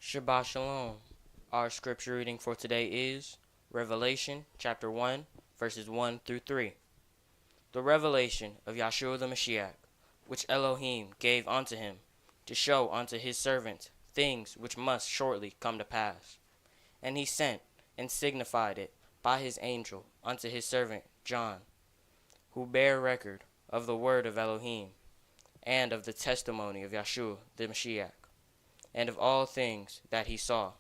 Shabbat Shalom. Our scripture reading for today is Revelation chapter 1, verses 1 through 3. The revelation of Yahshua the Mashiach, which Elohim gave unto him, to show unto his servants things which must shortly come to pass. And he sent and signified it by his angel unto his servant John, who bare record of the word of Elohim, and of the testimony of Yahshua the Mashiach, and of all things that he saw.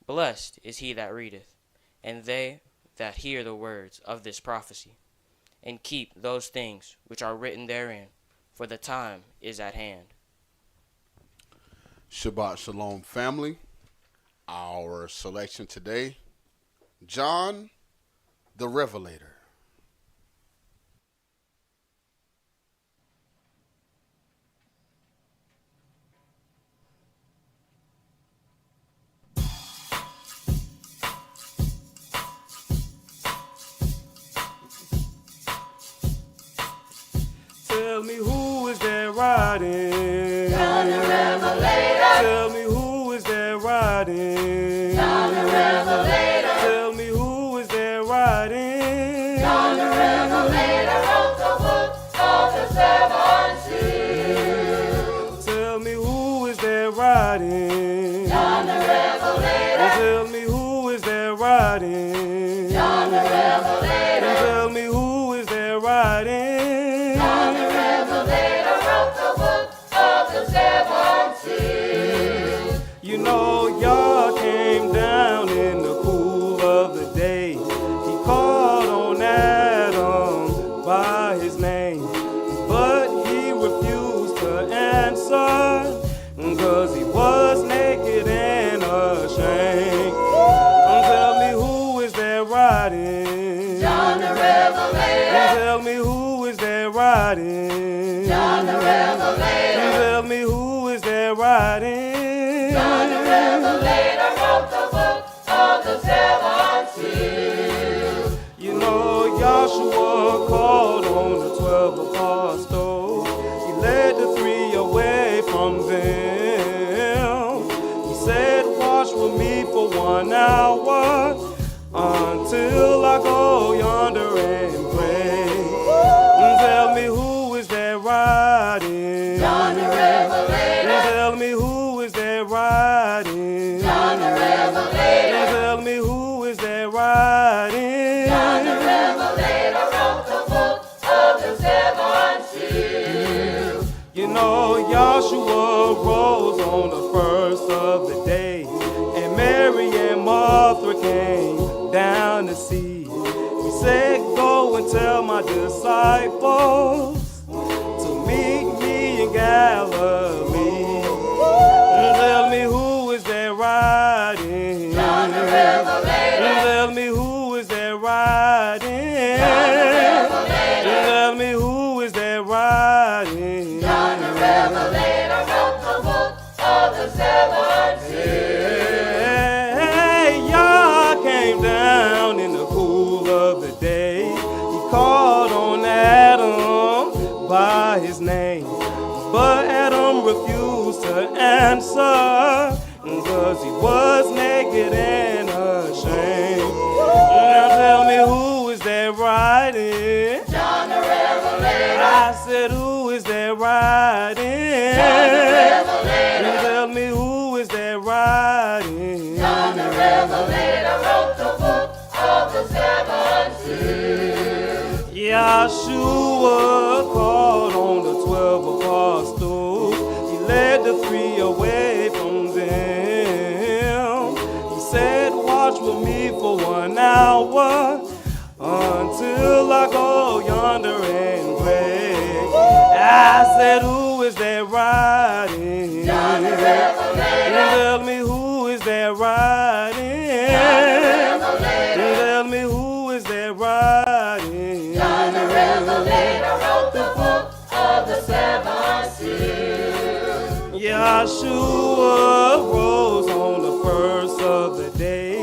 Blessed is he that readeth, and they that hear the words of this prophecy, and keep those things which are written therein, for the time is at hand. Shabbat Shalom, family. Our selection today, John the Revelator. Tell me who is there riding? John the Revelator. Tell me who is there riding? John the Revelator. Tell me who is there riding? John the Revelator wrote the book of the seven seals. Tell me who is there riding? John the Revelator. Tell me who is there riding? John the Revelator. Tell me who is there riding? John the Revelator wrote the book of the seven seals. You know, Yah came down in the cool of the day. He called on Adam by his name, but he refused to answer, 'cause he was naked and ashamed. Tell me who is there riding? John the Revelator. Tell me who is there riding? John the Revelator. Tell me who is there riding? John the Revelator wrote the book of the seven seals. You know, Yahshua called on the 12 apostles. He led the three away from them. He said, watch with me for 1 hour until I go yonder and pray. Tell me who is there riding? John the Revelator. Tell me who is there riding? John the Revelator. Tell me who is there riding? John the Revelator wrote the book of the seven seals. You know, Yahshua rose on the first of the day, and Mary and Martha came down to see. He said, go and tell my disciples to meet me in Galilee. Tell me who is there riding? John the Revelator. Tell me who is there riding? John the Revelator. Tell me who is there riding? John the Revelator wrote the book of the seven seals. Hey, Yah came down in the cool of the day. He called on Adam by his name, but Adam refused to answer, 'cause he was naked and ashamed. Now tell me who is there riding? John the Revelator. I said, who is there riding? John the Revelator. Tell me who is there riding? John the Revelator wrote the book of the seven seals. Yahshua called on the 12 apostles. He led the three away from them. He said, watch with me for 1 hour until I go yonder and pray. I said, who is there riding? John the Revelator. Tell me who is there riding? John the Revelator. Tell me who is there riding? John the Revelator wrote the book of the seven seals. Yahshua rose on the first of the day,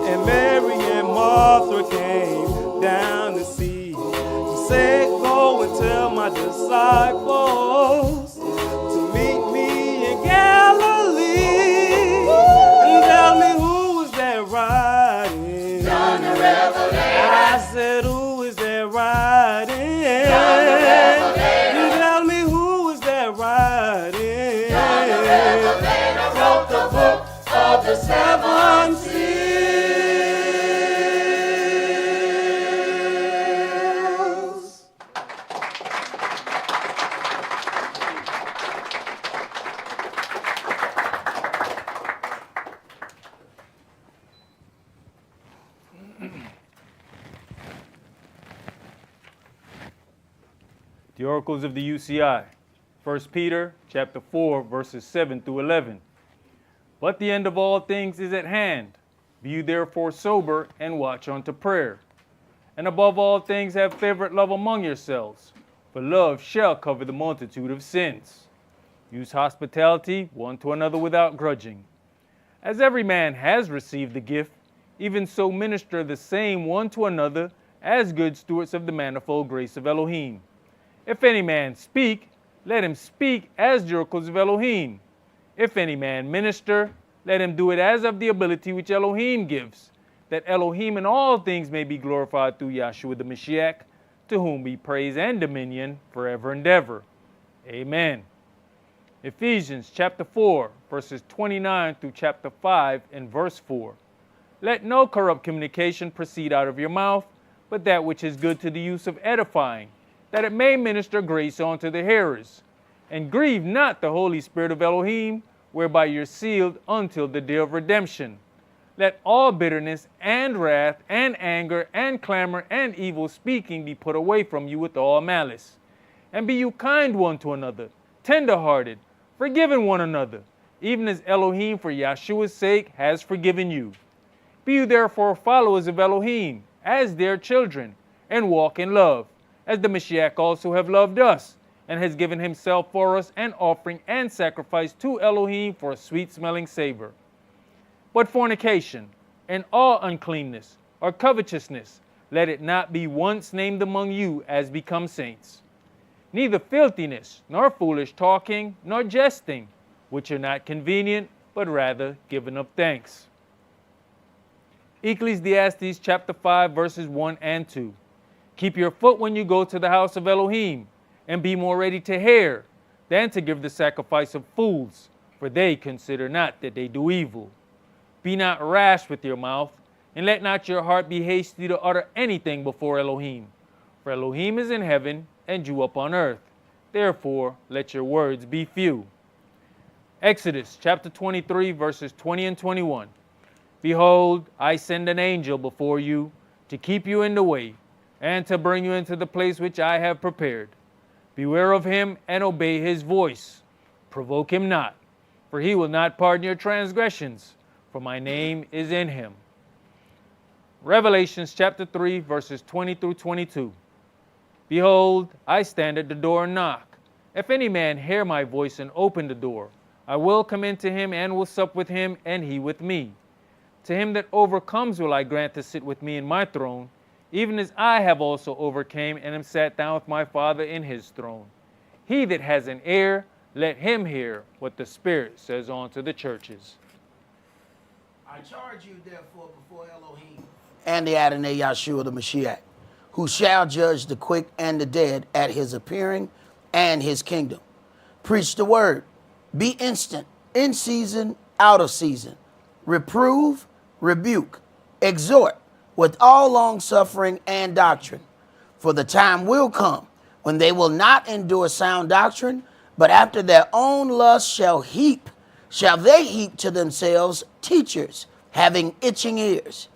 and Mary and Martha came down to see. He said, go and tell my disciples to meet me in Galilee. I said, who is that riding? You tell me who is that riding? John the Revelator wrote the book of the seven seals. The oracles of the UCI. 1 Peter chapter 4, verses 7 through 11. But the end of all things is at hand. Be you therefore sober and watch unto prayer. And above all things have fervent love among yourselves, for love shall cover the multitude of sins. Use hospitality one to another without grudging. As every man has received the gift, even so minister the same one to another as good stewards of the manifold grace of Elohim. If any man speak, let him speak as the oracles of Elohim. If any man minister, let him do it as of the ability which Elohim gives, that Elohim in all things may be glorified through Yahshua the Mashiach, to whom be praise and dominion forever and ever. Amen. Ephesians chapter 4, verses 29 through chapter 5 and verse 4. Let no corrupt communication proceed out of your mouth, but that which is good to the use of edifying, that it may minister grace unto the hearers. And grieve not the Holy Spirit of Elohim, whereby you're sealed until the day of redemption. Let all bitterness and wrath and anger and clamor and evil speaking be put away from you with all malice. And be you kind one to another, tender-hearted, forgiving one another, even as Elohim for Yahshua's sake has forgiven you. Be you therefore followers of Elohim, as their children, and walk in love, as the Mashiach also have loved us, and has given himself for us an offering and sacrifice to Elohim for a sweet-smelling savor. But fornication, and all uncleanness, or covetousness, let it not be once named among you as become saints. Neither filthiness, nor foolish talking, nor jesting, which are not convenient, but rather giving of thanks. Ecclesiastes chapter 5, verses 1 and 2. Keep your foot when you go to the house of Elohim, and be more ready to hear than to give the sacrifice of fools, for they consider not that they do evil. Be not rash with your mouth, and let not your heart be hasty to utter anything before Elohim. For Elohim is in heaven, and you upon earth. Therefore, let your words be few. Exodus chapter 23, verses 20 and 21. Behold, I send an angel before you to keep you in the way, and to bring you into the place which I have prepared. Beware of him and obey his voice. Provoke him not, for he will not pardon your transgressions, for my name is in him. Revelations chapter 3, verses 20 through 22. Behold, I stand at the door and knock. If any man hear my voice and open the door, I will come into him and will sup with him, and he with me. To him that overcomes will I grant to sit with me in my throne, even as I have also overcame and am sat down with my Father in his throne. He that has an ear, let him hear what the Spirit says unto the churches. I charge you therefore before Elohim and the Adonai Yahshua the Mashiach, who shall judge the quick and the dead at his appearing and his kingdom. Preach the word. Be instant, in season, out of season. Reprove, rebuke, exhort, with all long suffering and doctrine. For the time will come when they will not endure sound doctrine, but after their own lust shall they heap to themselves teachers, having itching ears.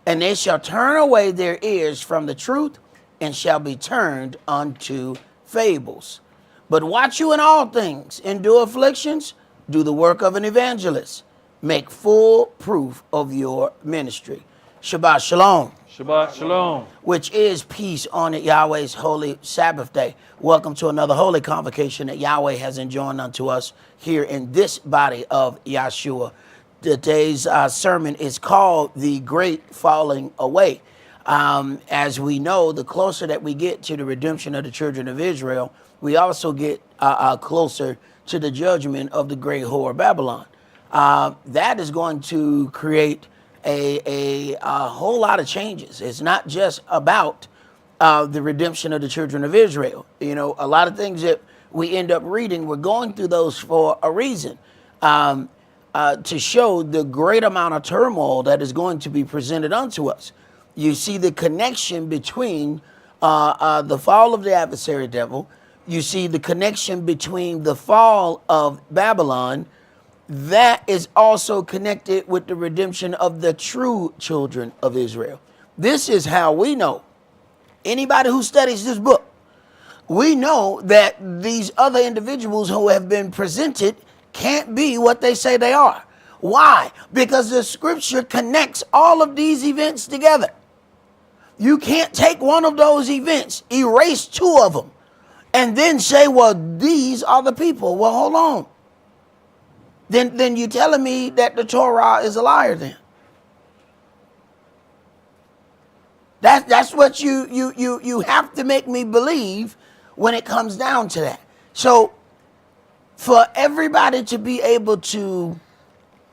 And they shall turn away their ears from the truth, and shall be turned unto fables. But watch you in all things, endure afflictions, do the work of an evangelist, make full proof of your ministry. Shabbat Shalom. Shabbat Shalom. Which is peace on Yahweh's holy Sabbath day. Welcome to another holy convocation that Yahweh has enjoined unto us here in this body of Yahshua. Today's sermon is called The Great Falling Away. As we know, the closer that we get to the redemption of the children of Israel, we also get closer to the judgment of the great whore Babylon. That is going to create a whole lot of changes. It's not just about the redemption of the children of Israel. You know, a lot of things that we end up reading, we're going through those for a reason, to show the great amount of turmoil that is going to be presented unto us. You see the connection between the fall of the adversary devil. You see the connection between the fall of Babylon. That is also connected with the redemption of the true children of Israel. This is how we know. Anybody who studies this book, we know that these other individuals who have been presented can't be what they say they are. Why? Because the scripture connects all of these events together. You can't take one of those events, erase two of them, and then say, well, these are the people. Well, hold on. Then you're telling me that the Torah is a liar then. That's what you have to make me believe when it comes down to that. So for everybody to be able to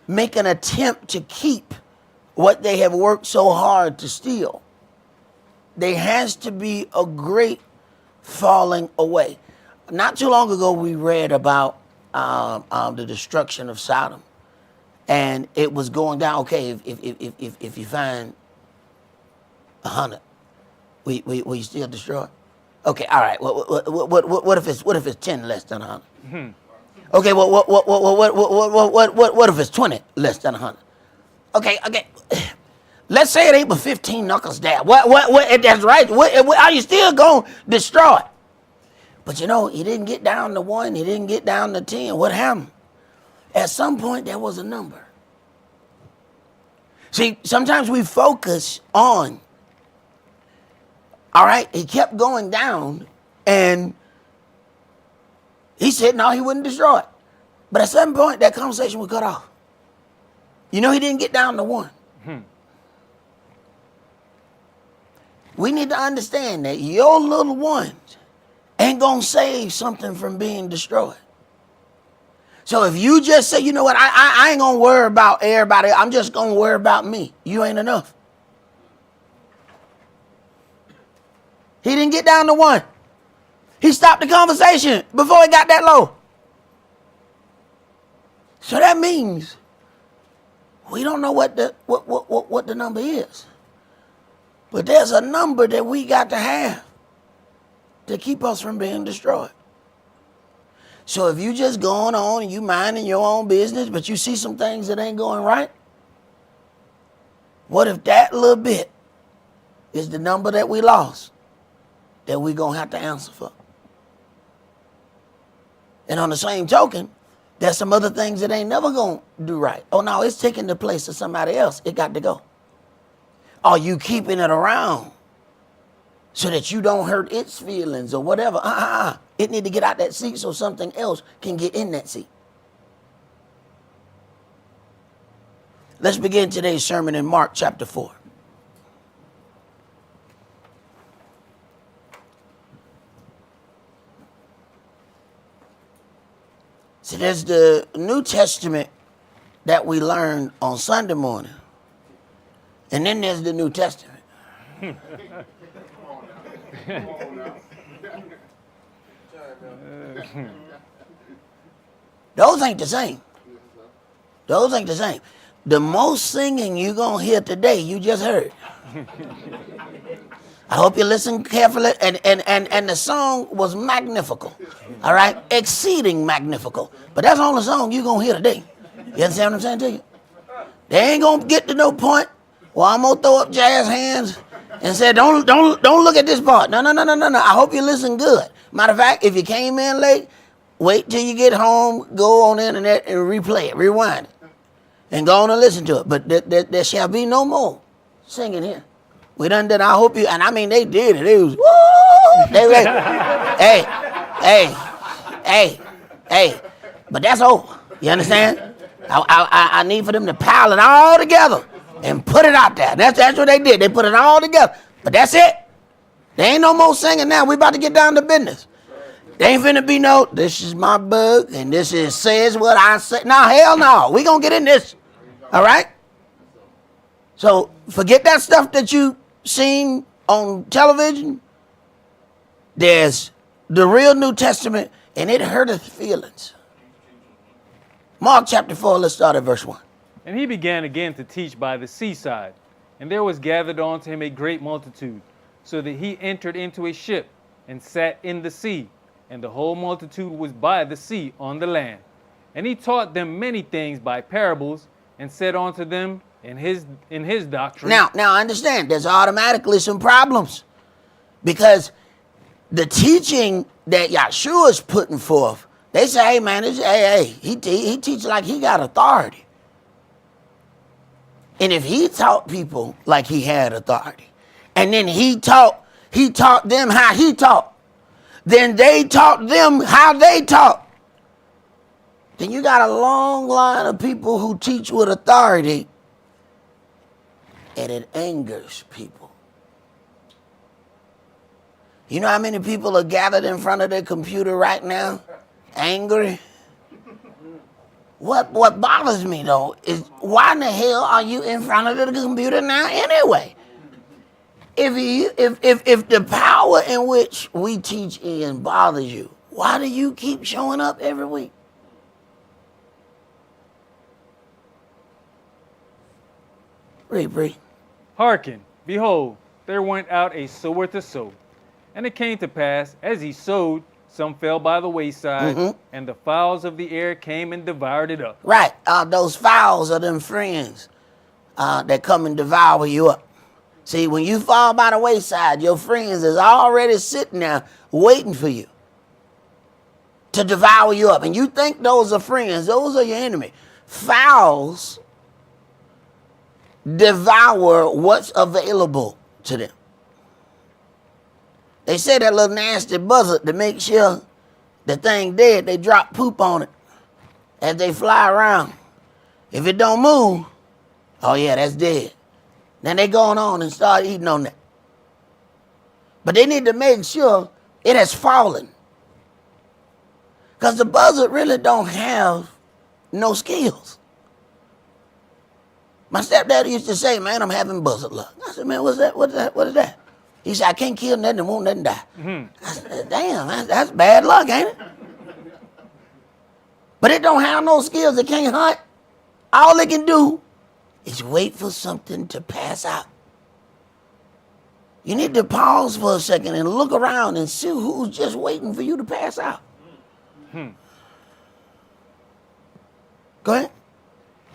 make an attempt to keep what they have worked so hard to steal, there has to be a great falling away. Not too long ago, we read about the destruction of Sodom, and it was going down. Okay, if you find 100, will you still destroy it? Okay, all right. What if it's 10 less than 100? Okay, what if it's 20 less than 100? Okay. Let's say it ain't but 15 knuckles down. What? That's right. What are you still gonna destroy it? But you know, he didn't get down to 1. He didn't get down to 10. What happened? At some point, there was a number. See, sometimes we focus on, all right, he kept going down, and he said, no, he wouldn't destroy it. But at some point, that conversation was cut off. You know, he didn't get down to 1. We need to understand that your little ones ain't going to save something from being destroyed. So if you just say, you know what, I ain't going to worry about everybody. I'm just going to worry about me. You ain't enough. He didn't get down to 1. He stopped the conversation before it got that low. So that means we don't know what the number is. But there's a number that we got to have to keep us from being destroyed. So if you just going on and you minding your own business, but you see some things that ain't going right, what if that little bit is the number that we lost that we going to have to answer for? And on the same token, there's some other things that ain't never going to do right. Oh, no, it's taking the place of somebody else. It got to go. Are you keeping it around so that you don't hurt its feelings or whatever? It need to get out that seat so something else can get in that seat. Let's begin today's sermon in Mark chapter 4. See, there's the New Testament that we learned on Sunday morning. And then there's the New Testament. Those ain't the same. Those ain't the same. The most singing you're going to hear today, you just heard. I hope you listen carefully. And the song was magnifical. All right? Exceeding magnifical. But that's the only song you're going to hear today. You understand what I'm saying to you? They ain't going to get to no point. Well, I'm going to throw up jazz hands and say, don't look at this part. No. I hope you listen good. Matter of fact, if you came in late, wait till you get home, go on the internet and replay it, rewind it, and go on and listen to it. But there shall be no more singing here. We done did. I hope you, and I mean, they did it. It was, woo! They were, hey. But that's over. You understand? I need for them to pile it all together and put it out there. That's what they did. They put it all together. But that's it. There ain't no more singing now. We about to get down to business. There ain't finna be no, this is my book, and this is says what I say. No, hell no. We gonna get in this. All right? So forget that stuff that you seen on television. There's the real New Testament, and it hurteth feelings. Mark chapter 4, let's start at verse 1. And he began again to teach by the seaside. And there was gathered unto him a great multitude, so that he entered into a ship, and sat in the sea. And the whole multitude was by the sea on the land. And he taught them many things by parables, and said unto them in his doctrine. Now understand, there's automatically some problems. Because the teaching that Yahshua is putting forth, they say, hey man, he teaches like he got authority. And if he taught people like he had authority, and then he taught them how he taught, then they taught them how they taught, then you got a long line of people who teach with authority, and it angers people. You know how many people are gathered in front of their computer right now, angry? What bothers me though is why in the hell are you in front of the computer now anyway? If the power in which we teach in bothers you, why do you keep showing up every week? Read. Hearken, behold, there went out a sower to sow. And it came to pass, as he sowed, some fell by the wayside, and the fowls of the air came and devoured it up. Right, those fowls are them friends that come and devour you up. See, when you fall by the wayside, your friends is already sitting there waiting for you to devour you up. And you think those are friends, those are your enemy. Fowls devour what's available to them. They say that little nasty buzzard to make sure the thing dead, they drop poop on it as they fly around. If it don't move, oh yeah, that's dead. Then they going on and start eating on that. But they need to make sure it has fallen. Because the buzzard really don't have no skills. My stepdad used to say, man, I'm having buzzard luck. I said, man, what's that? What is that? He said, I can't kill nothing and won't nothing die. I said, damn, that's bad luck, ain't it? But it don't have no skills. It can't hunt. All it can do is wait for something to pass out. You need to pause for a second and look around and see who's just waiting for you to pass out. Go ahead.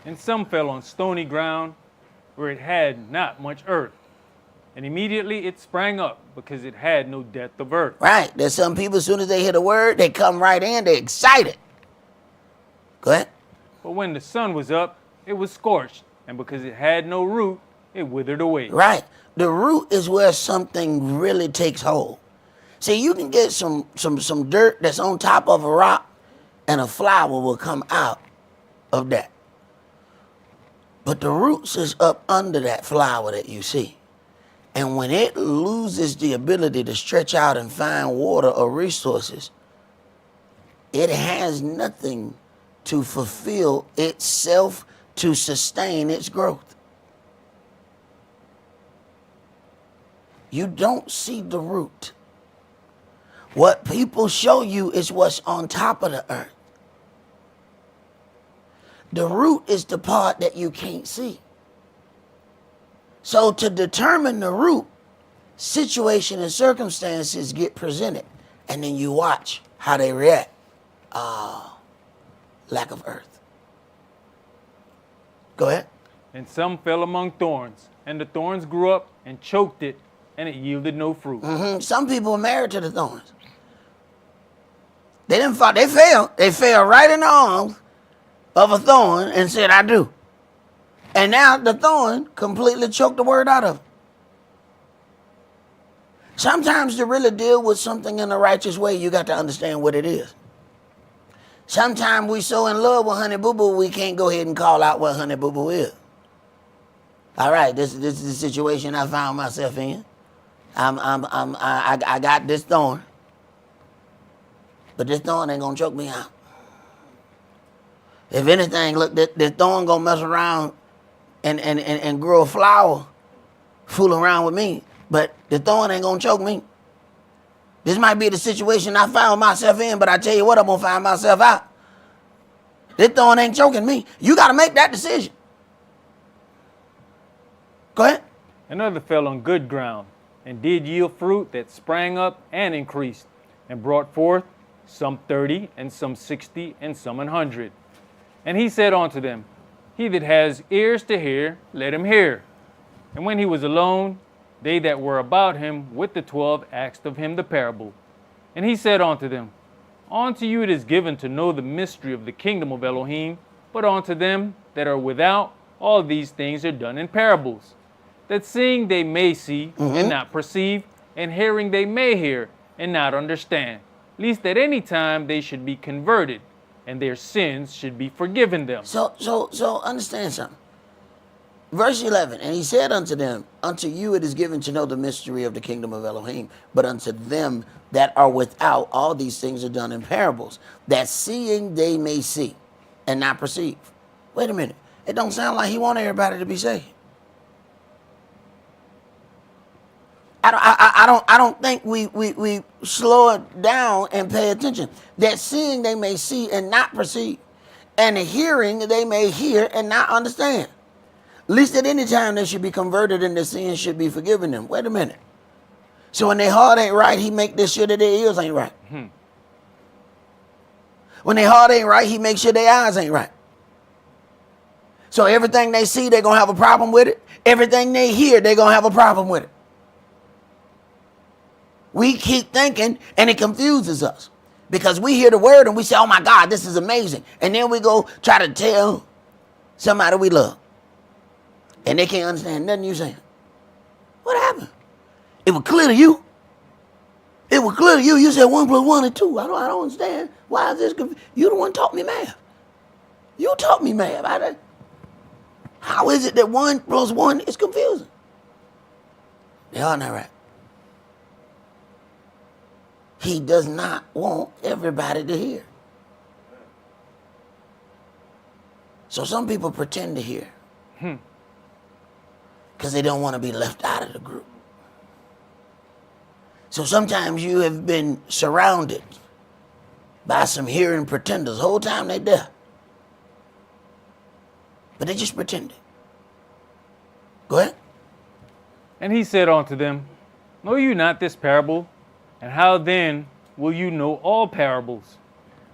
And some fell on stony ground, where it had not much earth. And immediately it sprang up, because it had no depth of earth. Right. There's some people, as soon as they hear the word, they come right in, they're excited. Go ahead. But when the sun was up, it was scorched, and because it had no root, it withered away. Right. The root is where something really takes hold. See, you can get some dirt that's on top of a rock, and a flower will come out of that. But the roots is up under that flower that you see. And when it loses the ability to stretch out and find water or resources, it has nothing to fulfill itself to sustain its growth. You don't see the root. What people show you is what's on top of the earth. The root is the part that you can't see. So to determine the root, situation and circumstances get presented, and then you watch how they react. Lack of earth. Go ahead. And some fell among thorns, and the thorns grew up and choked it, and it yielded no fruit. Some people are married to the thorns. They didn't fall. They fell. They fell right in the arms of a thorn and said, I do. And now the thorn completely choked the word out of them. Sometimes to really deal with something in a righteous way, you got to understand what it is. Sometimes we so in love with Honey Boo Boo, we can't go ahead and call out what Honey Boo Boo is. All right, this is the situation I found myself in. I got this thorn, but this thorn ain't gonna choke me out. If anything, look, this thorn gonna mess around and grow a flower, fool around with me, but the thorn ain't gonna choke me. This might be the situation I found myself in, but I tell you what, I'm gonna find myself out. This thorn ain't choking me. You gotta make that decision. Go ahead. Another fell on good ground, and did yield fruit that sprang up and increased, and brought forth some 30, and some 60, and some 100. And he said unto them, He that has ears to hear, let him hear. And when he was alone, they that were about him with the 12 asked of him the parable. And he said unto them, Unto you it is given to know the mystery of the kingdom of Elohim, but unto them that are without, all these things are done in parables, that seeing they may see and not perceive, and hearing they may hear and not understand, lest at any time they should be converted, and their sins should be forgiven them. So understand something. Verse 11, and he said unto them, Unto you it is given to know the mystery of the kingdom of Elohim, but unto them that are without, all these things are done in parables, that seeing they may see and not perceive. Wait a minute. It don't sound like he want everybody to be saved. I don't think we slow it down and pay attention. That seeing they may see and not perceive, and hearing they may hear and not understand. Least at any time they should be converted and their sins should be forgiven them. Wait a minute. So when their heart ain't right, he make this sure that their ears ain't right. When their heart ain't right, he makes sure their eyes ain't right. So everything they see, they're going to have a problem with it. Everything they hear, they're going to have a problem with it. We keep thinking, and it confuses us. Because we hear the word and we say, oh my God, this is amazing. And then we go try to tell somebody we love. And they can't understand nothing you're saying. What happened? It was clear to you. It was clear to you. You said 1 + 1 is 2. I don't understand. Why is this confused? You the one taught me math. You taught me math. How is it that 1 + 1 is confusing? They are not right. He does not want everybody to hear. So some people pretend to hear. Because they don't want to be left out of the group. So sometimes you have been surrounded by some hearing pretenders. The whole time they're there. But they just pretended. Go ahead. And he said unto them, Know you not this parable? And how then will you know all parables?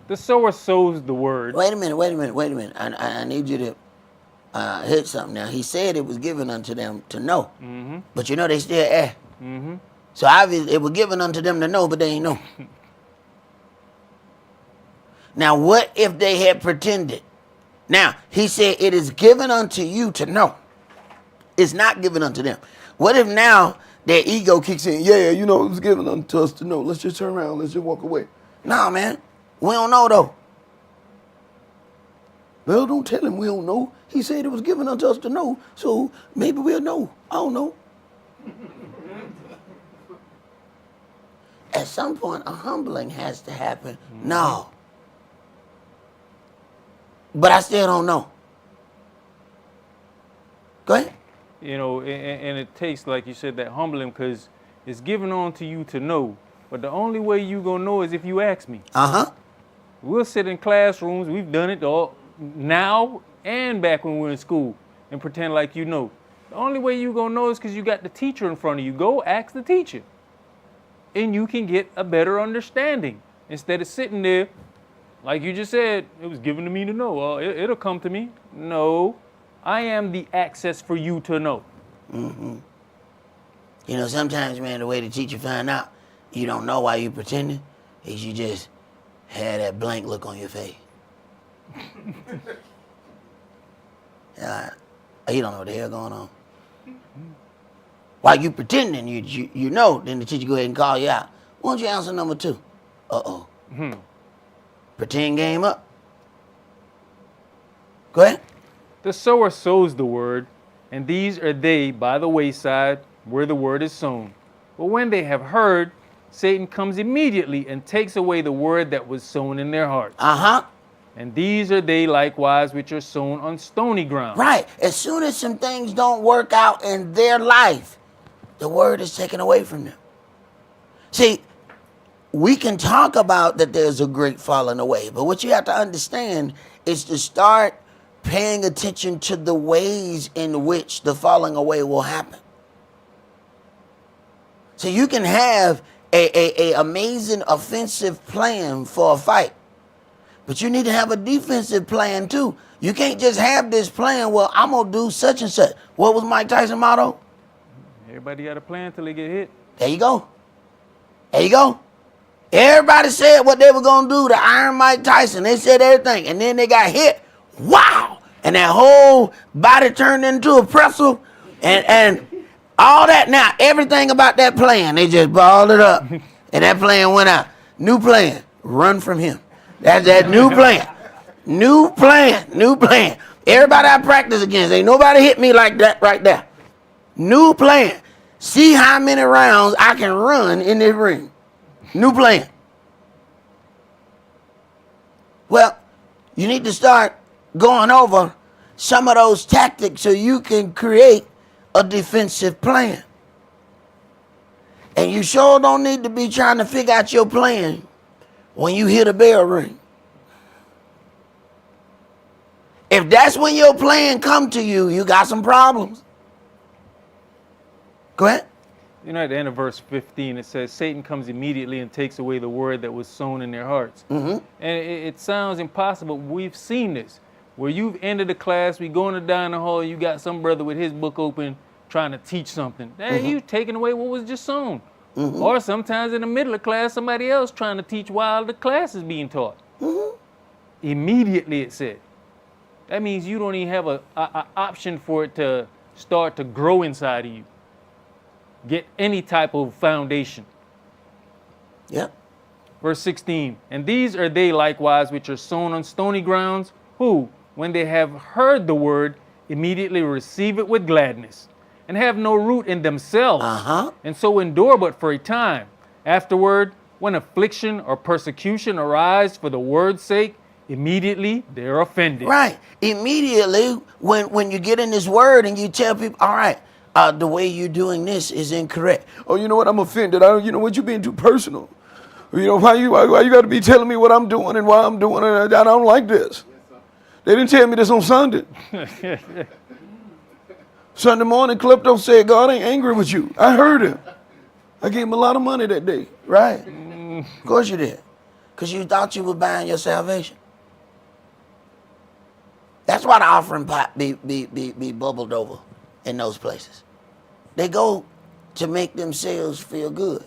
The sower sows the word. Wait a minute. I need you to hit something now. He said it was given unto them to know. But you know they still ask. So obviously it was given unto them to know, but they ain't know. Now what if they had pretended? Now he said it is given unto you to know. It's not given unto them. What if now their ego kicks in? Yeah, you know it was given unto us to know. Let's just turn around. Let's just walk away. Nah, man. We don't know though. Well, don't tell him we don't know. He said it was given unto us to know, so maybe we'll know. I don't know. At some point, a humbling has to happen. No. But I still don't know. Go ahead. You know, and it takes, like you said, that humbling, because it's given on to you to know. But the only way you going to know is if you ask me. We'll sit in classrooms. We've done it all now and back when we were in school and pretend like you know. The only way you going to know is because you got the teacher in front of you. Go ask the teacher. And you can get a better understanding instead of sitting there, like you just said, it was given to me to know. It'll come to me. No, I am the access for you to know. You know, sometimes, man, the way the teacher find out you don't know why you pretending is you just had that blank look on your face. You don't know what the hell going on. While you pretending you know, then the teacher go ahead and call you out. Why don't you answer number 2? Pretend game up. Go ahead. The sower sows the word, and these are they by the wayside where the word is sown. But when they have heard, Satan comes immediately and takes away the word that was sown in their hearts. And these are they likewise which are sown on stony ground. Right. As soon as some things don't work out in their life, the word is taken away from them. See, we can talk about that there's a great falling away, but what you have to understand is to start paying attention to the ways in which the falling away will happen. So you can have a amazing offensive plan for a fight, but you need to have a defensive plan too. You can't just have this plan, well, I'm going to do such and such. What was Mike Tyson's motto? Everybody got a plan till they get hit. There you go. There you go. Everybody said what they were going to do to Iron Mike Tyson. They said everything. And then they got hit. Wow. And that whole body turned into a pretzel. And all that. Now, everything about that plan, they just balled it up. And that plan went out. New plan. Run from him. That's that new plan. New plan. New plan. Everybody I practice against, ain't nobody hit me like that right there. New plan. See how many rounds I can run in this ring. New plan. Well, you need to start going over some of those tactics so you can create a defensive plan. And you sure don't need to be trying to figure out your plan when you hear the bell ring. If that's when your plan come to you, you got some problems. Go ahead. You know, at the end of verse 15, it says, Satan comes immediately and takes away the word that was sown in their hearts. Mm-hmm. And it sounds impossible. We've seen this. Where you've ended a class, we go in the dining hall, you got some brother with his book open trying to teach something. Hey, you taking away what was just sown. Mm-hmm. Or sometimes in the middle of class, somebody else trying to teach while the class is being taught. Mm-hmm. Immediately, it said. That means you don't even have a option for it to start to grow inside of you. Get any type of foundation. Yep. Verse 16, and these are they likewise which are sown on stony grounds, who, when they have heard the word, immediately receive it with gladness, and have no root in themselves, and so endure but for a time. Afterward, when affliction or persecution arise for the word's sake, immediately they're offended. Right. Immediately, when you get in this word and you tell people, all right, the way you're doing this is incorrect. Oh, you know what? I'm offended. You know what? You're being too personal. You know, why you got to be telling me what I'm doing and why I'm doing it? I don't like this. They didn't tell me this on Sunday. Sunday morning, Klepto said, God ain't angry with you. I heard him. I gave him a lot of money that day. Right. Of course you did. Because you thought you were buying your salvation. That's why the offering pot be bubbled over in those places. They go to make themselves feel good.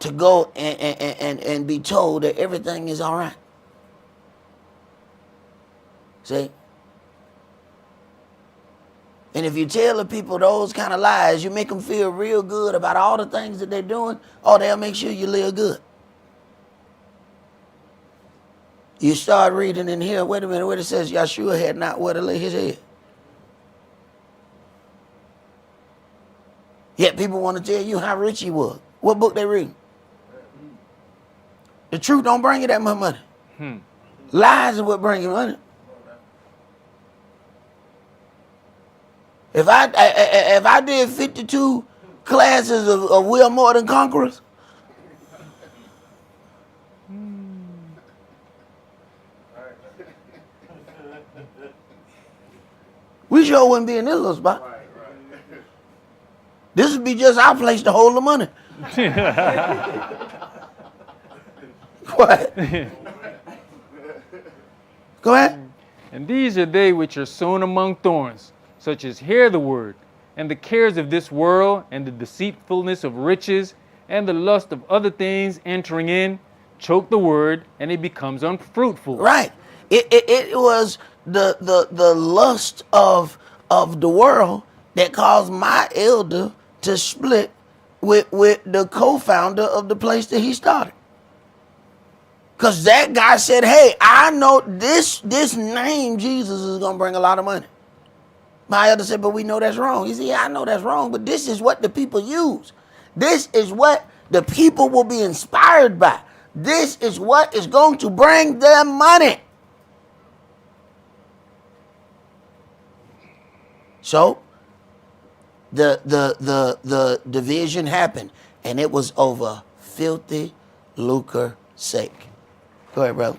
To go and be told that everything is all right. See? And if you tell the people those kind of lies, you make them feel real good about all the things that they're doing, or they'll make sure you live good. You start reading in here, wait a minute, where it says Yeshua had not where to lay his head. Yet people want to tell you how rich he was. What book they read? The truth don't bring you that much money. Lies is what bring you money. If I did 52 classes of We Are More Than Conquerors, we sure wouldn't be in this little spot. This would be just our place to hold the money. What? Go ahead. And these are they which are sown among thorns, such as hear the word, and the cares of this world, and the deceitfulness of riches, and the lust of other things entering in, choke the word, and it becomes unfruitful. Right. It was the lust of the world that caused my elder to split with the co-founder of the place that he started. Because that guy said, hey, I know this name Jesus is going to bring a lot of money. My elder said, but we know that's wrong. He said, yeah, I know that's wrong, but this is what the people use. This is what the people will be inspired by. This is what is going to bring them money. So the division happened, and it was over filthy lucre's sake. Go ahead, brother.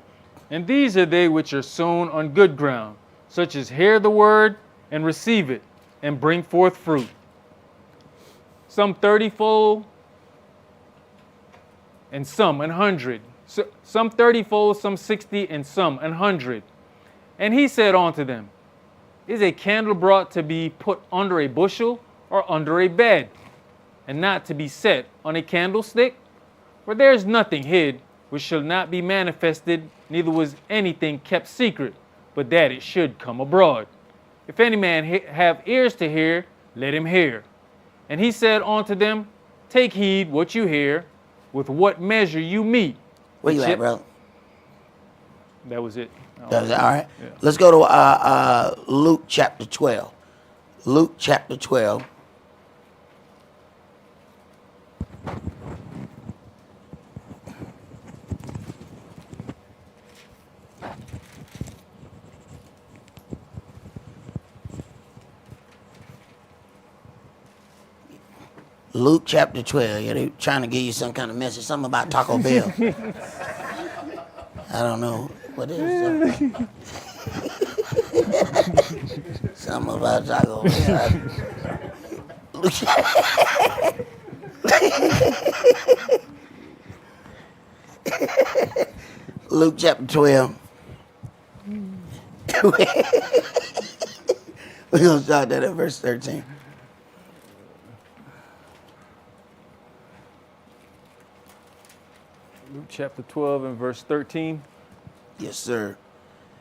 And these are they which are sown on good ground, such as hear the word and receive it, and bring forth fruit. Some 30-fold, and some 100. Some 30-fold, some 60, and some 100. And he said unto them, Is a candle brought to be put under a bushel or under a bed, and not to be set on a candlestick? For there is nothing hid which shall not be manifested, neither was anything kept secret, but that it should come abroad. If any man have ears to hear, let him hear. And he said unto them, Take heed what you hear, with what measure you meet. Where you at, brother? That was it. That was it? All right. Yeah. Let's go to Luke chapter 12. Luke chapter 12. Luke chapter 12. Yeah, they're trying to give you some kind of message, something about Taco Bell. I don't know what it is. Something about Taco Bell. Luke chapter 12. We're going to start that at verse 13. Luke chapter 12 and verse 13. Yes, sir.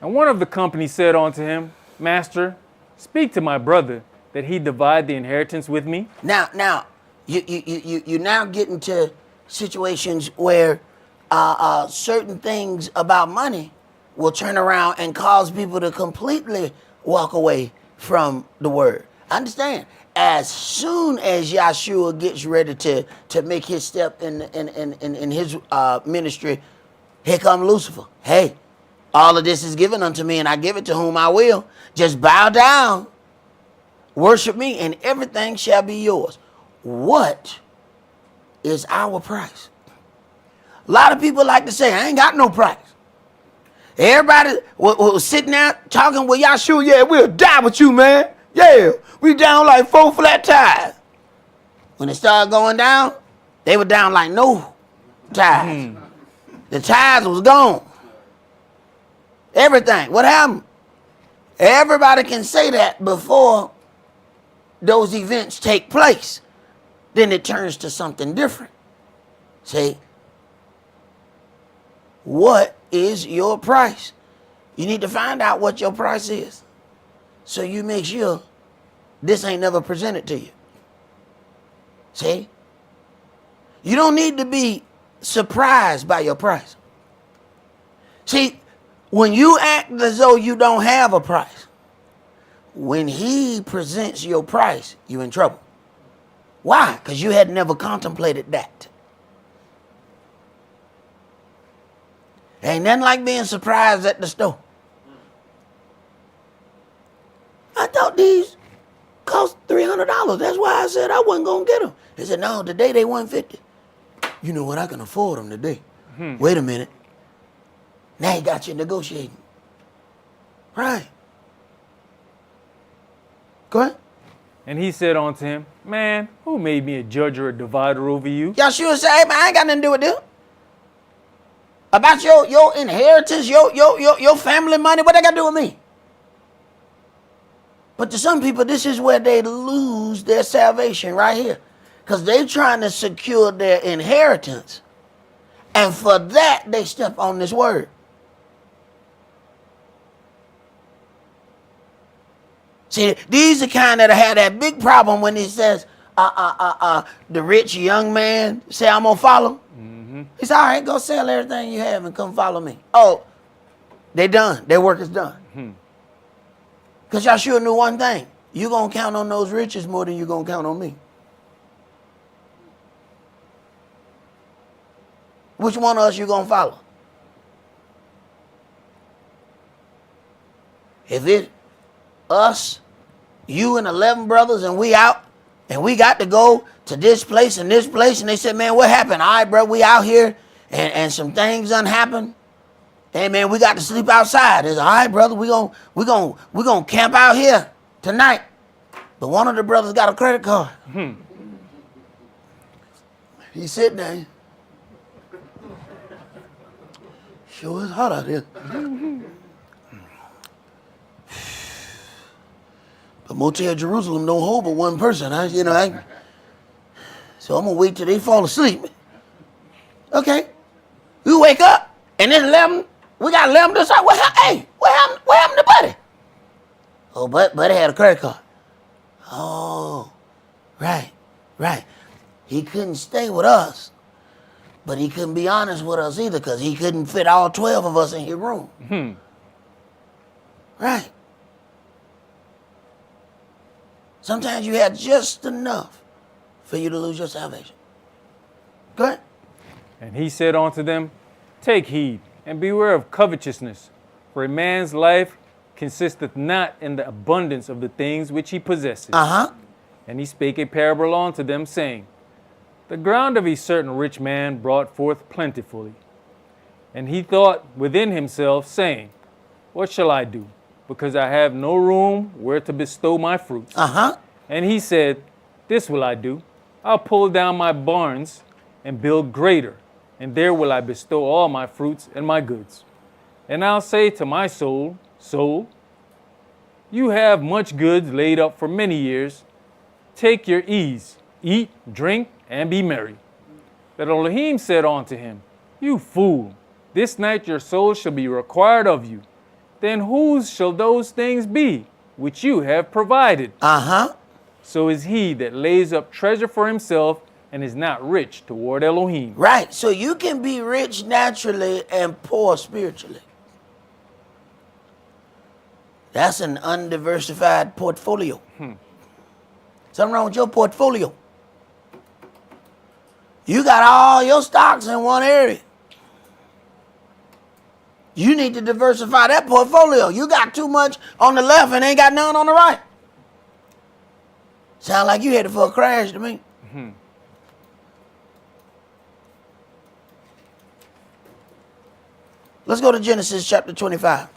And one of the company said unto him, Master, speak to my brother, that he divide the inheritance with me. Now, you now get into situations where certain things about money will turn around and cause people to completely walk away from the word. Understand? As soon as Yahshua gets ready to make his step in his ministry, here come Lucifer. Hey, all of this is given unto me, and I give it to whom I will. Just bow down, worship me, and everything shall be yours. What is our price? A lot of people like to say, I ain't got no price. Everybody was sitting out talking with Yahshua, yeah, we'll die with you, man. Yeah, we down like 4 flat tires. When it started going down, they were down like no tires. The tires was gone. Everything. What happened? Everybody can say that before those events take place. Then it turns to something different. See? What is your price? You need to find out what your price is, so you make sure this ain't never presented to you. See? You don't need to be surprised by your price. See, when you act as though you don't have a price, when he presents your price, you're in trouble. Why? Because you had never contemplated that. Ain't nothing like being surprised at the store. I thought these cost $300. That's why I said I wasn't going to get them. They said, no, today they $150. You know what? I can afford them today. Wait a minute. Now he got you negotiating. Right. Go ahead. And he said unto him, Man, who made me a judge or a divider over you? Yahshua said, hey, man, I ain't got nothing to do with this. About your inheritance, your family money, what they got to do with me? But to some people, this is where they lose their salvation right here. Because they're trying to secure their inheritance. And for that, they step on this word. See, these are kind that have that big problem when he says, the rich young man say, I'm going to follow. He said, all right, go sell everything you have and come follow me. Oh, they done. Their work is done. Because Yahshua knew one thing. You're going to count on those riches more than you're going to count on me. Which one of us you going to follow? If it's us You and 11 brothers, and we out, and we got to go to this place and this place. And they said, man, what happened? All right, bro, we out here, and some things done happened. Hey, man, we got to sleep outside. It's all right, brother, we gonna camp out here tonight. But one of the brothers got a credit card. He's sitting there. Sure is hot out here. But Motel Jerusalem don't hold but one person. So I'm going to wait till they fall asleep. Okay. We wake up, and then 11, we got 11 to start. What happened to Buddy? Oh, Buddy had a credit card. Oh, right. He couldn't stay with us, but he couldn't be honest with us either because he couldn't fit all 12 of us in his room. Right. Sometimes you have just enough for you to lose your salvation. Go ahead. And he said unto them, take heed, and beware of covetousness, for a man's life consisteth not in the abundance of the things which he possesses. And he spake a parable unto them, saying, the ground of a certain rich man brought forth plentifully. And he thought within himself, saying, what shall I do? Because I have no room where to bestow my fruits. And he said, this will I do. I'll pull down my barns and build greater, and there will I bestow all my fruits and my goods. And I'll say to my soul, soul, you have much goods laid up for many years. Take your ease, eat, drink, and be merry. But Elohim said unto him, you fool, this night your soul shall be required of you. Then whose shall those things be which you have provided? So is he that lays up treasure for himself and is not rich toward Elohim. Right. So you can be rich naturally and poor spiritually. That's an undiversified portfolio. Something wrong with your portfolio. You got all your stocks in one area. You need to diversify that portfolio. You got too much on the left and ain't got none on the right. Sound like you headed for a crash to me. Let's go to Genesis chapter 25.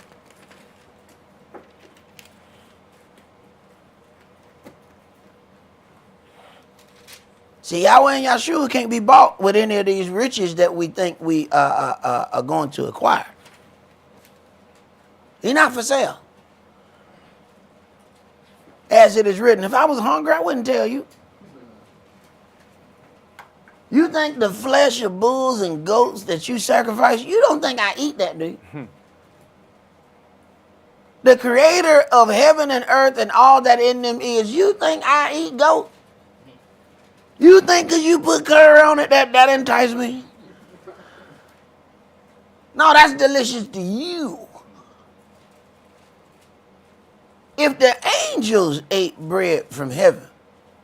See, Yahweh and Yahshua can't be bought with any of these riches that we think we are going to acquire. He's not for sale. As it is written, if I was hungry, I wouldn't tell you. You think the flesh of bulls and goats that you sacrifice, you don't think I eat that, do you? The creator of heaven and earth and all that in them is, you think I eat goat? You think because you put curry on it that entice me? No, that's delicious to you. If the angels ate bread from heaven,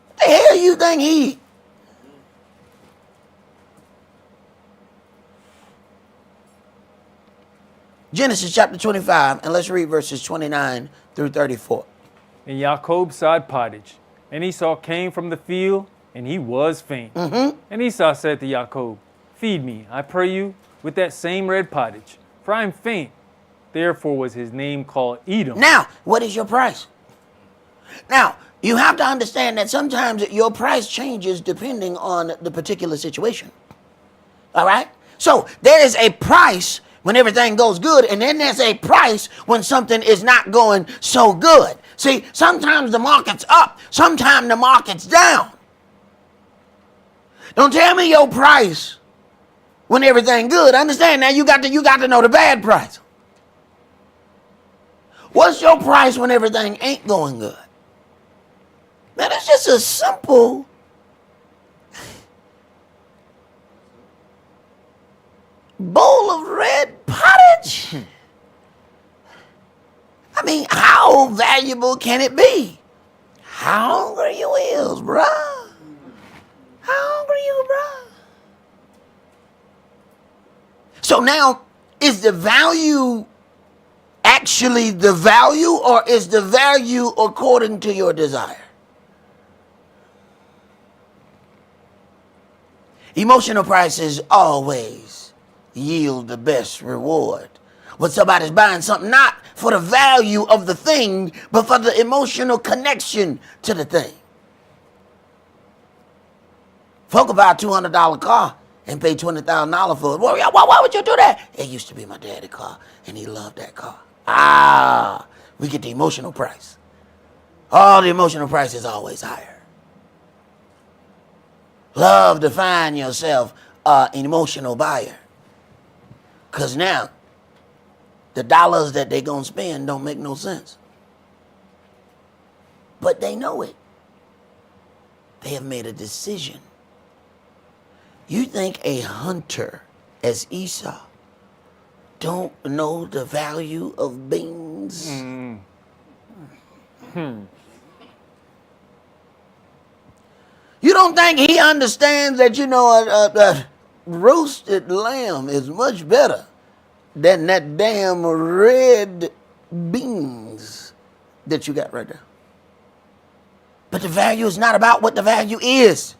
what the hell you think he eat? Genesis chapter 25, and let's read verses 29 through 34. And Jacob sowed pottage, and Esau came from the field, and he was faint. And Esau said to Jacob, feed me, I pray you, with that same red pottage, for I am faint. Therefore was his name called Edom. Now, what is your price? Now, you have to understand that sometimes your price changes depending on the particular situation. All right? So there is a price when everything goes good, and then there's a price when something is not going so good. See, sometimes the market's up, sometimes the market's down. Don't tell me your price when everything good. Understand now, you got to know the bad price. What's your price when everything ain't going good? Man, it's just a simple bowl of red pottage. I mean, how valuable can it be? How hungry you is, bruh? How hungry you, bruh? So now, is the value actually the value, or is the value according to your desire? Emotional prices always yield the best reward. When somebody's buying something not for the value of the thing, but for the emotional connection to the thing. Folk buy a $200 car and pay $20,000 for it. Why would you do that? It used to be my daddy's car, and he loved that car. We get the emotional price. The emotional price is always higher. Love to find yourself an emotional buyer. Because now, the dollars that they're going to spend don't make no sense. But they know it. They have made a decision. You think a hunter as Esau don't know the value of beans? You don't think he understands that, a roasted lamb is much better than that damn red beans that you got right there? But the value is not about what the value is.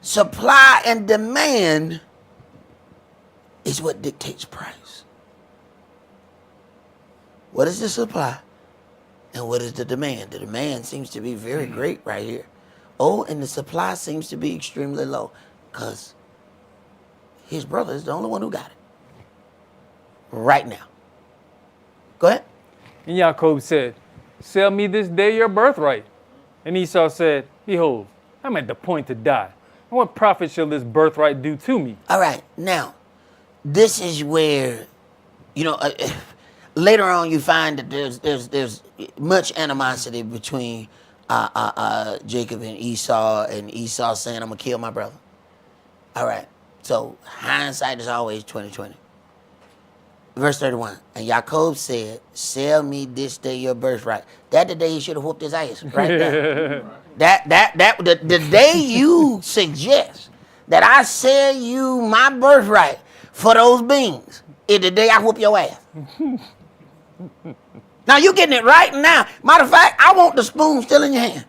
Supply and demand is what dictates price. What is the supply and what is the demand? The demand seems to be very great right here. And the supply seems to be extremely low because his brother is the only one who got it right now. Go ahead. And Jacob said, "Sell me this day your birthright." And Esau said, "Behold, I'm at the point to die. And what profit shall this birthright do to me?" All right, now, this is where, later on you find that there's much animosity between Jacob and Esau saying, "I'm gonna kill my brother." All right, so hindsight is always 20/20. Verse 31, and Jacob said, "Sell me this day your birthright." That the day he should have whooped his ass, right there. The day you suggest that I sell you my birthright for those beans is the day I whoop your ass. Now you getting it right now. Matter of fact, I want the spoon still in your hand.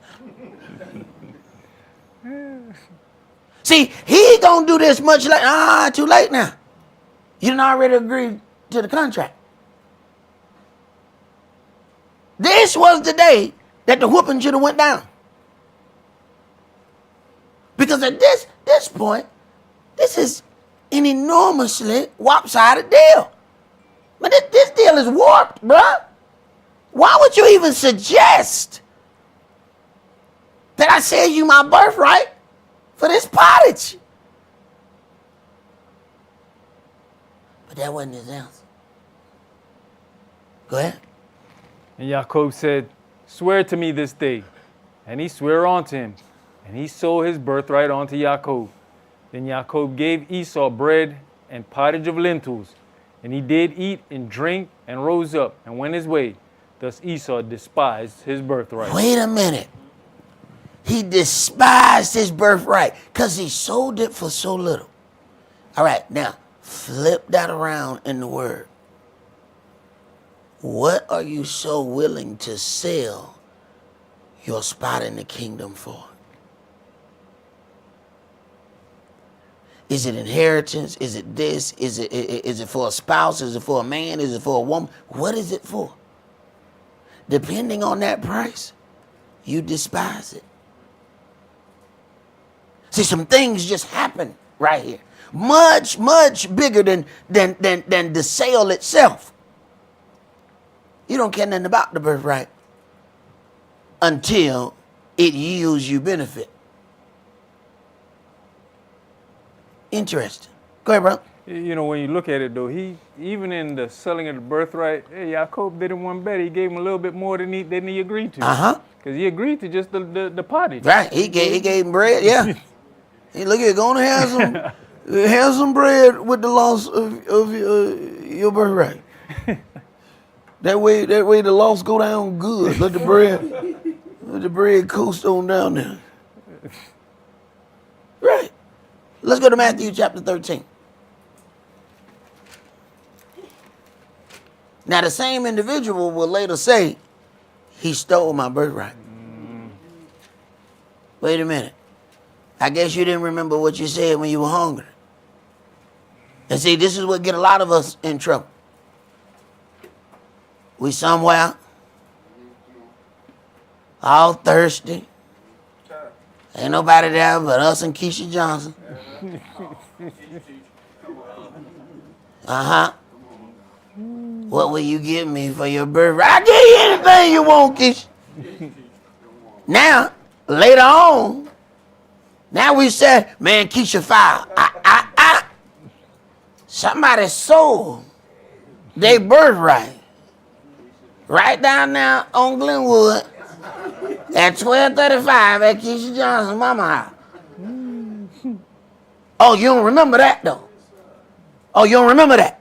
See, he gonna do this much later. Too late now. You done already agreed to the contract. This was the day that the whooping should have went down. Because at this point, this is an enormously lopsided deal. But this deal is warped, bruh. Why would you even suggest that I sell you my birthright for this pottage? But that wasn't his answer. Go ahead. And Jacob said, "Swear to me this day." And he swore unto him, and he sold his birthright unto Jacob. Then Jacob gave Esau bread and pottage of lentils, and he did eat and drink and rose up and went his way. Thus Esau despised his birthright. Wait a minute. He despised his birthright because he sold it for so little. All right, now flip that around in the word. What are you so willing to sell your spot in the kingdom for? Is it inheritance? Is it this? Is it for a spouse? Is it for a man? Is it for a woman? What is it for? Depending on that price, you despise it. See, some things just happen right here. Much, much bigger than the sale itself. You don't care nothing about the birthright until it yields you benefit. Interesting. Go ahead, bro. When you look at it, though, he, even in the selling of the birthright, Jacob did him one better. He gave him a little bit more than he agreed to. Because he agreed to just the pottage. Right. He gave him bread, yeah. Hey, look here, go on and have some bread with the loss of your birthright. That way the loss go down good. Let the bread coast on down there. Right. Let's go to Matthew chapter 13. Now, the same individual will later say, he stole my birthright. Wait a minute. I guess you didn't remember what you said when you were hungry. And see, this is what get a lot of us in trouble. We somewhere, all thirsty. Ain't nobody there but us and Keisha Johnson. Uh-huh. What will you give me for your birthday? I'll give you anything you want, Keisha. Now, later on, now we said, man, Keisha filed. Somebody sold their birthright. Right down there on Glenwood at 1235 at Keisha Johnson's mama house. Oh, you don't remember that, though? Oh, you don't remember that?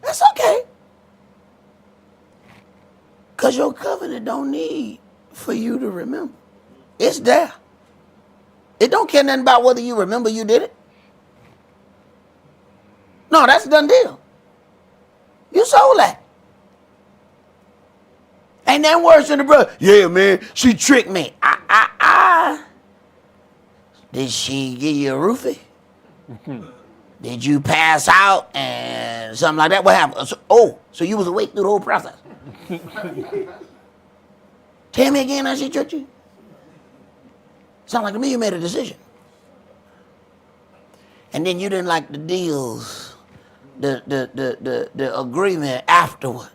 That's okay. Because your covenant don't need for you to remember. It's there. It don't care nothing about whether you remember you did it. No, that's a done deal. You sold that. Ain't that worse than the brother? Yeah, man, she tricked me. Did she give you a roofie? Did you pass out and something like that? What happened? So you was awake through the whole process. Tell me again how she tricked you. Sound like to me you made a decision. And then you didn't like the deals, the agreement afterward.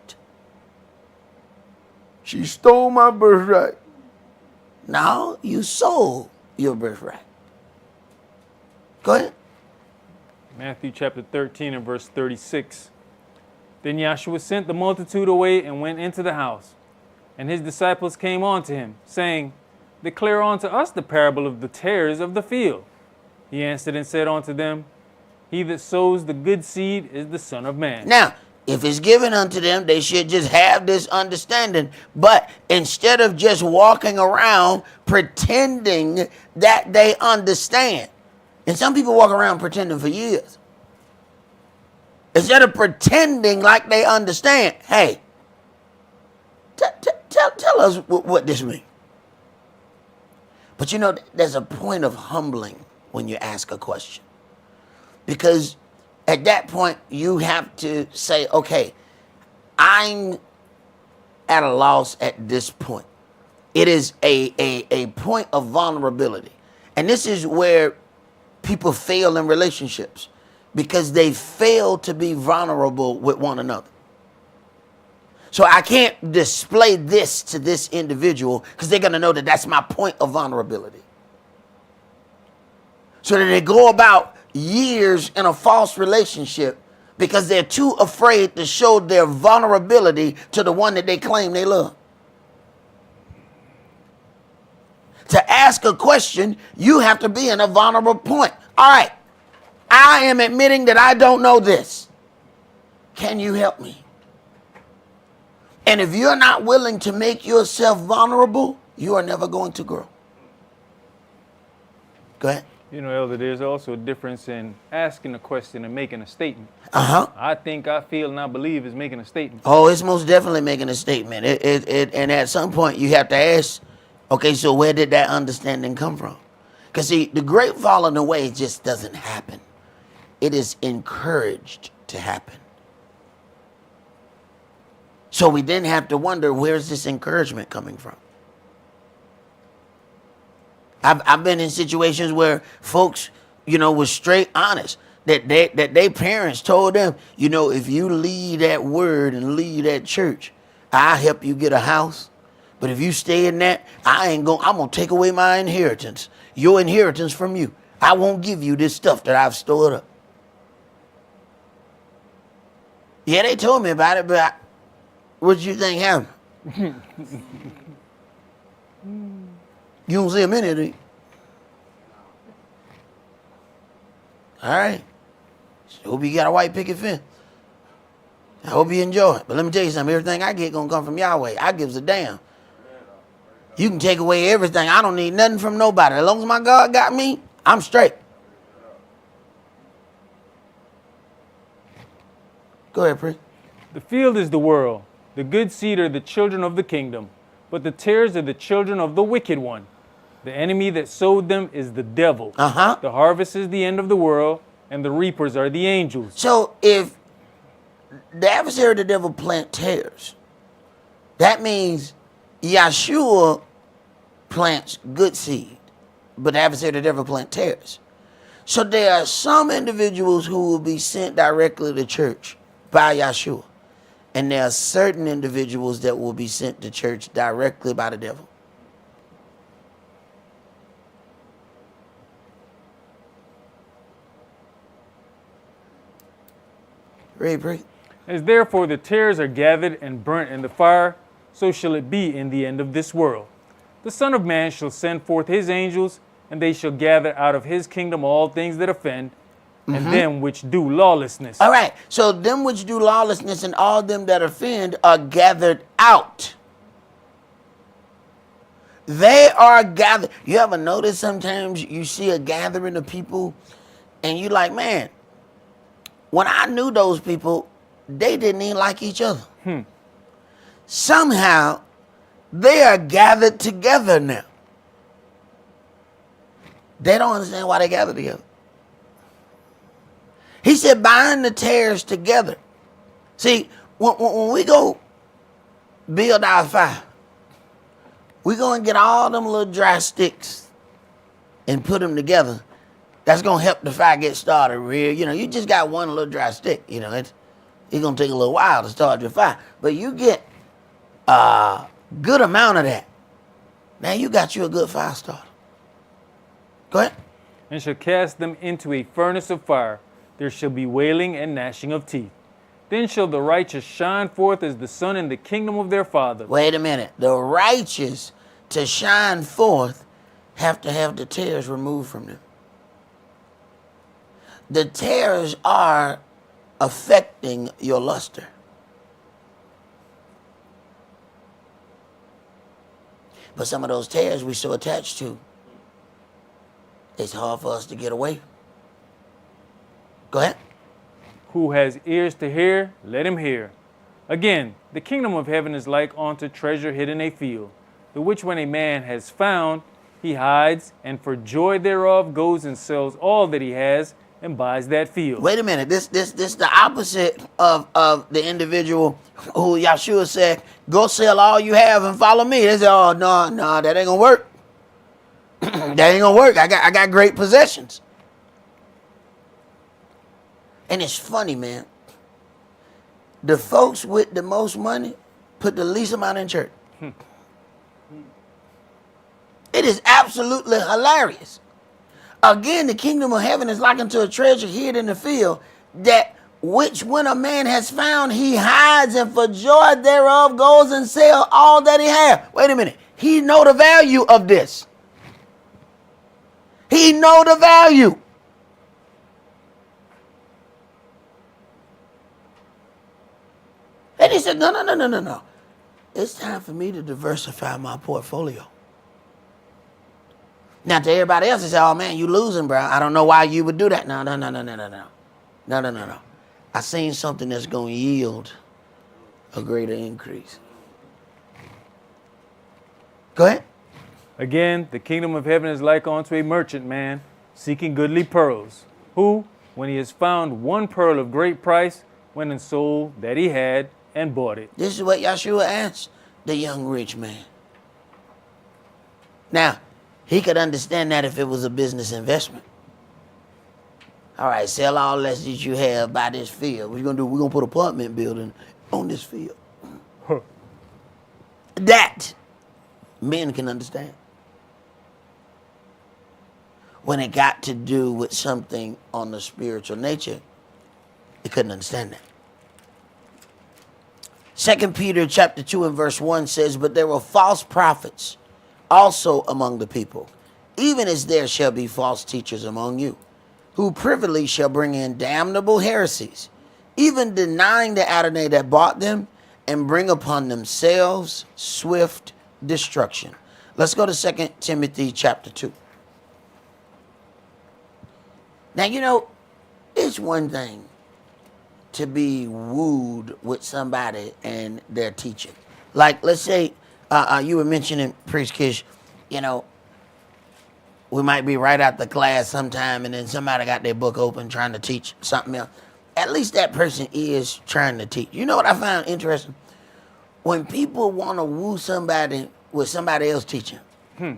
She stole my birthright. No, you sold your birthright. Go ahead. Matthew chapter 13 and verse 36. Then Yahshua sent the multitude away and went into the house. And his disciples came unto him, saying, Declare unto us the parable of the tares of the field. He answered and said unto them, He that sows the good seed is the Son of Man. Now, if it's given unto them, they should just have this understanding. But instead of just walking around pretending that they understand, and some people walk around pretending for years. Instead of pretending like they understand, hey, tell us what this means. But you know, there's a point of humbling when you ask a question. Because at that point, you have to say, okay, I'm at a loss at this point. It is a point of vulnerability. And this is where people fail in relationships because they fail to be vulnerable with one another. So I can't display this to this individual because they're going to know that that's my point of vulnerability. So that they go about years in a false relationship because they're too afraid to show their vulnerability to the one that they claim they love. To ask a question, you have to be in a vulnerable point. All right, I am admitting that I don't know this. Can you help me? And if you're not willing to make yourself vulnerable, you are never going to grow. Go ahead. You know, Elder, there's also a difference in asking a question and making a statement. Uh-huh. I think, I feel, and I believe is making a statement. Oh, it's most definitely making a statement. And at some point you have to ask, okay, so where did that understanding come from? Because see, the great falling away just doesn't happen. It is encouraged to happen. So we then have to wonder, where's this encouragement coming from? I've been in situations where folks, you know, was straight honest. That their parents told them, you know, if you leave that word and leave that church, I'll help you get a house. But if you stay in that, I'm gonna take away my inheritance. Your inheritance from you. I won't give you this stuff that I've stored up. Yeah, they told me about it, but what did you think happened? You don't see them in it. All right. So hope you got a white picket fence. I hope you enjoy it. But let me tell you something. Everything I get gonna come from Yahweh. I gives a damn. You can take away everything. I don't need nothing from nobody. As long as my God got me, I'm straight. Go ahead, Pri. The field is the world. The good seed are the children of the kingdom, but the tares are the children of the wicked one. The enemy that sowed them is the devil. The harvest is the end of the world, and the reapers are the angels. So if the adversary of the devil plant tares, that means Yahshua plants good seed, but the adversary of the devil plant tares. So there are some individuals who will be sent directly to church by Yahshua, and there are certain individuals that will be sent to church directly by the devil. Read. As therefore the tares are gathered and burnt in the fire, so shall it be in the end of this world. The Son of Man shall send forth his angels, and they shall gather out of his kingdom all things that offend, and them which do lawlessness. All right, so them which do lawlessness and all them that offend are gathered out. They are gathered. You ever notice sometimes you see a gathering of people and you like, man, when I knew those people, they didn't even like each other. Somehow, they are gathered together now. They don't understand why they gather together. He said, bind the tares together. See, when we go build our fire, we go and get all them little dry sticks and put them together. That's going to help the fire get started real. You know, you just got one little dry stick. You know, it's going to take a little while to start your fire. But you get a good amount of that. Now you got you a good fire starter. Go ahead. And shall cast them into a furnace of fire. There shall be wailing and gnashing of teeth. Then shall the righteous shine forth as the sun in the kingdom of their Father. Wait a minute. The righteous to shine forth have to have the tares removed from them. The tares are affecting your luster. But some of those tares we're so attached to, it's hard for us to get away. Go ahead. Who has ears to hear, let him hear. Again, the kingdom of heaven is like unto treasure hid in a field, the which when a man has found, he hides, and for joy thereof goes and sells all that he has, and buys that field. Wait a minute. This the opposite of the individual who Yahshua said, go sell all you have and follow me. They said, oh, no, that ain't gonna work. That ain't gonna work. I got great possessions. And it's funny, man. The folks with the most money put the least amount in church. It is absolutely hilarious. Again, the kingdom of heaven is like unto a treasure hid in the field, that which when a man has found, he hides, and for joy thereof goes and sells all that he has. Wait a minute. He know the value of this. He know the value. And he said, no. It's time for me to diversify my portfolio. Now, to everybody else, they say, oh, man, you losing, bro. I don't know why you would do that. No. No. I seen something that's going to yield a greater increase. Go ahead. Again, the kingdom of heaven is like unto a merchant man seeking goodly pearls, who, when he has found one pearl of great price, went and sold that he had and bought it. This is what Yahshua asked the young rich man. Now, he could understand that if it was a business investment. All right, sell all that you have, buy this field. What you gonna do? We're gonna put an apartment building on this field. That men can understand. When it got to do with something on the spiritual nature, they couldn't understand that. 2 Peter chapter 2 and verse 1 says, but there were false prophets also among the people, even as there shall be false teachers among you, who privily shall bring in damnable heresies, even denying the Adonai that bought them, and bring upon themselves swift destruction. Let's go to 2 Timothy chapter 2. Now, you know, it's one thing to be wooed with somebody and their teaching. Like, let's say you were mentioning, Priest Kish, you know, we might be right out the class sometime and then somebody got their book open trying to teach something else. At least that person is trying to teach. You know what I found interesting? When people want to woo somebody with somebody else teaching, you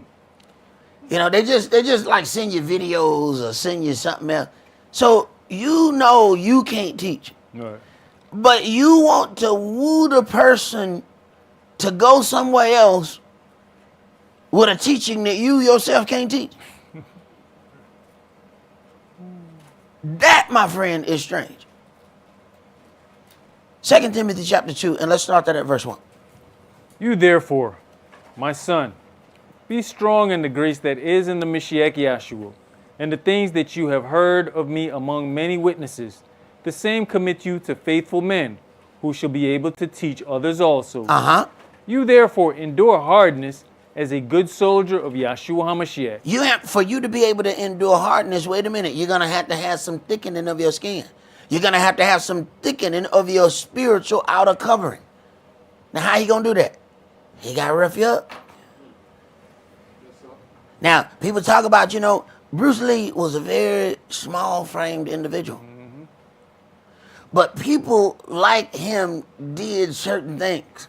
know, they just like send you videos or send you something else. So you know you can't teach. Right. But you want to woo the person to go somewhere else with a teaching that you yourself can't teach. That, my friend, is strange. 2 Timothy chapter 2, and let's start that at verse 1. You therefore, my son, be strong in the grace that is in the Mashiach Yahshua, and the things that you have heard of me among many witnesses, the same commit you to faithful men, who shall be able to teach others also. You therefore endure hardness as a good soldier of Yahshua HaMashiach. For you to be able to endure hardness, wait a minute, you're going to have some thickening of your skin. You're going to have some thickening of your spiritual outer covering. Now, how you going to do that? He got to rough you up. Now, people talk about, you know, Bruce Lee was a very small-framed individual. But people like him did certain things.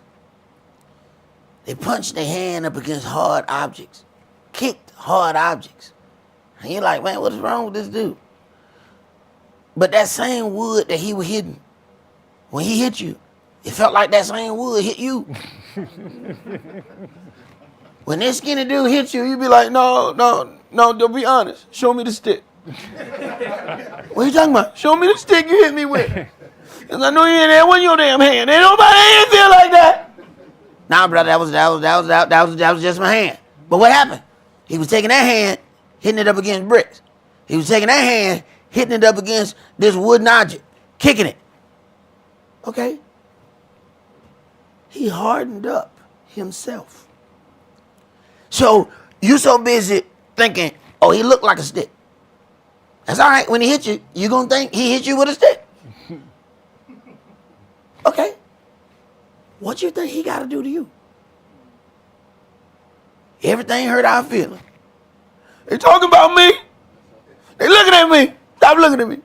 They punched their hand up against hard objects, kicked hard objects. And you're like, man, what is wrong with this dude? But that same wood that he was hitting, when he hit you, it felt like that same wood hit you. When this skinny dude hit you, you be like, no, don't be honest. Show me the stick. What are you talking about? Show me the stick you hit me with. Because I know you ain't there. Wasn't your damn hand. Ain't nobody ain't feel like that. Nah, brother, that was just my hand. But what happened? He was taking that hand, hitting it up against bricks. He was taking that hand, hitting it up against this wooden object, kicking it. Okay? He hardened up himself. So you so busy thinking, oh, he looked like a stick. That's all right. When he hit you, you gonna think he hit you with a stick. Okay. What you think he got to do to you? Everything hurt our feelings. They talking about me. They looking at me. Stop looking at me.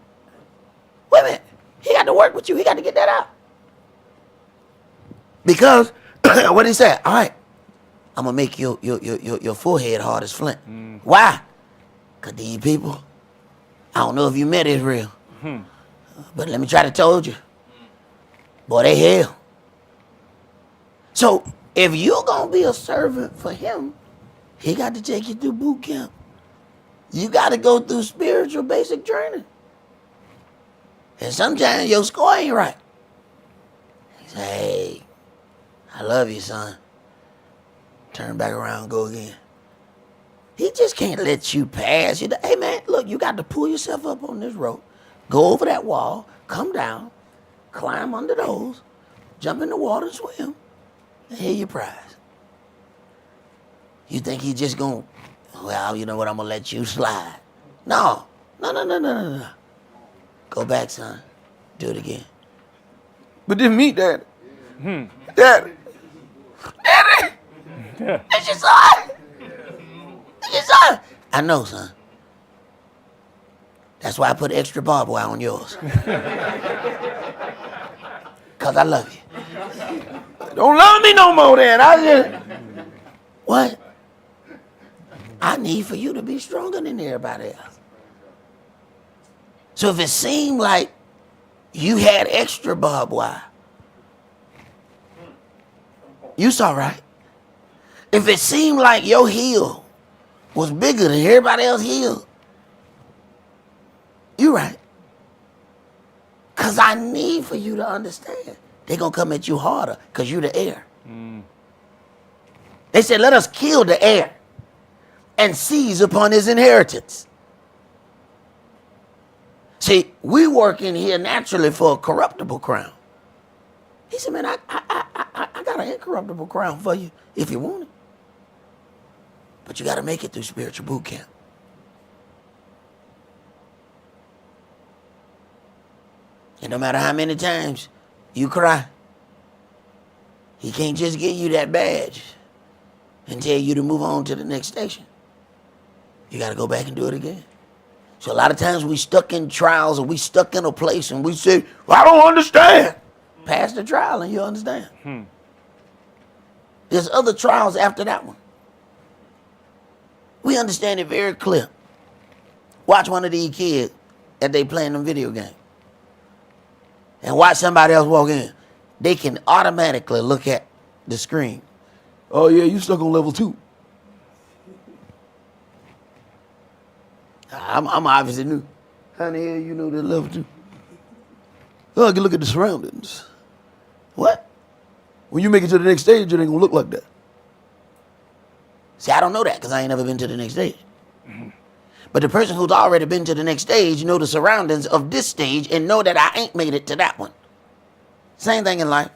Wait a minute. He got to work with you. He got to get that out. Because, what he said? All right, I'm going to make your forehead hard as flint. Why? Because these people, I don't know if you met Israel, but let me try to told you. Boy, they hell. So, if you're going to be a servant for him, he got to take you through boot camp. You got to go through spiritual basic training. And sometimes your score ain't right. He say, hey, I love you, son. Turn back around, go again. He just can't let you pass. Hey, man, look, you got to pull yourself up on this rope, go over that wall, come down, climb under those, jump in the water and swim, and here's your prize. You think he just going, well, you know what, I'm going to let you slide. No. Go back, son. Do it again. But then meet Daddy. Daddy. Daddy! That's your son! That's your son! I know, son. That's why I put extra barbed wire on yours. Because I love you. Don't love me no more then. What? I need for you to be stronger than everybody else. So if it seemed like you had extra barbed wire, you saw right. If it seemed like your heel was bigger than everybody else's heel, you right. Because I need for you to understand. They're going to come at you harder because you the heir. They said, let us kill the heir and seize upon his inheritance. See, we work in here naturally for a corruptible crown. He said, man, I got an incorruptible crown for you if you want it. But you got to make it through spiritual boot camp. And no matter how many times you cry, he can't just give you that badge and tell you to move on to the next station. You got to go back and do it again. So a lot of times we stuck in trials or we stuck in a place and we say, well, I don't understand. Pass the trial and you'll understand. There's other trials after that one. We understand it very clear. Watch one of these kids that they playing them video games. And watch somebody else walk in. They can automatically look at the screen. Oh yeah, you stuck on level 2. I'm obviously new. How the hell you know that level 2? Oh, I can look at the surroundings. What? When you make it to the next stage, it ain't gonna look like that. See, I don't know that because I ain't never been to the next stage. But the person who's already been to the next stage know the surroundings of this stage and know that I ain't made it to that one. Same thing in life.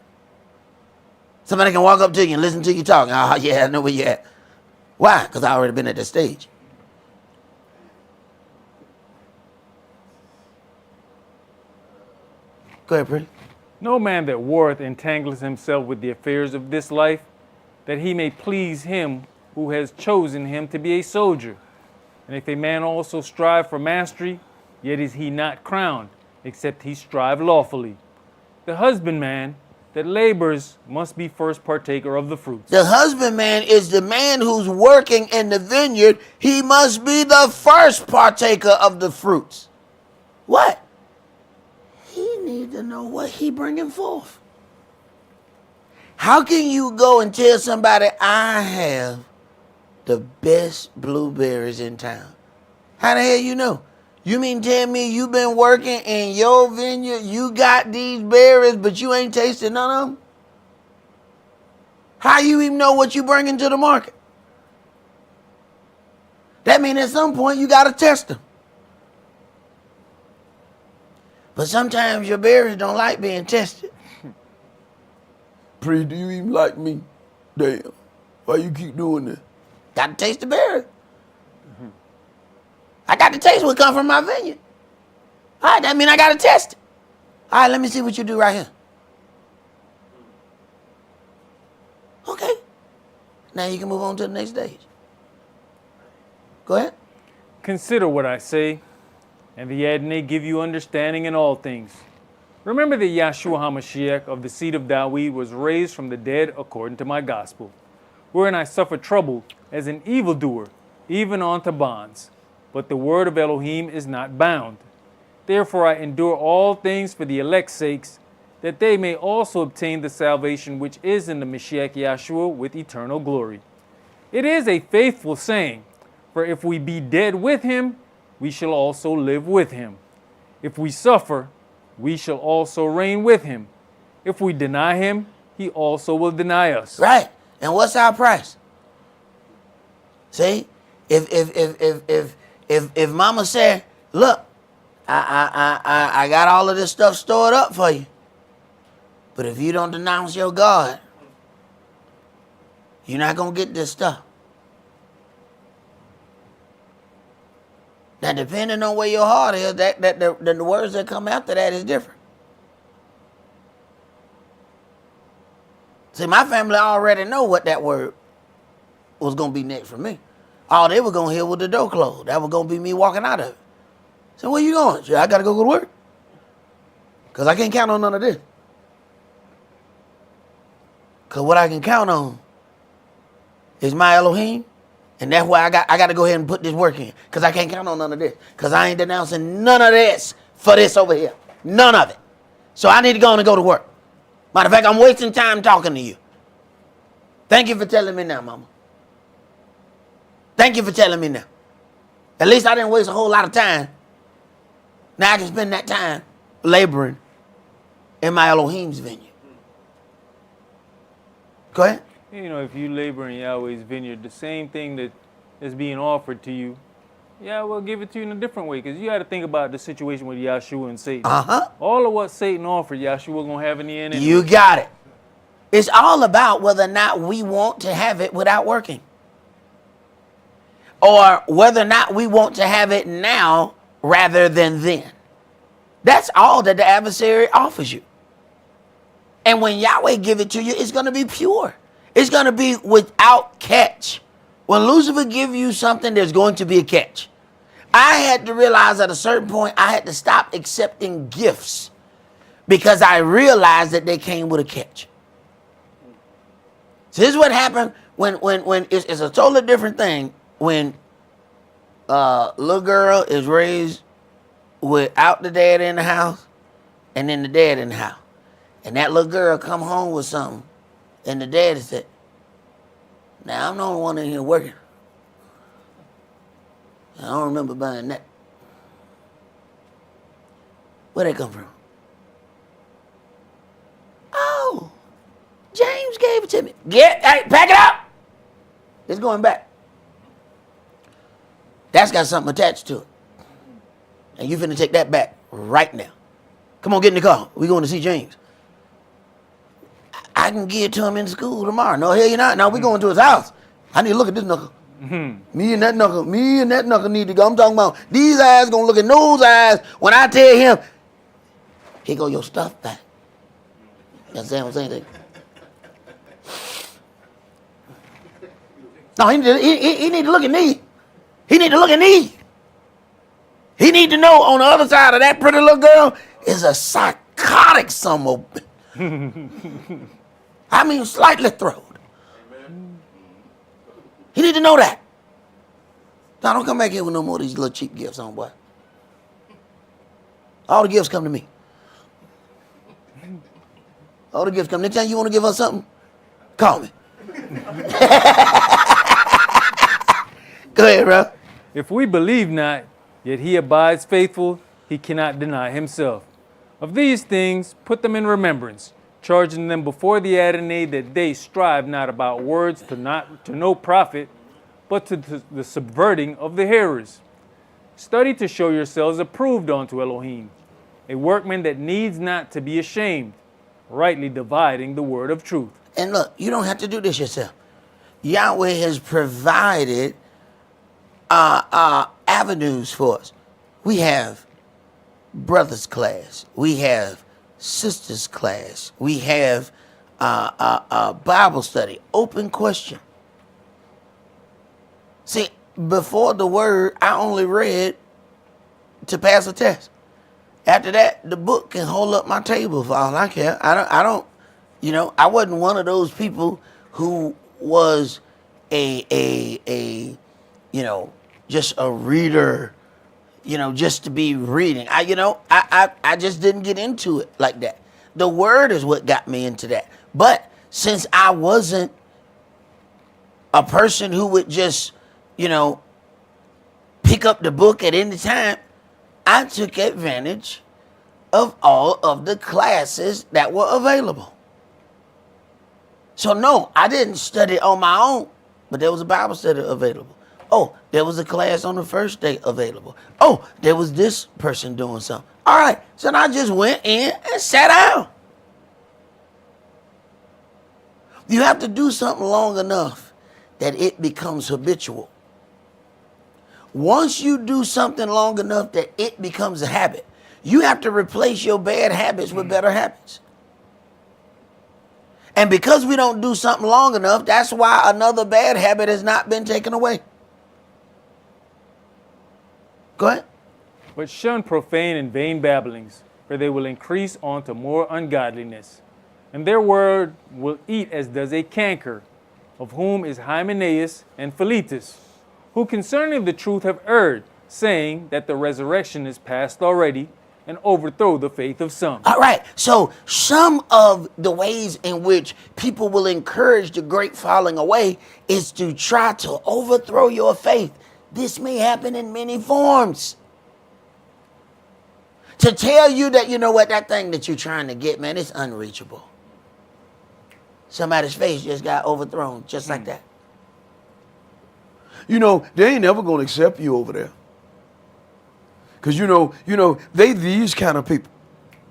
Somebody can walk up to you and listen to you talking. Oh, yeah, I know where you're at. Why? Because I already been at the stage. Go ahead, Pretty. No man that warreth entangles himself with the affairs of this life, that he may please him who has chosen him to be a soldier. And if a man also strive for mastery, yet is he not crowned, except he strive lawfully. The husbandman that labors must be first partaker of the fruits. The husbandman is the man who's working in the vineyard. He must be the first partaker of the fruits. What? He needs to know what he bringing forth. How can you go and tell somebody, I have the best blueberries in town? How the hell you know? You mean tell me you been working in your vineyard, you got these berries, but you ain't tasted none of them? How you even know what you bringing to the market? That means at some point you got to test them. But sometimes your berries don't like being tested. Pre, do you even like me? Damn. Why you keep doing this? Got to taste the berry. I got to taste what come from my vineyard. All right, that means I got to test it. All right, let me see what you do right here. Okay. Now you can move on to the next stage. Go ahead. Consider what I say, and the Adonai give you understanding in all things. Remember that Yahshua HaMashiach of the seed of David was raised from the dead according to my gospel, wherein I suffered trouble as an evildoer, even unto bonds. But the word of Elohim is not bound. Therefore I endure all things for the elect's sakes, that they may also obtain the salvation which is in the Mashiach Yahshua with eternal glory. It is a faithful saying, for if we be dead with him, we shall also live with him. If we suffer, we shall also reign with him. If we deny him, he also will deny us. Right. And what's our price? See, if mama said, look, I got all of this stuff stored up for you, but if you don't denounce your God, you're not going to get this stuff. Now, depending on where your heart is, the words that come after that is different. See, my family already know what that word was going to be next for me. All they were going to hear was the door closed. That was going to be me walking out of it. So where you going? Yeah, I got to go to work. Because I can't count on none of this. Because what I can count on is my Elohim. And that's why I got to go ahead and put this work in. Because I can't count on none of this. Because I ain't denouncing none of this for this over here. None of it. So I need to go on and go to work. Matter of fact, I'm wasting time talking to you. Thank you for telling me now, mama. Thank you for telling me now. At least I didn't waste a whole lot of time. Now I can spend that time laboring in my Elohim's vineyard. Go ahead. You know, if you labor in Yahweh's vineyard, the same thing that is being offered to you, Yahweh will give it to you in a different way. Because you got to think about the situation with Yahshua and Satan. All of what Satan offered, Yahshua going to have in the end. Anyway. You got it. It's all about whether or not we want to have it without working. Or whether or not we want to have it now rather than then. That's all that the adversary offers you. And when Yahweh give it to you, it's going to be pure. It's going to be without catch. When Lucifer give you something, there's going to be a catch. I had to realize at a certain point, I had to stop accepting gifts because I realized that they came with a catch. So this is what happened when it's a totally different thing when little girl is raised without the dad in the house and then the dad in the house. And that little girl come home with something and the daddy said, now I'm the only one in here working. I don't remember buying that. Where'd that come from? Oh, James gave it to me. Hey, pack it up. It's going back. That's got something attached to it. And you finna take that back right now. Come on, get in the car. We're going to see James. I can give it to him in school tomorrow. No, hell you're not. No, we're going to his house. I need to look at this knuckle. Me and that knuckle need to go. I'm talking about these eyes gonna look at those eyes when I tell him, here go your stuff back. You understand what I'm saying? No, he need to look at me. He need to look at me. He need to know on the other side of that pretty little girl is a psychotic some open. I mean slightly throwed. He need to know that. Now don't come back here with no more of these little cheap gifts on, boy. All the gifts come to me. All the gifts come. Next time you want to give us something, call me. Go ahead, bro. If we believe not, yet he abides faithful, he cannot deny himself. Of these things, put them in remembrance, charging them before the Adonai that they strive not about words to no profit, but to the subverting of the hearers. Study to show yourselves approved unto Elohim, a workman that needs not to be ashamed, rightly dividing the word of truth. And look, you don't have to do this yourself. Yahweh has provided avenues for us. We have brothers class. We have sisters class. We have Bible study, open question. See, before the word, I only read to pass a test. After that, the book can hold up my table for all I care. I don't, I wasn't one of those people who was just a reader, just to be reading. I just didn't get into it like that. The word is what got me into that. But since I wasn't a person who would just, pick up the book at any time, I took advantage of all of the classes that were available. So no, I didn't study on my own, but there was a Bible study available. Oh, there was a class on the first day available. Oh, there was this person doing something. All right, so I just went in and sat down. You have to do something long enough that it becomes habitual. Once you do something long enough that it becomes a habit, you have to replace your bad habits with better habits. And because we don't do something long enough, that's why another bad habit has not been taken away. Go ahead. But shun profane and vain babblings, for they will increase on to more ungodliness. And their word will eat as does a canker, of whom is Hymenaeus and Philetus, who concerning the truth have erred, saying that the resurrection is past already, and overthrow the faith of some. All right, so some of the ways in which people will encourage the great falling away is to try to overthrow your faith. This may happen in many forms. To tell you that, that thing that you're trying to get, man, it's unreachable. Somebody's faith just got overthrown just like that. They ain't never going to accept you over there. Because, they these kind of people.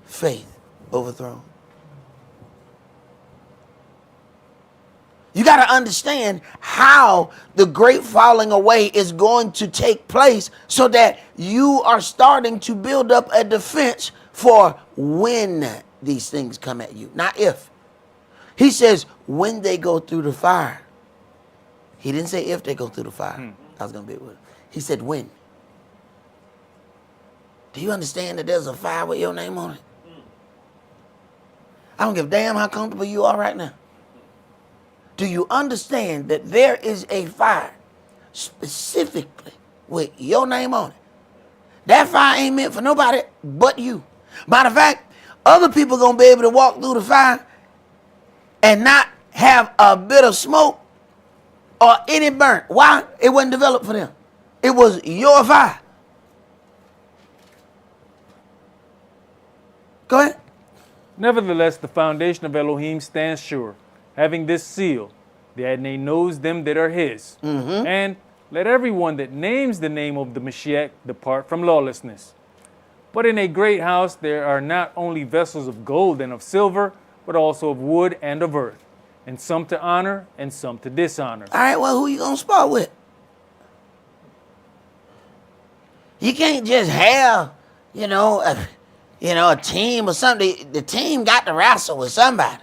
Faith overthrown. You got to understand how the great falling away is going to take place so that you are starting to build up a defense for when these things come at you, not if. He says when they go through the fire. He didn't say if they go through the fire. I was going to be with him. He said when. Do you understand that there's a fire with your name on it? I don't give a damn how comfortable you are right now. Do you understand that there is a fire specifically with your name on it? That fire ain't meant for nobody but you. Matter of fact, other people going to be able to walk through the fire and not have a bit of smoke or any burnt. Why? It wasn't developed for them. It was your fire. Go ahead. Nevertheless, the foundation of Elohim stands sure, having this seal, that he knows them that are his. And let everyone that names the name of the Mashiach depart from lawlessness. But in a great house there are not only vessels of gold and of silver, but also of wood and of earth, and some to honor and some to dishonor. All right, well, who you going to spar with? You can't just have, a team or something. The team got to wrestle with somebody.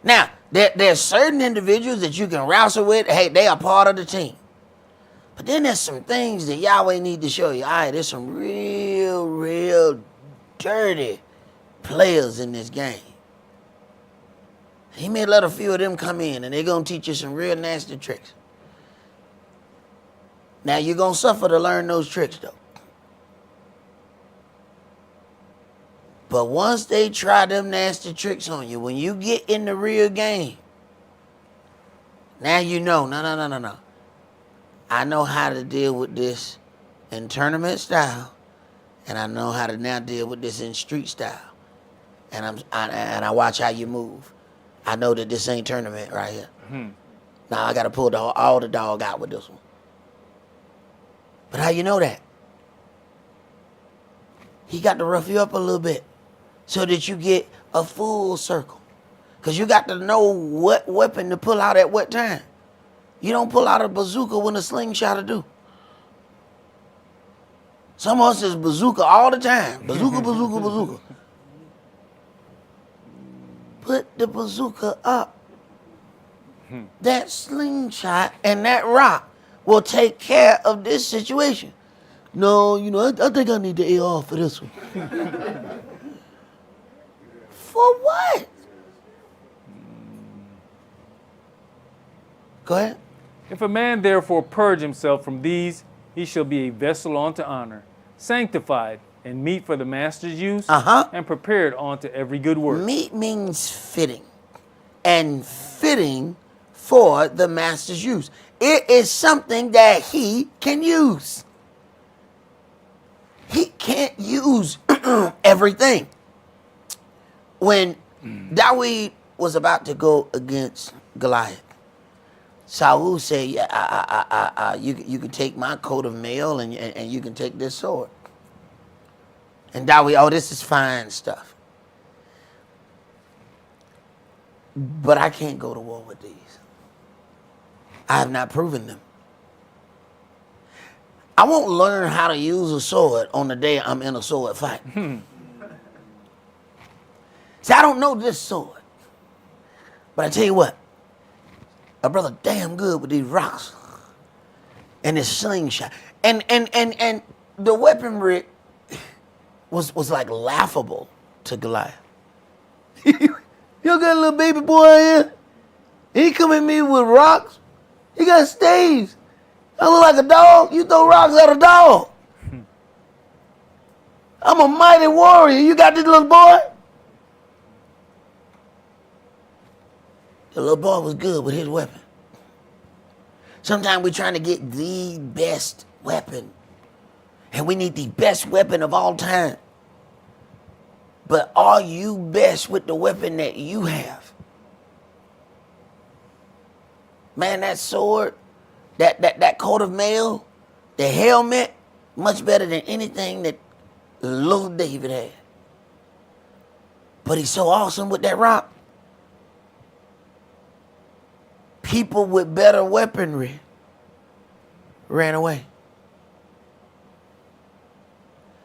Now, there's certain individuals that you can wrestle with. Hey, they are part of the team. But then there's some things that Yahweh need to show you. All right, there's some real dirty players in this game. He may let a few of them come in, and they're going to teach you some real nasty tricks. Now, you're going to suffer to learn those tricks, though. But once they try them nasty tricks on you, when you get in the real game, now you know, no. I know how to deal with this in tournament style, and I know how to now deal with this in street style. And I watch how you move. I know that this ain't tournament right here. Now I got to pull all the dog out with this one. But how you know that? He got to rough you up a little bit so that you get a full circle. Because you got to know what weapon to pull out at what time. You don't pull out a bazooka when a slingshot will do. Some of us is bazooka all the time. Bazooka. Put the bazooka up. That slingshot and that rock will take care of this situation. No, I think I need the AR for this one. For what? Go ahead. If a man therefore purge himself from these, he shall be a vessel unto honor, sanctified and meet for the master's use, and prepared unto every good work. Meet means fitting, and fitting for the master's use. It is something that he can use. He can't use everything. When David was about to go against Goliath, Saul said, you can take my coat of mail and you can take this sword. And David, this is fine stuff. But I can't go to war with these. I have not proven them. I won't learn how to use a sword on the day I'm in a sword fight. See, I don't know this sword. But I tell you what, a brother damn good with these rocks and this slingshot. And the weaponry was like laughable to Goliath. You got a little baby boy here? He come at me with rocks? He got staves. I look like a dog. You throw rocks at a dog. I'm a mighty warrior. You got this little boy? The little boy was good with his weapon. Sometimes we're trying to get the best weapon. And we need the best weapon of all time. But are you best with the weapon that you have? Man, that sword, that coat of mail, the helmet, much better than anything that little David had. But he's so awesome with that rock. People with better weaponry ran away.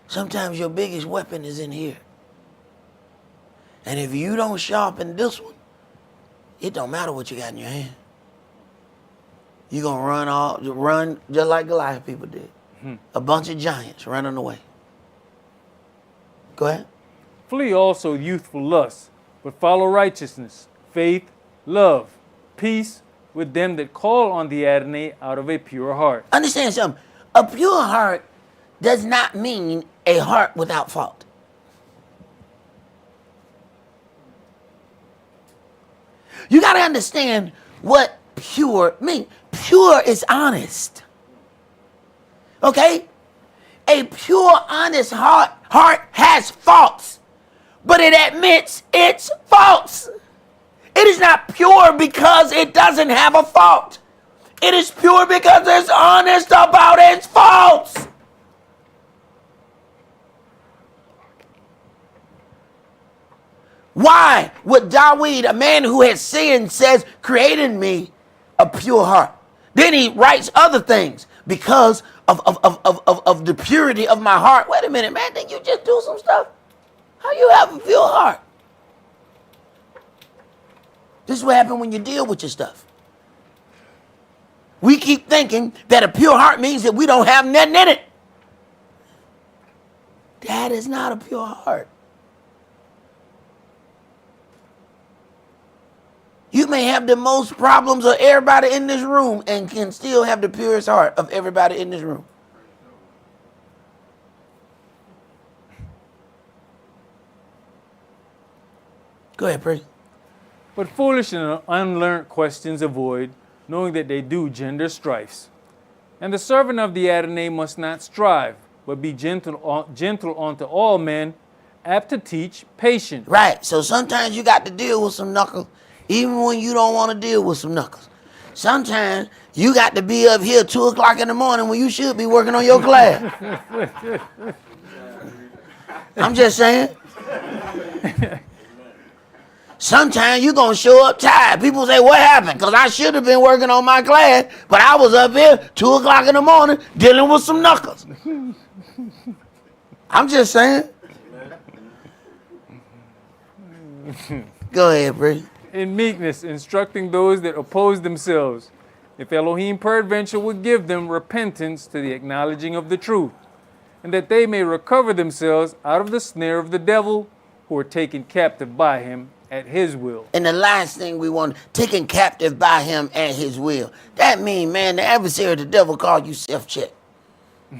Sometimes your biggest weapon is in here. And if you don't sharpen this one, it don't matter what you got in your hand. You're going to run just like Goliath people did. A bunch of giants running away. Go ahead. Flee also youthful lusts, but follow righteousness, faith, love, peace with them that call on the Adonai out of a pure heart. Understand something. A pure heart does not mean a heart without fault. You got to understand what pure means. Pure is honest. Okay? A pure, honest heart has faults, but it admits its faults. It is not pure because it doesn't have a fault. It is pure because it's honest about its faults. Why would David, a man who has sinned, says, create in me a pure heart? Then he writes other things because of the purity of my heart. Wait a minute, man, didn't you just do some stuff? How you have a pure heart? This is what happens when you deal with your stuff. We keep thinking that a pure heart means that we don't have nothing in it. That is not a pure heart. You may have the most problems of everybody in this room and can still have the purest heart of everybody in this room. Go ahead, Prince. But foolish and unlearned questions avoid, knowing that they do gender strifes. And the servant of the Adonai must not strive, but be gentle unto all men, apt to teach, patient. Right, so sometimes you got to deal with some knuckles, even when you don't want to deal with some knuckles. Sometimes you got to be up here 2 o'clock in the morning when you should be working on your class. I'm just saying. Sometimes you're going to show up tired. People say, what happened? Because I should have been working on my class, but I was up here 2 o'clock in the morning dealing with some knuckles. I'm just saying. Go ahead, Bree. In meekness, instructing those that oppose themselves, if Elohim peradventure would give them repentance to the acknowledging of the truth, and that they may recover themselves out of the snare of the devil, who are taken captive by him at his will. And the last thing we want, taken captive by him at his will. That means, man, the adversary of the devil called you self-check.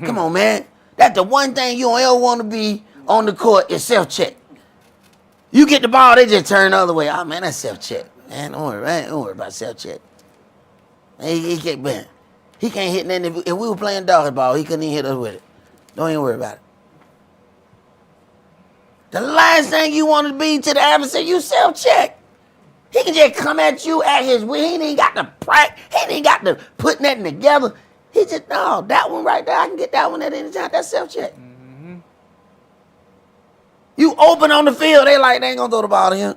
Come on, man. That's the one thing you don't ever want to be on the court is self-check. You get the ball, they just turn the other way. Oh, man, that's self-check. Man, don't worry about self-check. He can't hit nothing. If we were playing dodgeball, he couldn't even hit us with it. Don't even worry about it. The last thing you want to be to the adversary, you self-check. He can just come at you at his will. He ain't got to practice. He ain't got to put nothing together. He just, no, that one right there, I can get that one at any time. That's self-check. Mm-hmm. You open on the field, they ain't going to throw the ball to him.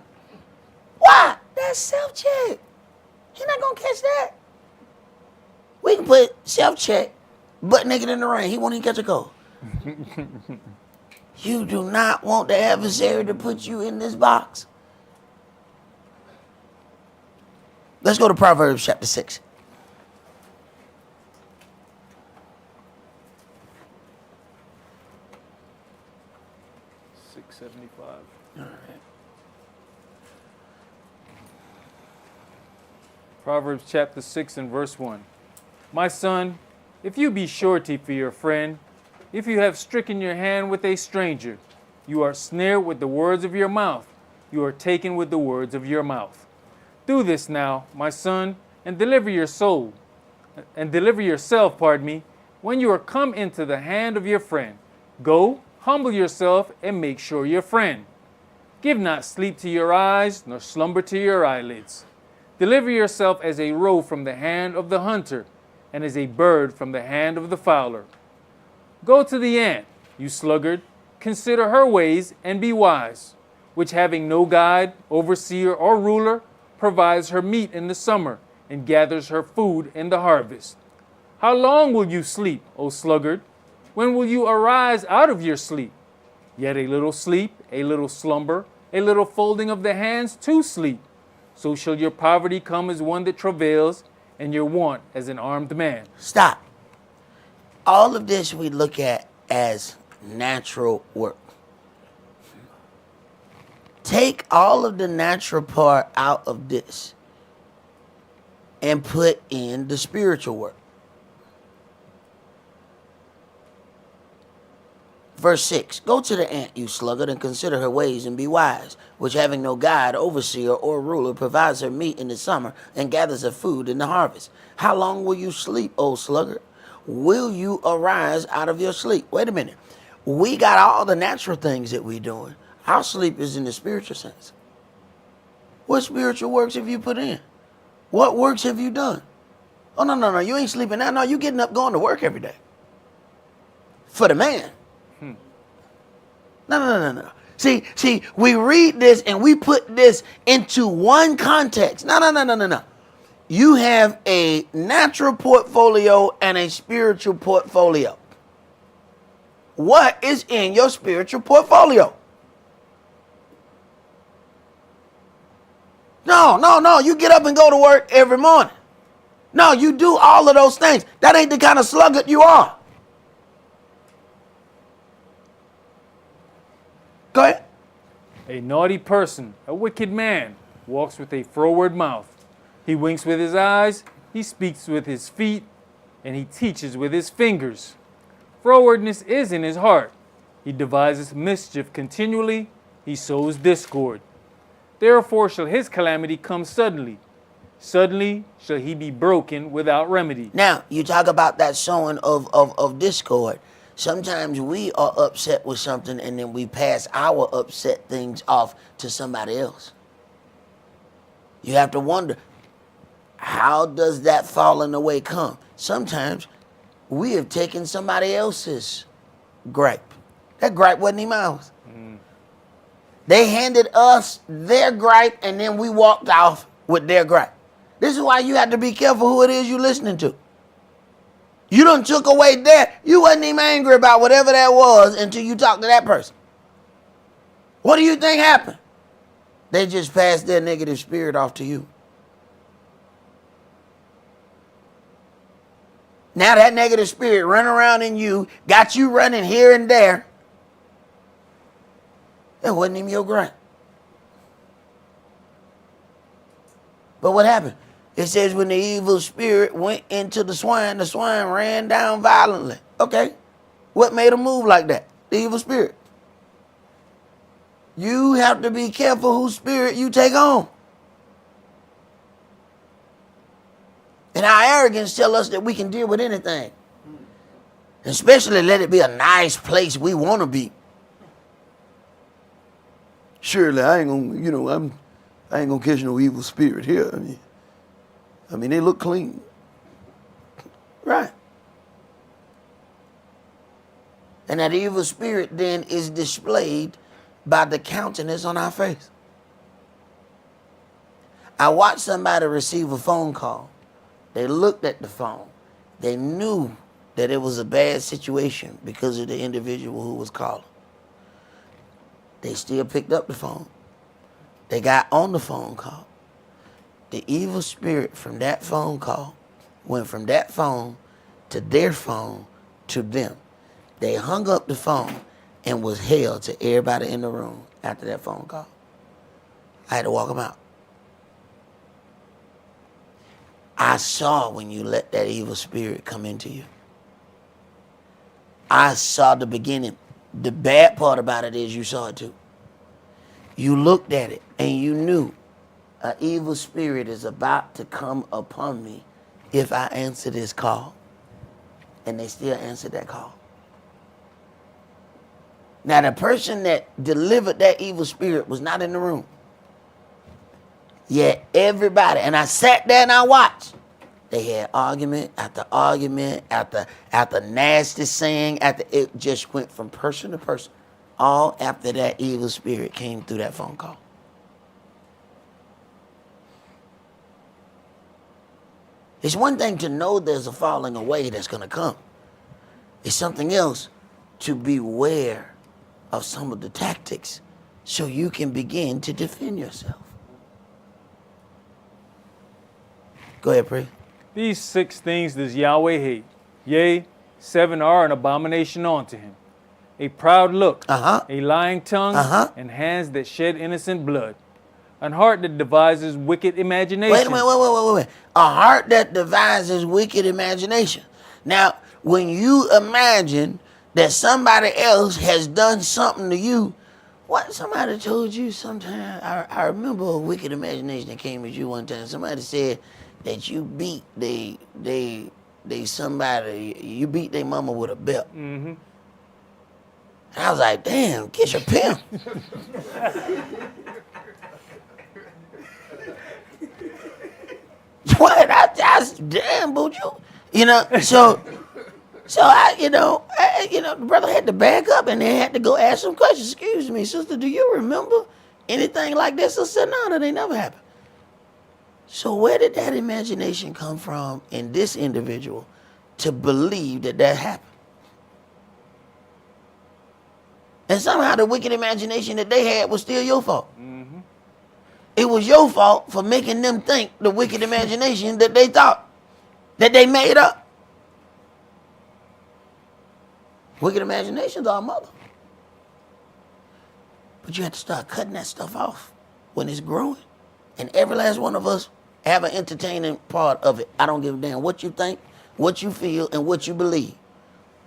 Why? That's self-check. He not going to catch that. We can put self-check, butt naked in the rain. He won't even catch a goal. You do not want the adversary to put you in this box. Let's go to Proverbs chapter 6. All right. Proverbs chapter 6 and verse 1. My son, if you be surety for your friend, if you have stricken your hand with a stranger, you are snared with the words of your mouth. You are taken with the words of your mouth. Do this now, my son, and deliver yourself, when you are come into the hand of your friend. Go, humble yourself, and make sure your friend. Give not sleep to your eyes, nor slumber to your eyelids. Deliver yourself as a roe from the hand of the hunter, and as a bird from the hand of the fowler. Go to the ant, you sluggard, consider her ways and be wise, which having no guide, overseer, or ruler, provides her meat in the summer and gathers her food in the harvest. How long will you sleep, O sluggard? When will you arise out of your sleep? Yet a little sleep, a little slumber, a little folding of the hands to sleep. So shall your poverty come as one that travails, and your want as an armed man. Stop. All of this we look at as natural work. Take all of the natural part out of this and put in the spiritual work. Verse 6, go to the ant, you sluggard, and consider her ways, and be wise, which having no guide, overseer, or ruler, provides her meat in the summer, and gathers her food in the harvest. How long will you sleep, O sluggard? Will you arise out of your sleep? Wait a minute. We got all the natural things that we're doing. Our sleep is in the spiritual sense. What spiritual works have you put in? What works have you done? Oh, no, you ain't sleeping now. No, you getting up going to work every day. For the man. No. See, we read this and we put this into one context. No. You have a natural portfolio and a spiritual portfolio. What is in your spiritual portfolio? No. You get up and go to work every morning. No, you do all of those things. That ain't the kind of sluggard you are. Go ahead. A naughty person, a wicked man, walks with a froward mouth. He winks with his eyes, he speaks with his feet, and he teaches with his fingers. Frowardness is in his heart. He devises mischief continually, he sows discord. Therefore shall his calamity come suddenly. Suddenly shall he be broken without remedy. Now, you talk about that sowing of discord. Sometimes we are upset with something and then we pass our upset things off to somebody else. You have to wonder, how does that falling away come? Sometimes we have taken somebody else's gripe. That gripe wasn't even ours. They handed us their gripe and then we walked off with their gripe. This is why you have to be careful who it is you're listening to. You done took away that. You wasn't even angry about whatever that was until you talked to that person. What do you think happened? They just passed their negative spirit off to you. Now that negative spirit running around in you, got you running here and there. That wasn't even your gripe. But what happened? It says when the evil spirit went into the swine ran down violently. Okay. What made him move like that? The evil spirit. You have to be careful whose spirit you take on. And our arrogance tells us that we can deal with anything. Especially let it be a nice place we want to be. Surely I ain't gonna, I ain't gonna catch no evil spirit here. I mean, they look clean. Right. And that evil spirit then is displayed by the countenance on our face. I watched somebody receive a phone call. They looked at the phone. They knew that it was a bad situation because of the individual who was calling. They still picked up the phone. They got on the phone call. The evil spirit from that phone call went from that phone to their phone to them. They hung up the phone and was held to everybody in the room after that phone call. I had to walk them out. I saw when you let that evil spirit come into you. I saw the beginning. The bad part about it is you saw it too. You looked at it and you knew an evil spirit is about to come upon me if I answer this call. And they still answered that call. Now, the person that delivered that evil spirit was not in the room. Yet everybody, and I sat there and I watched. They had argument after nasty saying, it just went from person to person. All after that evil spirit came through that phone call. It's one thing to know there's a falling away that's going to come. It's something else to beware of some of the tactics so you can begin to defend yourself. Go ahead, pray. These 6 things does Yahweh hate. Yea, 7 are an abomination unto him. A proud look, a lying tongue, and hands that shed innocent blood. An heart that devises wicked imagination. Wait. A heart that devises wicked imagination. Now, when you imagine that somebody else has done something to you, what somebody told you sometime, I remember a wicked imagination that came at you one time. Somebody said that you beat you beat their mama with a belt. Mm-hmm. And I was like, damn, get your pimp. What? I damn, boo, so I, the brother had to back up and then had to go ask some questions. Excuse me, sister, do you remember anything like this? I said, no, that ain't never happened. So where did that imagination come from in this individual to believe that happened? And somehow the wicked imagination that they had was still your fault. Mm-hmm. It was your fault for making them think the wicked imagination that they thought, that they made up. Wicked imaginations are a mother. But you have to start cutting that stuff off when it's growing. And every last one of us have an entertaining part of it. I don't give a damn what you think, what you feel, and what you believe.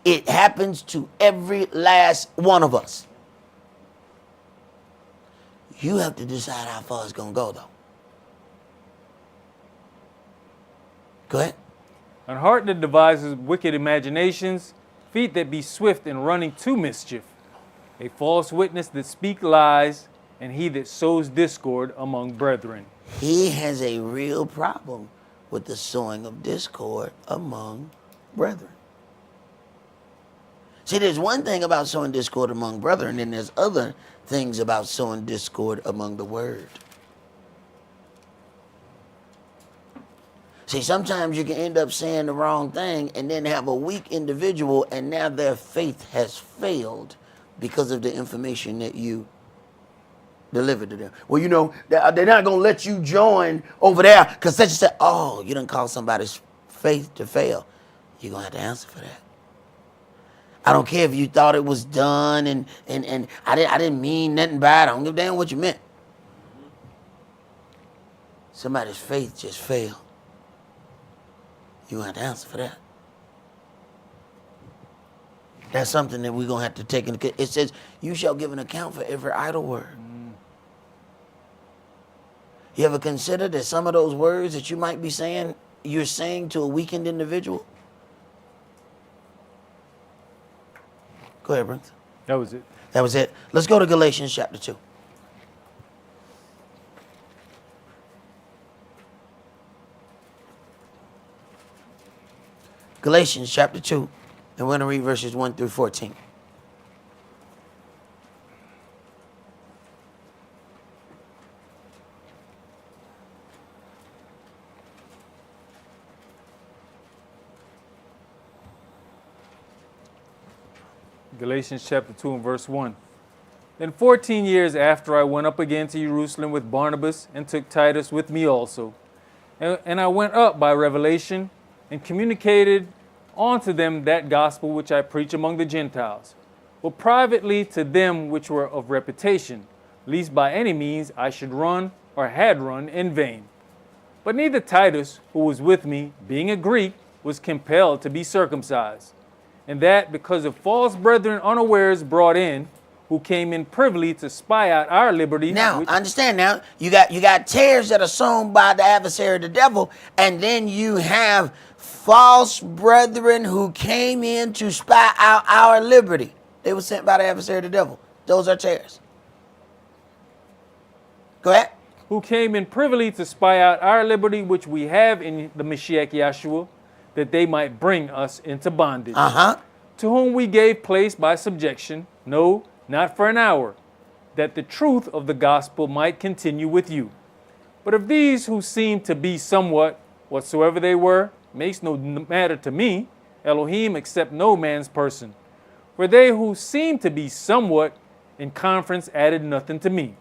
It happens to every last one of us. You have to decide how far it's going to go, though. Go ahead. An heart that devises wicked imaginations, feet that be swift in running to mischief, a false witness that speak lies, and he that sows discord among brethren. He has a real problem with the sowing of discord among brethren. See, there's one thing about sowing discord among brethren, and there's other things about sowing discord among the word. See, sometimes you can end up saying the wrong thing and then have a weak individual, and now their faith has failed because of the information that you delivered to them. Well, they're not going to let you join over there because such and such. Oh, you done caused somebody's faith to fail. You're going to have to answer for that. I don't care if you thought it was done and I didn't mean nothing by it. I don't give a damn what you meant. Somebody's faith just failed. You're going to have to answer for that. That's something that we're going to have to take into account. It says, you shall give an account for every idle word. You ever consider that some of those words that you might be saying, you're saying to a weakened individual? Go ahead, Brent. That was it. That was it. Let's go to Galatians chapter 2. Galatians chapter 2, and we're going to read verses 1 through 14. Galatians chapter 2 and verse 1. Then 14 years after I went up again to Jerusalem with Barnabas and took Titus with me also. And I went up by revelation and communicated unto them that gospel which I preach among the Gentiles, but privately to them which were of reputation, lest by any means I should run or had run in vain. But neither Titus, who was with me, being a Greek, was compelled to be circumcised. And that because of false brethren unawares brought in, who came in privily to spy out our liberty. Now, understand now, you got tares that are sown by the adversary of the devil, and then you have false brethren who came in to spy out our liberty. They were sent by the adversary of the devil. Those are tares. Go ahead. Who came in privily to spy out our liberty, which we have in the Mashiach Yahshua, that they might bring us into bondage. To whom we gave place by subjection, no, not for an hour, that the truth of the gospel might continue with you. But of these who seem to be somewhat, whatsoever they were, makes no matter to me, Elohim accept no man's person. For they who seemed to be somewhat in conference added nothing to me.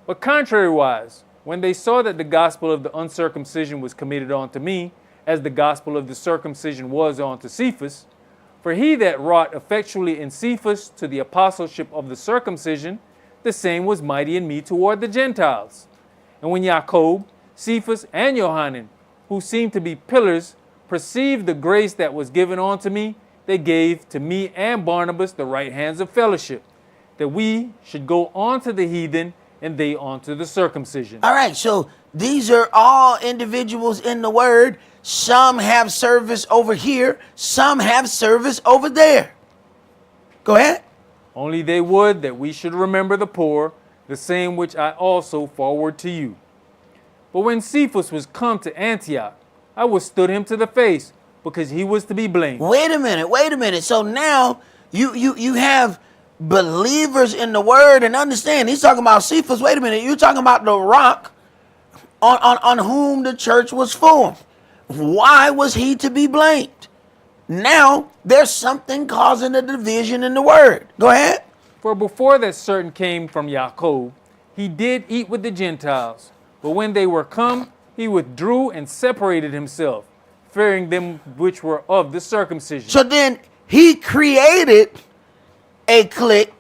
But contrariwise, when they saw that the gospel of the uncircumcision was committed unto me, as the gospel of the circumcision was unto Cephas, for he that wrought effectually in Cephas to the apostleship of the circumcision, the same was mighty in me toward the Gentiles. And when Jacob, Cephas, and Johanan, who seemed to be pillars, perceived the grace that was given unto me, they gave to me and Barnabas the right hands of fellowship, that we should go on to the heathen and they on to the circumcision. All right, so these are all individuals in the word. Some have service over here. Some have service over there. Go ahead. Only they would that we should remember the poor, the same which I also forward to you. But when Cephas was come to Antioch, I withstood him to the face, because he was to be blamed. Wait a minute. So now you have believers in the word, and understand he's talking about Cephas. Wait a minute, you're talking about the rock on whom the church was formed. Why was he to be blamed? Now there's something causing a division in the word. Go ahead. For before that certain came from Jacob, he did eat with the Gentiles. But when they were come, he withdrew and separated himself, fearing them which were of the circumcision. So then he created a clique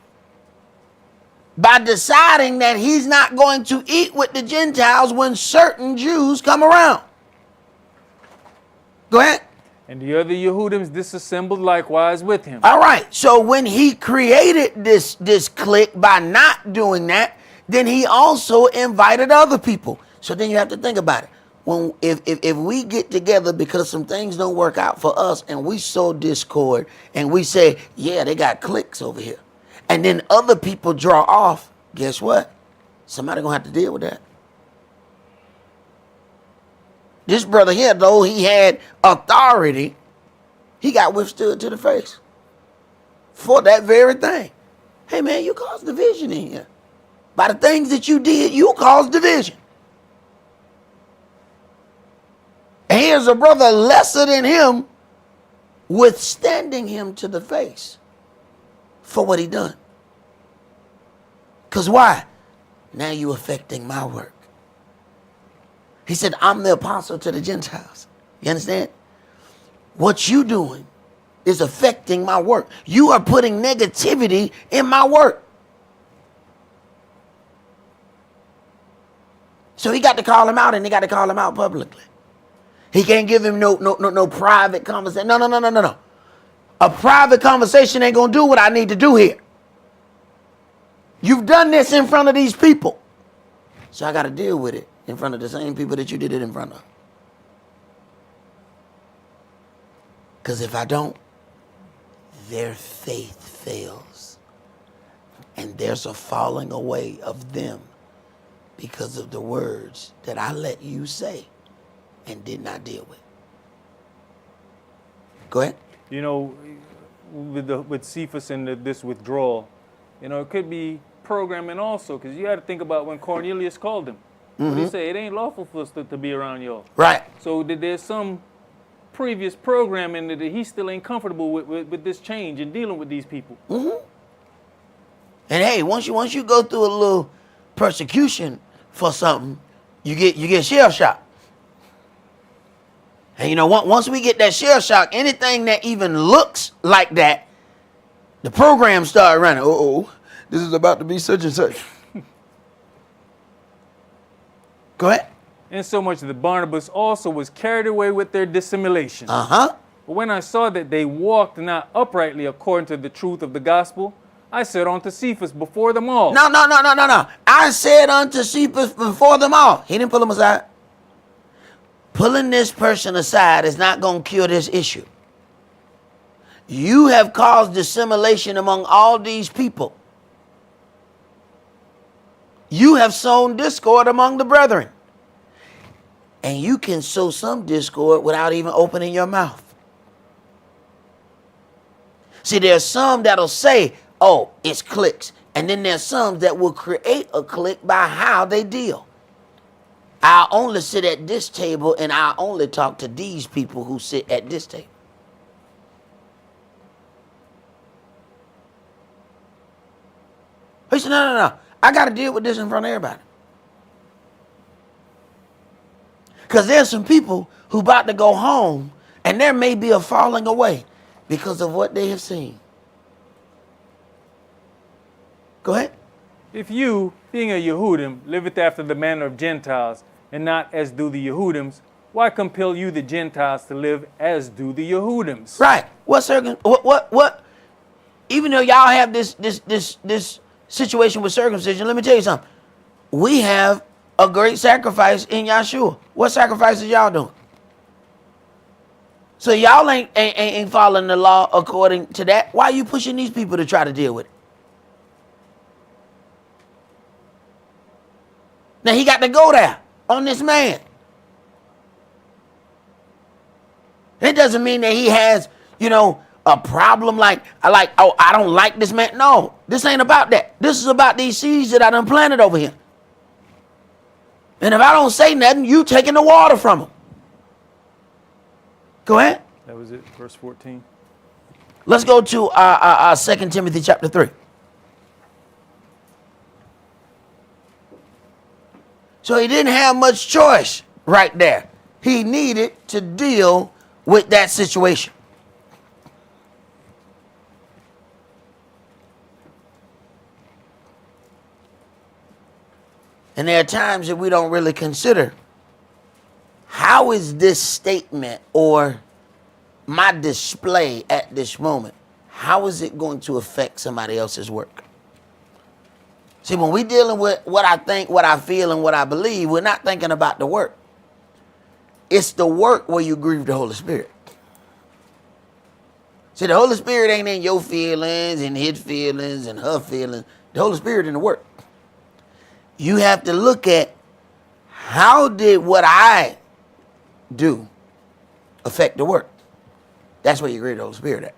by deciding that he's not going to eat with the Gentiles when certain Jews come around. Go ahead. And the other Yehudims disassembled likewise with him. All right. So when he created this clique by not doing that, then he also invited other people. So then you have to think about it. When if we get together because some things don't work out for us and we sow discord and we say, yeah, they got cliques over here, and then other people draw off, guess what? Somebody gonna have to deal with that. This brother here, though he had authority, he got withstood to the face for that very thing. Hey man, you caused division in here. By the things that you did, you caused division. And here's a brother lesser than him withstanding him to the face for what he done. Because why? Now you affecting my work. He said, I'm the apostle to the Gentiles. You understand? What you doing is affecting my work. You are putting negativity in my work. So he got to call him out, and he got to call him out publicly. He can't give him no private conversation. No. A private conversation ain't going to do what I need to do here. You've done this in front of these people. So I got to deal with it in front of the same people that you did it in front of. Because if I don't, their faith fails. And there's a falling away of them because of the words that I let you say and did not deal with. Go ahead. You know, with Cephas and this withdrawal, you know, it could be programming also, because you got to think about when Cornelius called him. What did he say? It ain't lawful for us to be around y'all. Right. So there's some previous programming that he still ain't comfortable with this change and dealing with these people. And hey, once you go through a little persecution for something, you get shell shock. And you know, once we get that shell shock, anything that even looks like that, the program start running. This is about to be such and such. Go ahead. And so much that Barnabas also was carried away with their dissimulation. Uh-huh. But when I saw that they walked not uprightly according to the truth of the gospel, I said unto Cephas before them all. No. I said unto Cephas before them all. He didn't pull him aside. Pulling this person aside is not going to cure this issue. You have caused dissimulation among all these people. You have sown discord among the brethren. And you can sow some discord without even opening your mouth. See, there's some that'll say, oh, it's cliques. And then there's some that will create a clique by how they deal. I'll only sit at this table and I'll only talk to these people who sit at this table. He said, no. I got to deal with this in front of everybody. Because there's some people who about to go home, and there may be a falling away because of what they have seen. Go ahead. If you, being a Yehudim, liveth after the manner of Gentiles, and not as do the Yehudims, why compel you the Gentiles to live as do the Yehudims? Right. What? Even though y'all have this situation with circumcision, let me tell you something. We have a great sacrifice in Yahshua. What sacrifices y'all doing? So y'all ain't following the law according to that. Why are you pushing these people to try to deal with it? Now he got to go there on this man. It doesn't mean that he has, a problem like, oh, I don't like this man. No, this ain't about that. This is about these seeds that I done planted over here. And if I don't say nothing, you taking the water from him. Go ahead. That was it, verse 14. Let's go to 2 Timothy chapter 3. So he didn't have much choice right there. He needed to deal with that situation. And there are times that we don't really consider, how is this statement or my display at this moment, how is it going to affect somebody else's work? See, when we're dealing with what I think, what I feel, and what I believe, we're not thinking about the work. It's the work where you grieve the Holy Spirit. See, the Holy Spirit ain't in your feelings and his feelings and her feelings. The Holy Spirit in the work. You have to look at, how did what I do affect the work? That's where you grieve the Holy Spirit at.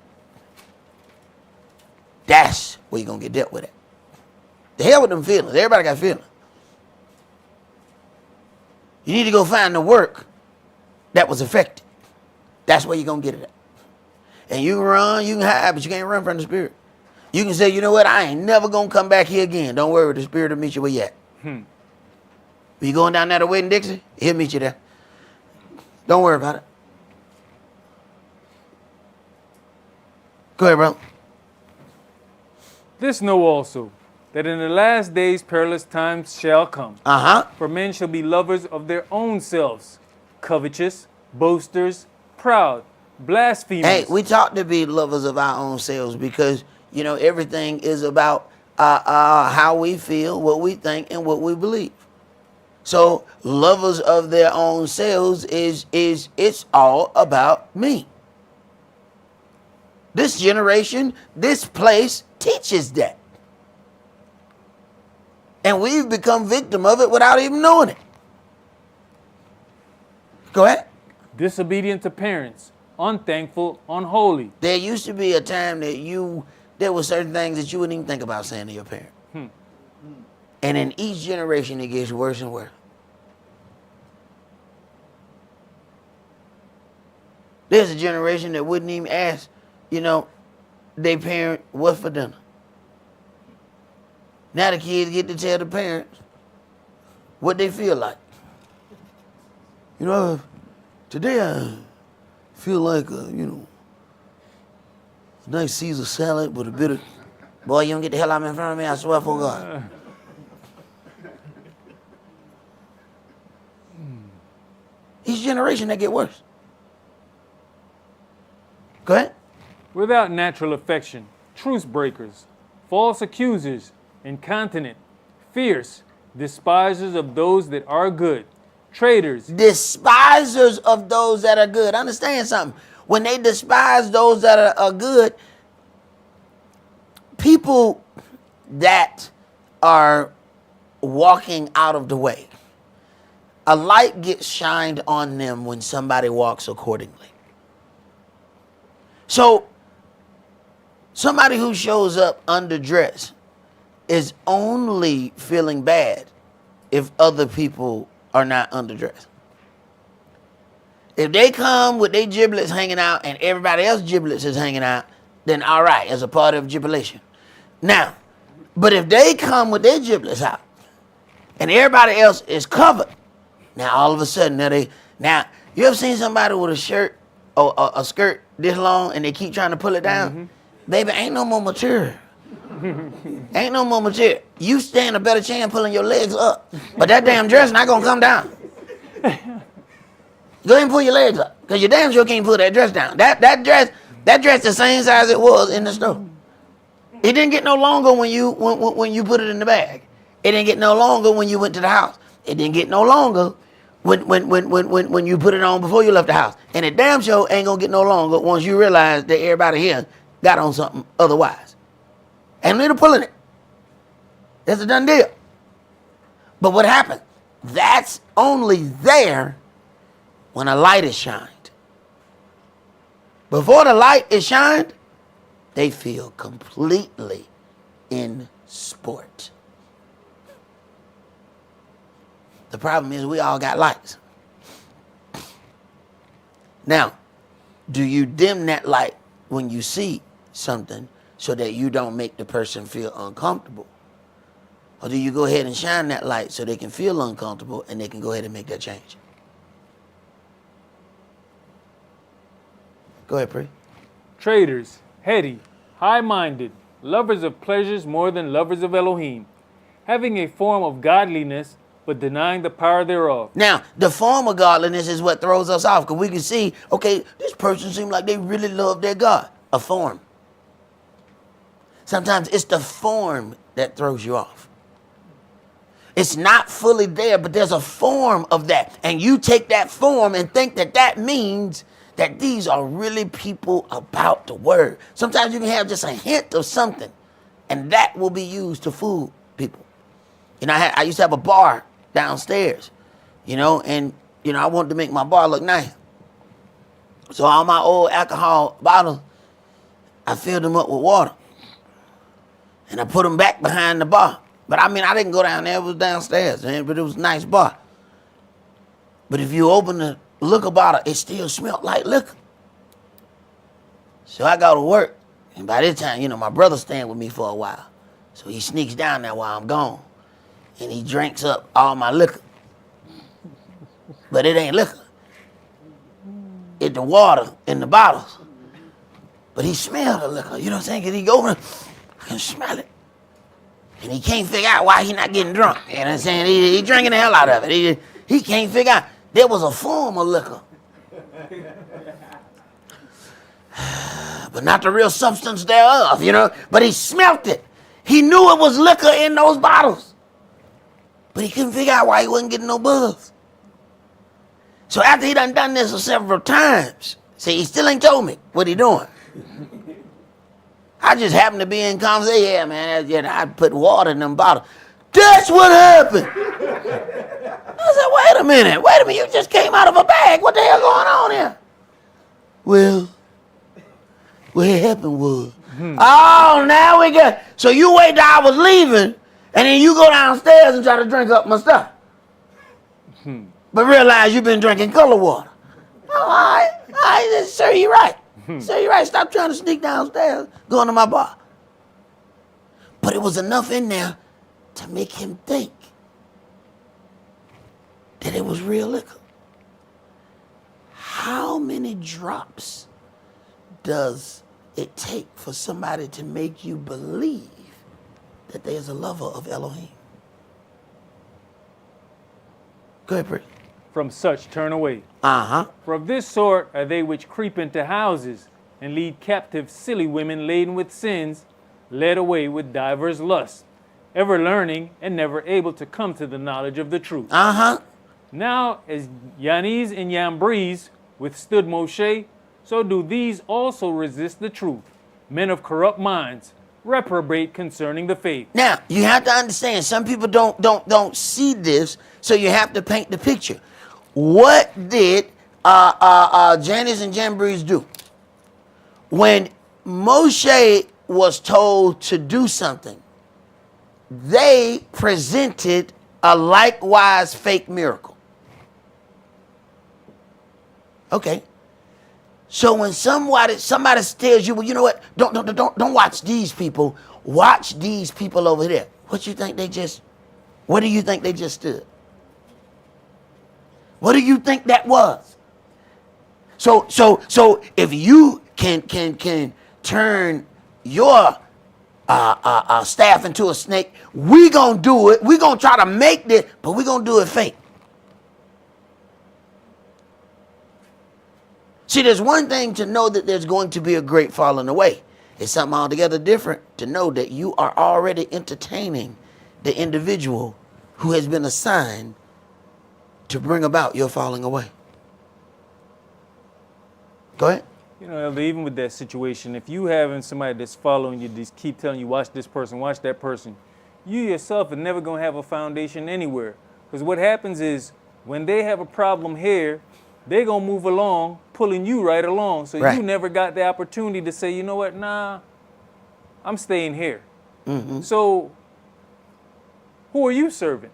That's where you're going to get dealt with it. The hell with them feelings. Everybody got feelings. You need to go find the work that was affected. That's where you're going to get it at. And you can run, you can hide, but you can't run from the Spirit. You can say, you know what, I ain't never going to come back here again. Don't worry, the Spirit will meet you where you at. When you going down there to Wade and Dixie, he'll meet you there. Don't worry about it. Go ahead, bro. This know also, that in the last days perilous times shall come. For men shall be lovers of their own selves, covetous, boasters, proud, blasphemers. Hey, we taught to be lovers of our own selves because, everything is about how we feel, what we think, and what we believe. So lovers of their own selves is it's all about me. This generation, this place teaches that. And we've become victim of it without even knowing it. Go ahead. Disobedient to parents, unthankful, unholy. There used to be a time that there were certain things that you wouldn't even think about saying to your parent. And in each generation, it gets worse and worse. There's a generation that wouldn't even ask, their parent what for dinner. Now the kids get to tell the parents what they feel like. Today I feel like, a nice Caesar salad with a bit of... Boy, you don't get the hell out in front of me, I swear for God. Each generation, they get worse. Go ahead. Without natural affection, truce breakers, false accusers, incontinent, fierce, despisers of those that are good, traitors. Despisers of those that are good. Understand something. When they despise those that are good, people that are walking out of the way, a light gets shined on them when somebody walks accordingly. So, somebody who shows up underdressed is only feeling bad if other people are not underdressed. If they come with their giblets hanging out and everybody else's giblets is hanging out, then all right, as a part of jubilation. Now, But if they come with their giblets out and everybody else is covered, now all of a sudden, now you ever seen somebody with a shirt or a skirt this long and they keep trying to pull it down? Mm-hmm. Baby, ain't no more material. Ain't no more material. You stand a better chance pulling your legs up, but that damn dress not gonna come down. Go ahead and pull your legs up, cause you damn sure can't pull that dress down. That dress the same size it was in the store. It didn't get no longer when you put it in the bag. It didn't get no longer when you went to the house. It didn't get no longer when you put it on before you left the house. And it damn sure ain't gonna get no longer once you realize that everybody here got on something otherwise. And they're pulling it. That's a done deal. But what happened? That's only there when a light is shined. Before the light is shined, they feel completely in sport. The problem is we all got lights. Now, do you dim that light when you see something so that you don't make the person feel uncomfortable? Or do you go ahead and shine that light so they can feel uncomfortable and they can go ahead and make that change? Go ahead, Pri. Traitors, heady, high-minded, lovers of pleasures more than lovers of Elohim, having a form of godliness but denying the power thereof. Now, the form of godliness is what throws us off, because we can see, okay, this person seems like they really love their God. A form. Sometimes it's the form that throws you off. It's not fully there, but there's a form of that. And you take that form and think that that means that these are really people about the word. Sometimes you can have just a hint of something, and that will be used to fool people. You know, I used to have a bar downstairs, and, I wanted to make my bar look nice. So all my old alcohol bottles, I filled them up with water. And I put them back behind the bar. But I didn't go down there, it was downstairs, man, but it was a nice bar. But if you open the liquor bottle, it still smelled like liquor. So I go to work, and by this time, my brother's staying with me for a while. So he sneaks down there while I'm gone, and he drinks up all my liquor. But it ain't liquor. It's the water in the bottles. But he smelled the liquor, you know what I'm saying? Because he go over, I can smell it. And he can't figure out why he not getting drunk. You know what I'm saying? He drinking the hell out of it. He can't figure out. There was a form of liquor. But not the real substance thereof, But he smelt it. He knew it was liquor in those bottles. But he couldn't figure out why he wasn't getting no buzz. So after he done this several times, see, he still ain't told me what he doing. I just happened to be in conversation. Yeah, man, I put water in them bottles. That's what happened. I said, wait a minute, you just came out of a bag. What the hell going on here? Well, what happened was, oh, now we got, so you wait till I was leaving, and then you go downstairs and try to drink up my stuff. But realize you've been drinking color water. Oh, all right, sir, you're right. Sir, you're right. Stop trying to sneak downstairs, going to my bar. But it was enough in there to make him think that it was real liquor. How many drops does it take for somebody to make you believe that there's a lover of Elohim? Go ahead, Pri. From such turn away. For of this sort are they which creep into houses and lead captive silly women laden with sins, led away with divers lusts, ever learning and never able to come to the knowledge of the truth. Now, as Yanis and Yambres withstood Moshe, so do these also resist the truth. Men of corrupt minds, reprobate concerning the faith. Now, you have to understand, some people don't see this, so you have to paint the picture. What did Jannes and Jambres do? When Moshe was told to do something, they presented a likewise fake miracle. Okay. So when somebody tells you, well, you know what? Don't watch these people. watch these people over there. Where do you think they just stood? What do you think that was? So if you can turn your staff into a snake, we gonna do it. We gonna try to make this, but we gonna do it fake. See, there's one thing to know that there's going to be a great falling away. It's something altogether different to know that you are already entertaining the individual who has been assigned to bring about your falling away. Go ahead. You know, Elder, even with that situation, if you having somebody that's following you, just keep telling you, watch this person, watch that person, you yourself are never going to have a foundation anywhere. Because what happens is when they have a problem here, they're going to move along, pulling you right along. So Right. you never got the opportunity to say, you know what, nah, I'm staying here. So who are you serving?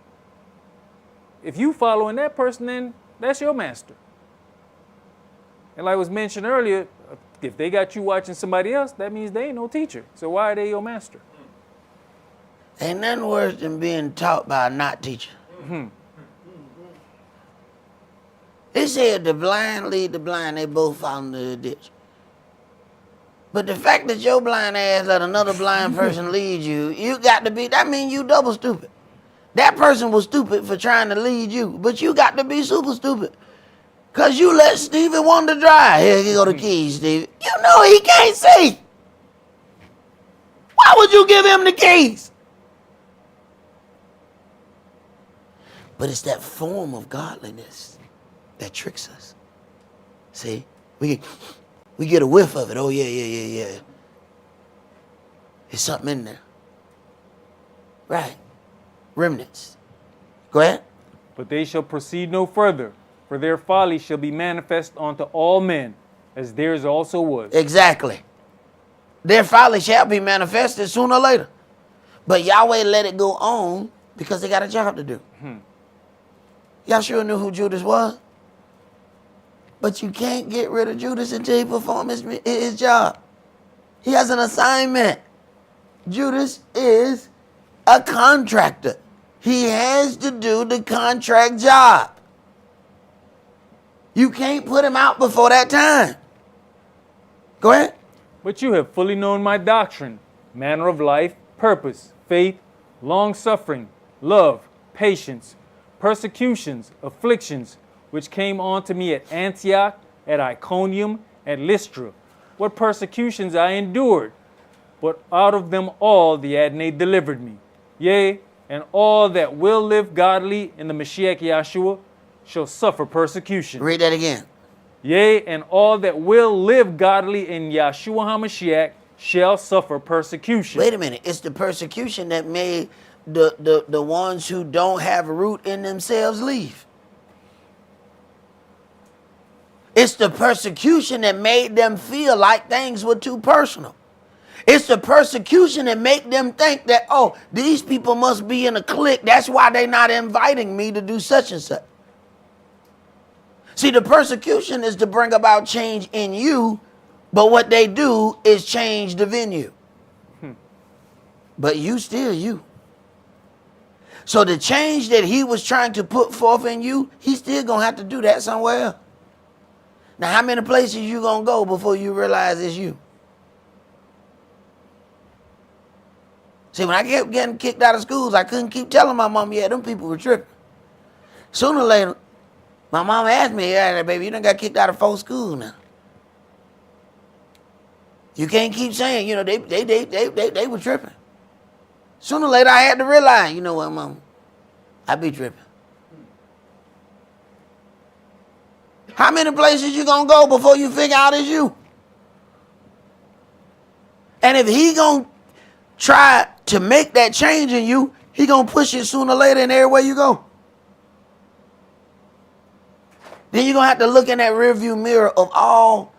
If you following that person, then that's your master. And like was mentioned earlier, if they got you watching somebody else, that means they ain't no teacher. So why are they your master? Ain't nothing worse than being taught by a not teacher. It said the blind lead the blind, they both fall into the ditch. But the fact that your blind ass let another blind person lead you, you got to be, that means you double stupid. That person was stupid for trying to lead you, but you got to be super stupid. Because you let Stevie Wonder drive. Here you go the keys, Stevie. You know he can't see. Why would you give him the keys? But it's that form of godliness that tricks us. See, we get a whiff of it. Oh, yeah. There's something in there. Right. Remnants. Go ahead. But they shall proceed no further, for their folly shall be manifest unto all men, as theirs also was. Exactly. Their folly shall be manifested sooner or later. But Yahweh let it go on because they got a job to do. Y'all sure knew who Judas was? But you can't get rid of Judas until he performs his job. He has an assignment. Judas is a contractor. He has to do the contract job. You can't put him out before that time. Go ahead. But you have fully known my doctrine, manner of life, purpose, faith, long-suffering, love, patience, persecutions, afflictions, which came on to me at Antioch, at Iconium, at Lystra. What persecutions I endured, but out of them all the Adonai delivered me. Yea, and all that will live godly in the Mashiach Yahshua shall suffer persecution. Read that again. Yea, and all that will live godly in Yahshua HaMashiach shall suffer persecution. Wait a minute. It's the persecution that made the ones who don't have a root in themselves leave. It's the persecution that made them feel like things were too personal. It's the persecution that make them think that, oh, these people must be in a clique. That's why they're not inviting me to do such and such. See, the persecution is to bring about change in you, but what they do is change the venue. But you still you. So the change that he was trying to put forth in you, he's still going to have to do that somewhere else. Now, how many places you going to go before you realize it's you? See, when I kept getting kicked out of schools, I couldn't keep telling my mom, yeah, them people were tripping. Sooner or later, my mom asked me, yeah, baby, you done got kicked out of 4 schools now. You can't keep saying, you know, they were tripping. Sooner or later, I had to realize, you know what, Mom? I be tripping. How many places you gonna go before you figure out it's you? And if he gonna try to make that change in you, he gonna push it sooner or later in everywhere you go. Then you're gonna have to look in that rearview mirror of all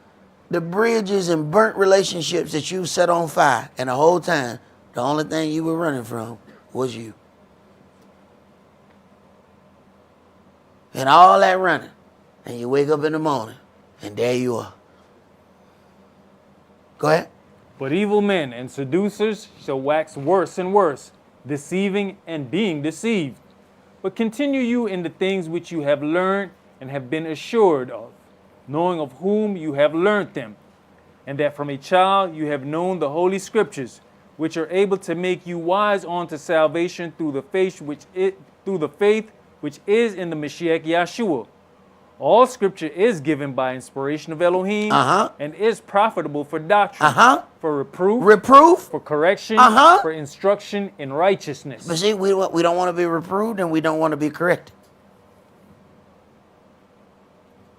the bridges and burnt relationships that you set on fire, and the whole time, the only thing you were running from was you. And all that running, and you wake up in the morning, and there you are. Go ahead. But evil men and seducers shall wax worse and worse, deceiving and being deceived. But continue you in the things which you have learned and have been assured of, knowing of whom you have learnt them, and that from a child you have known the holy scriptures, which are able to make you wise unto salvation through the faith which is in the Mashiach Yahshua. All scripture is given by inspiration of Elohim and is profitable for doctrine, for reproof, for correction, for instruction in righteousness. But see, we don't want to be reproved and we don't want to be corrected.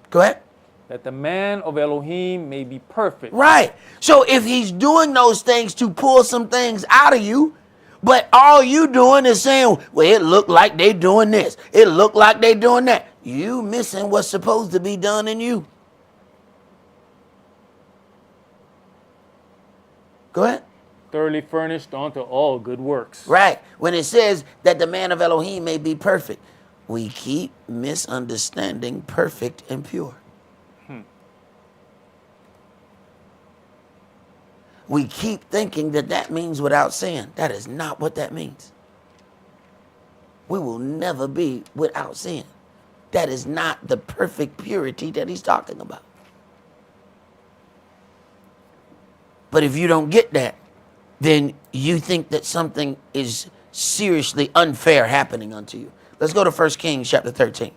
Go ahead. That the man of Elohim may be perfect. Right. So if he's doing those things to pull some things out of you, but all you doing is saying, well, it looked like they doing this. It looked like they doing that. You missing what's supposed to be done in you. Go ahead. Thoroughly furnished unto all good works. Right. When it says that the man of Elohim may be perfect, we keep misunderstanding perfect and pure. We keep thinking that that means without sin. That is not what that means. We will never be without sin. That is not the perfect purity that he's talking about. But if you don't get that, then you think that something is seriously unfair happening unto you. Let's go to 1 Kings chapter 13.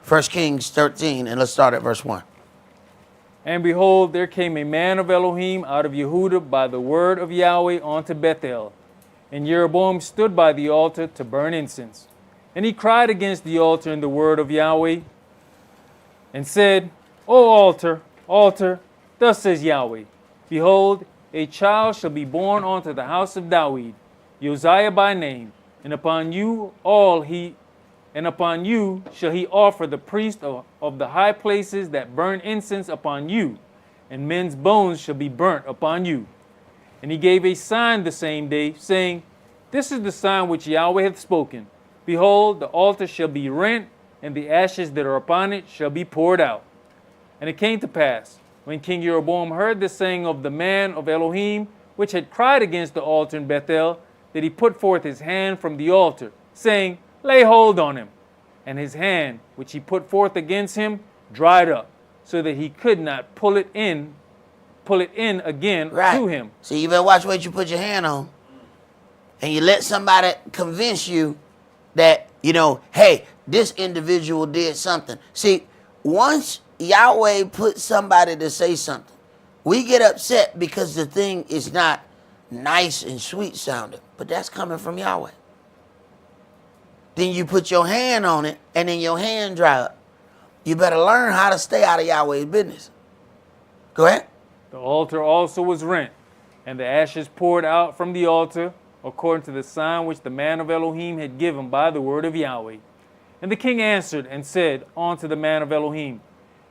1 Kings 13, and let's start at verse 1. And behold, there came a man of Elohim out of Yehudah by the word of Yahweh unto Bethel. And Jeroboam stood by the altar to burn incense. And he cried against the altar in the word of Yahweh, and said, O altar, altar, thus says Yahweh, behold, a child shall be born unto the house of David, Josiah by name, and upon you shall he offer the priest of the high places that burn incense upon you, and men's bones shall be burnt upon you. And he gave a sign the same day, saying, This is the sign which Yahweh hath spoken. Behold, the altar shall be rent, and the ashes that are upon it shall be poured out. And it came to pass, when King Jeroboam heard the saying of the man of Elohim, which had cried against the altar in Bethel, that he put forth his hand from the altar, saying, Lay hold on him. And his hand, which he put forth against him, dried up, so that he could not pull it in again to him. So you better watch what you put your hand on. And you let somebody convince you that, hey, this individual did something. See, once Yahweh puts somebody to say something, we get upset because the thing is not nice and sweet sounding. But that's coming from Yahweh. Then you put your hand on it, and then your hand dry up. You better learn how to stay out of Yahweh's business. Go ahead. The altar also was rent, and the ashes poured out from the altar, according to the sign which the man of Elohim had given by the word of Yahweh. And the king answered and said unto the man of Elohim,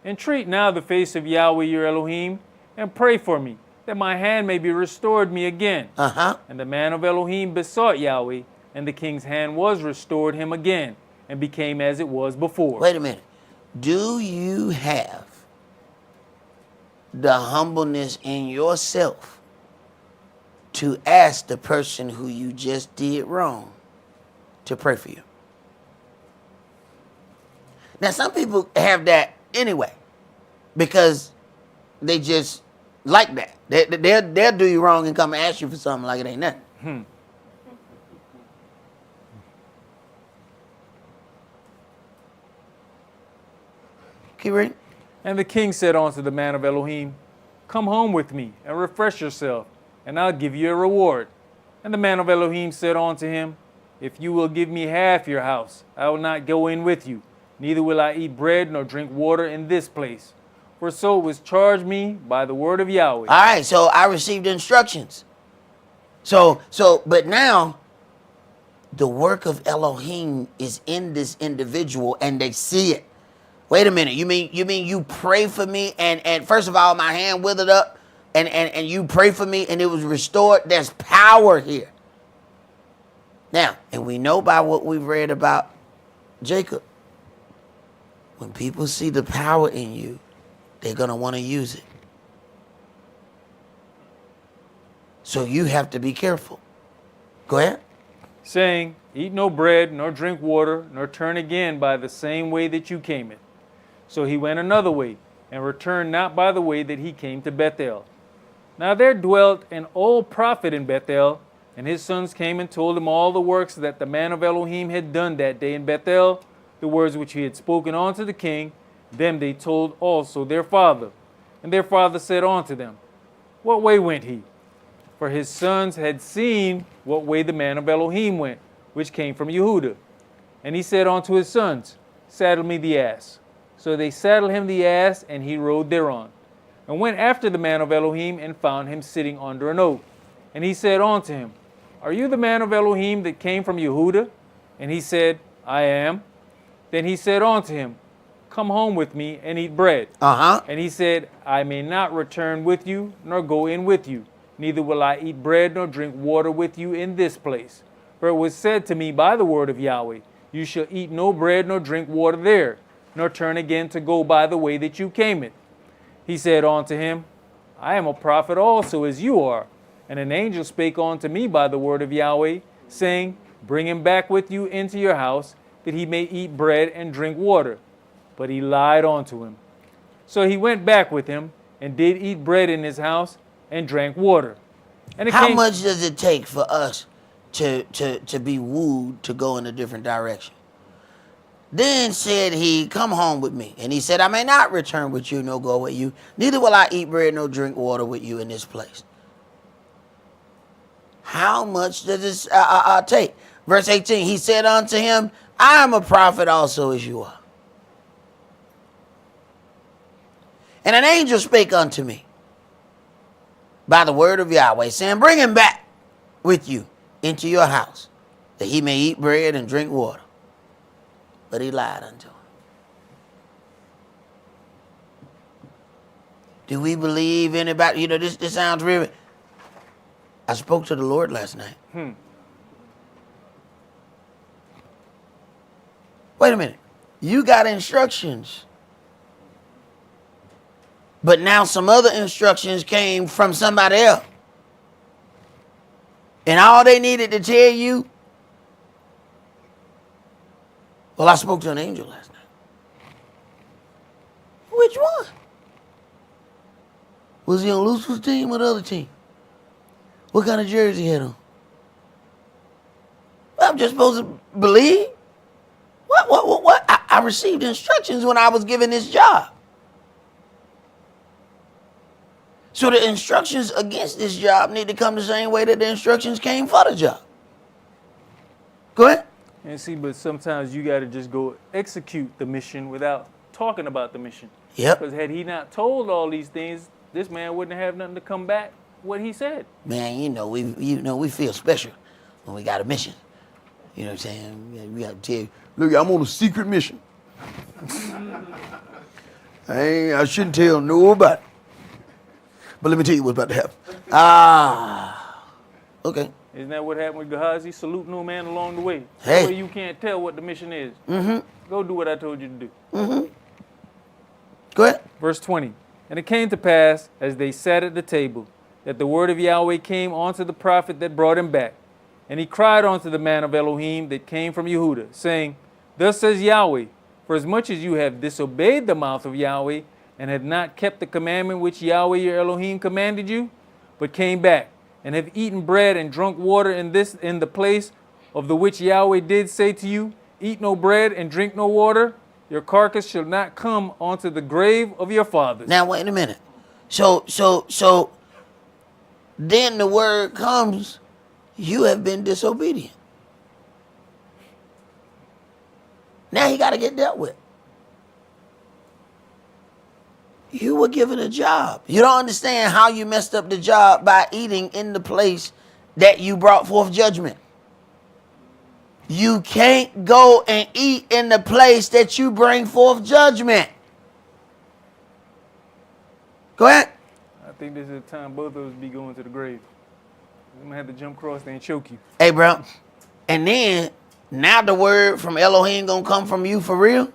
Entreat now the face of Yahweh your Elohim, and pray for me, that my hand may be restored me again. And the man of Elohim besought Yahweh, and the king's hand was restored him again, and became as it was before. Wait a minute. Do you have the humbleness in yourself to ask the person who you just did wrong to pray for you? Now, some people have that anyway, because they just like that. They'll do you wrong and come and ask you for something like it ain't nothing. Keep reading. And the king said unto the man of Elohim, Come home with me, and refresh yourself, and I'll give you a reward. And the man of Elohim said unto him, If you will give me half your house, I will not go in with you, neither will I eat bread nor drink water in this place. For so it was charged me by the word of Yahweh. All right, so I received instructions. But now, the work of Elohim is in this individual, and they see it. Wait a minute, you mean you pray for me, and first of all, my hand withered up, and you pray for me and it was restored, there's power here. Now, and we know by what we've read about Jacob, when people see the power in you, they're going to want to use it. So you have to be careful. Go ahead. Saying, eat no bread, nor drink water, nor turn again by the same way that you came it. So he went another way, and returned not by the way that he came to Bethel. Now there dwelt an old prophet in Bethel, and his sons came and told him all the works that the man of Elohim had done that day in Bethel, the words which he had spoken unto the king. Them they told also their father. And their father said unto them, What way went he? For his sons had seen what way the man of Elohim went, which came from Yehuda. And he said unto his sons, Saddle me the ass. So they saddled him the ass, and he rode thereon. And went after the man of Elohim, and found him sitting under an oak. And he said unto him, Are you the man of Elohim that came from Yehuda? And he said, I am. Then he said unto him, Come home with me and eat bread. And he said, I may not return with you, nor go in with you. Neither will I eat bread nor drink water with you in this place. For it was said to me by the word of Yahweh, You shall eat no bread nor drink water there, nor turn again to go by the way that you came it. He said unto him, I am a prophet also, as you are. And an angel spake unto me by the word of Yahweh, saying, Bring him back with you into your house, that he may eat bread and drink water. But he lied unto him. So he went back with him, and did eat bread in his house, and drank water. And How much does it take for us to be wooed to go in a different direction? Then said he, Come home with me. And he said, I may not return with you, nor go with you. Neither will I eat bread, nor drink water with you in this place. How much does this take? Verse 18, he said unto him, I am a prophet also, as you are. And an angel spake unto me by the word of Yahweh, saying, Bring him back with you into your house, that he may eat bread and drink water. But he lied unto him. Do we believe anybody? You know, this sounds real. I spoke to the Lord last night. Wait a minute. You got instructions. But now some other instructions came from somebody else. And all they needed to tell you, well, I spoke to an angel last night. Which one? Was he on Lucifer's team or the other team? What kind of jersey he had on? Well, I'm just supposed to believe? What? I received instructions when I was given this job. So the instructions against this job need to come the same way that the instructions came for the job. Go ahead. And see, but sometimes you got to just go execute the mission without talking about the mission. Yep. Because had he not told all these things, this man wouldn't have nothing to come back what he said. Man, we feel special when we got a mission. You know what I'm saying? We got to tell you, look, I'm on a secret mission. I shouldn't tell nobody. But let me tell you what's about to happen. Okay. Isn't that what happened with Gehazi? Salute no man along the way. Hey. That way you can't tell what the mission is. Go do what I told you to do. Go ahead. Verse 20. And it came to pass, as they sat at the table, that the word of Yahweh came unto the prophet that brought him back. And he cried unto the man of Elohim that came from Yehuda, saying, Thus says Yahweh, for as much as you have disobeyed the mouth of Yahweh, and have not kept the commandment which Yahweh your Elohim commanded you, but came back, and have eaten bread and drunk water in the place of the which Yahweh did say to you, Eat no bread and drink no water, your carcass shall not come onto the grave of your fathers. Now wait a minute. So then the word comes, you have been disobedient. Now he got to get dealt with. You were given a job. You don't understand how you messed up the job by eating in the place that you brought forth judgment. You can't go and eat in the place that you bring forth judgment. Go ahead. I think this is the time both of us be going to the grave. I'm going to have to jump across there and choke you. Hey, bro. And then, now the word from Elohim gonna come from you for real?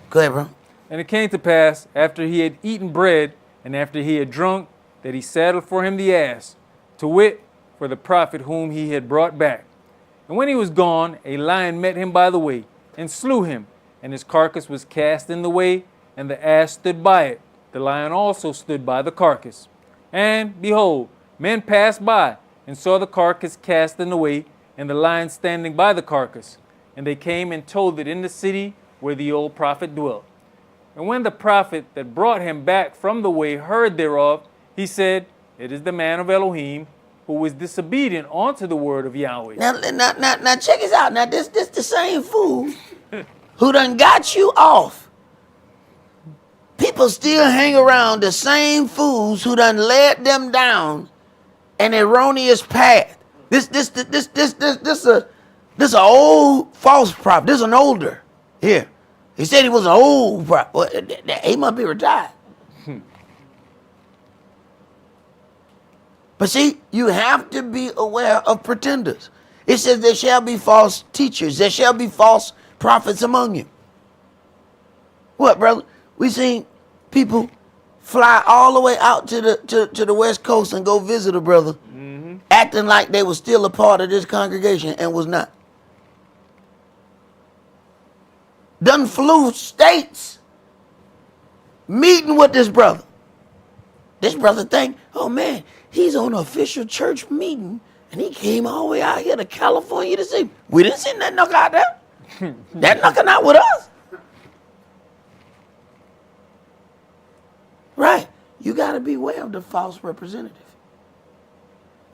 Go ahead, bro. And it came to pass, after he had eaten bread, and after he had drunk, that he saddled for him the ass, to wit, for the prophet whom he had brought back. And when he was gone, a lion met him by the way, and slew him, and his carcass was cast in the way, and the ass stood by it. The lion also stood by the carcass. And, behold, men passed by, and saw the carcass cast in the way, and the lion standing by the carcass. And they came and told it in the city where the old prophet dwelt. And when the prophet that brought him back from the way heard thereof, he said, it is the man of Elohim, who was disobedient unto the word of Yahweh. Now check this out. Now, this the same fool who done got you off. People still hang around the same fools who done led them down an erroneous path. This a old false prophet. This is an older. Here. He said he was an old prophet. Well, he must be retired. But see, you have to be aware of pretenders. It says there shall be false teachers. There shall be false prophets among you. What, brother? We seen people fly all the way out to the West Coast and go visit a brother, acting like they were still a part of this congregation and was not. Done flew states meeting with this brother. This brother think, oh man, he's on an official church meeting and he came all the way out here to California to see. We didn't see that knuckle out there. That knuckle not with us. Right. You got to beware of the false representative.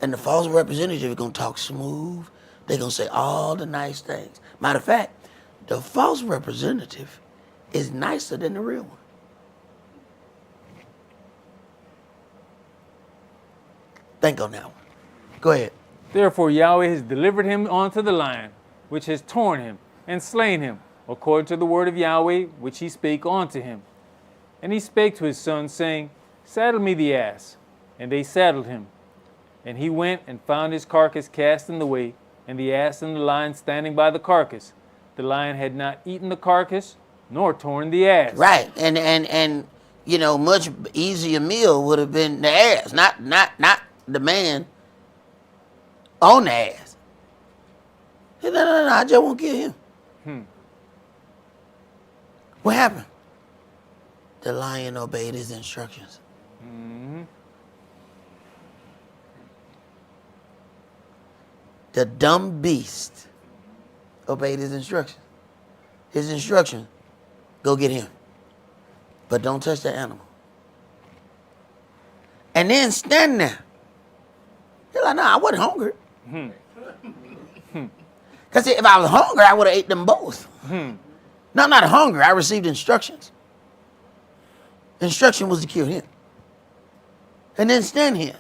And the false representative is going to talk smooth. They're going to say all the nice things. Matter of fact, the false representative is nicer than the real one. Think on that one. Go ahead. Therefore Yahweh has delivered him unto the lion, which has torn him and slain him, according to the word of Yahweh, which he spake unto him. And he spake to his sons, saying, saddle me the ass. And they saddled him. And he went and found his carcass cast in the way, and the ass and the lion standing by the carcass. The lion had not eaten the carcass, nor torn the ass. Right. And you know, much easier meal would have been the ass, not the man on the ass. No, I just won't kill him. What happened? The lion obeyed his instructions. The dumb beast obeyed his instructions. His instruction, go get him. But don't touch the animal. And then stand there. You're like, nah, I wasn't hungry. Because if I was hungry, I would have ate them both. No, I'm not hungry. I received instructions. Instruction was to kill him. And then stand here.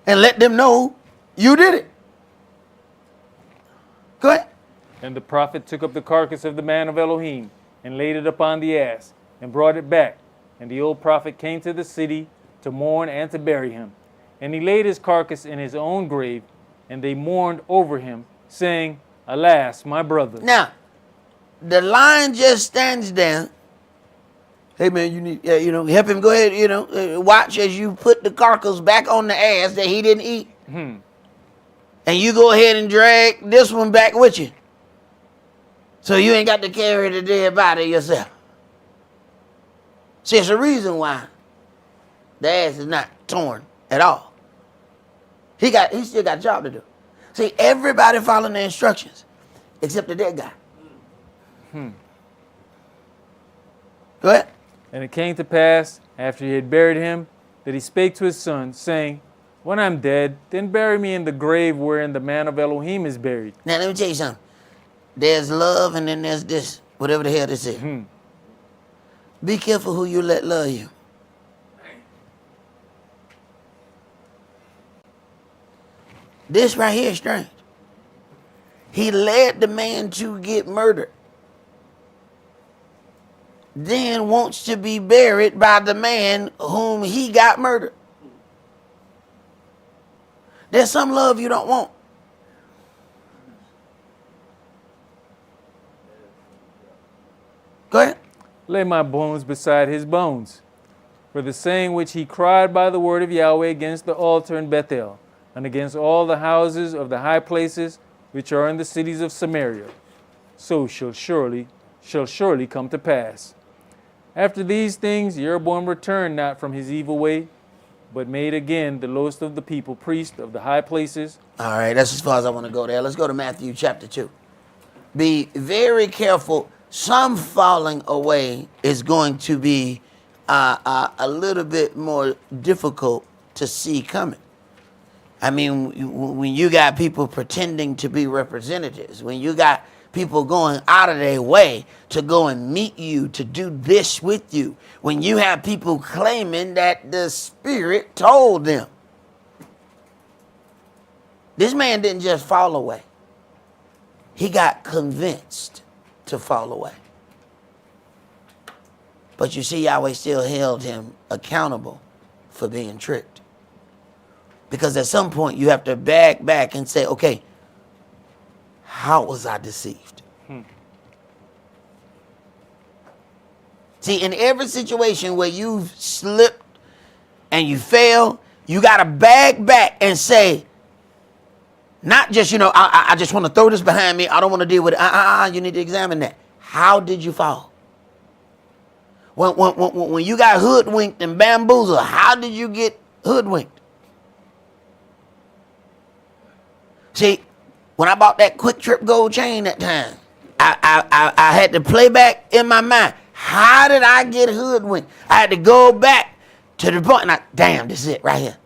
And let them know you did it. Go ahead. And the prophet took up the carcass of the man of Elohim, and laid it upon the ass, and brought it back. And the old prophet came to the city to mourn and to bury him. And he laid his carcass in his own grave, and they mourned over him, saying, alas, my brother. Now, the lion just stands there. Hey man, you need, help him. Go ahead, watch as you put the carcass back on the ass that he didn't eat. And you go ahead and drag this one back with you. So you ain't got to carry the dead body yourself. See, it's a reason why the ass is not torn at all. He still got a job to do. See, everybody following the instructions except the dead guy. Go ahead. And it came to pass, after he had buried him, that he spake to his son, saying, when I'm dead, then bury me in the grave wherein the man of Elohim is buried. Now, let me tell you something. There's love and then there's this, whatever the hell this is. Be careful who you let love you. This right here is strange. He led the man to get murdered. then wants to be buried by the man whom he got murdered. There's some love you don't want. Go ahead. Lay my bones beside his bones. For the saying which he cried by the word of Yahweh against the altar in Bethel, and against all the houses of the high places which are in the cities of Samaria, so shall surely come to pass. After these things Jeroboam returned not from his evil way, but made again the lowest of the people priest of the high places. All right, that's as far as I want to go there. Let's go to Matthew chapter 2. Be very careful. Some falling away is going to be a little bit more difficult to see coming. I mean, when you got people pretending to be representatives, when you got people going out of their way to go and meet you, to do this with you, when you have people claiming that the Spirit told them. This man didn't just fall away. He got convinced to fall away. But you see, Yahweh still held him accountable for being tricked. Because at some point you have to back and say, okay, how was I deceived? See, in every situation where you've slipped and you fail, you got to back and say, not just, I just want to throw this behind me. I don't want to deal with it. You need to examine that. How did you fall? When you got hoodwinked and bamboozled, how did you get hoodwinked? See, when I bought that Quick Trip gold chain that time, I had to play back in my mind. How did I get hoodwinked? I had to go back to the point. Damn, this is it right here.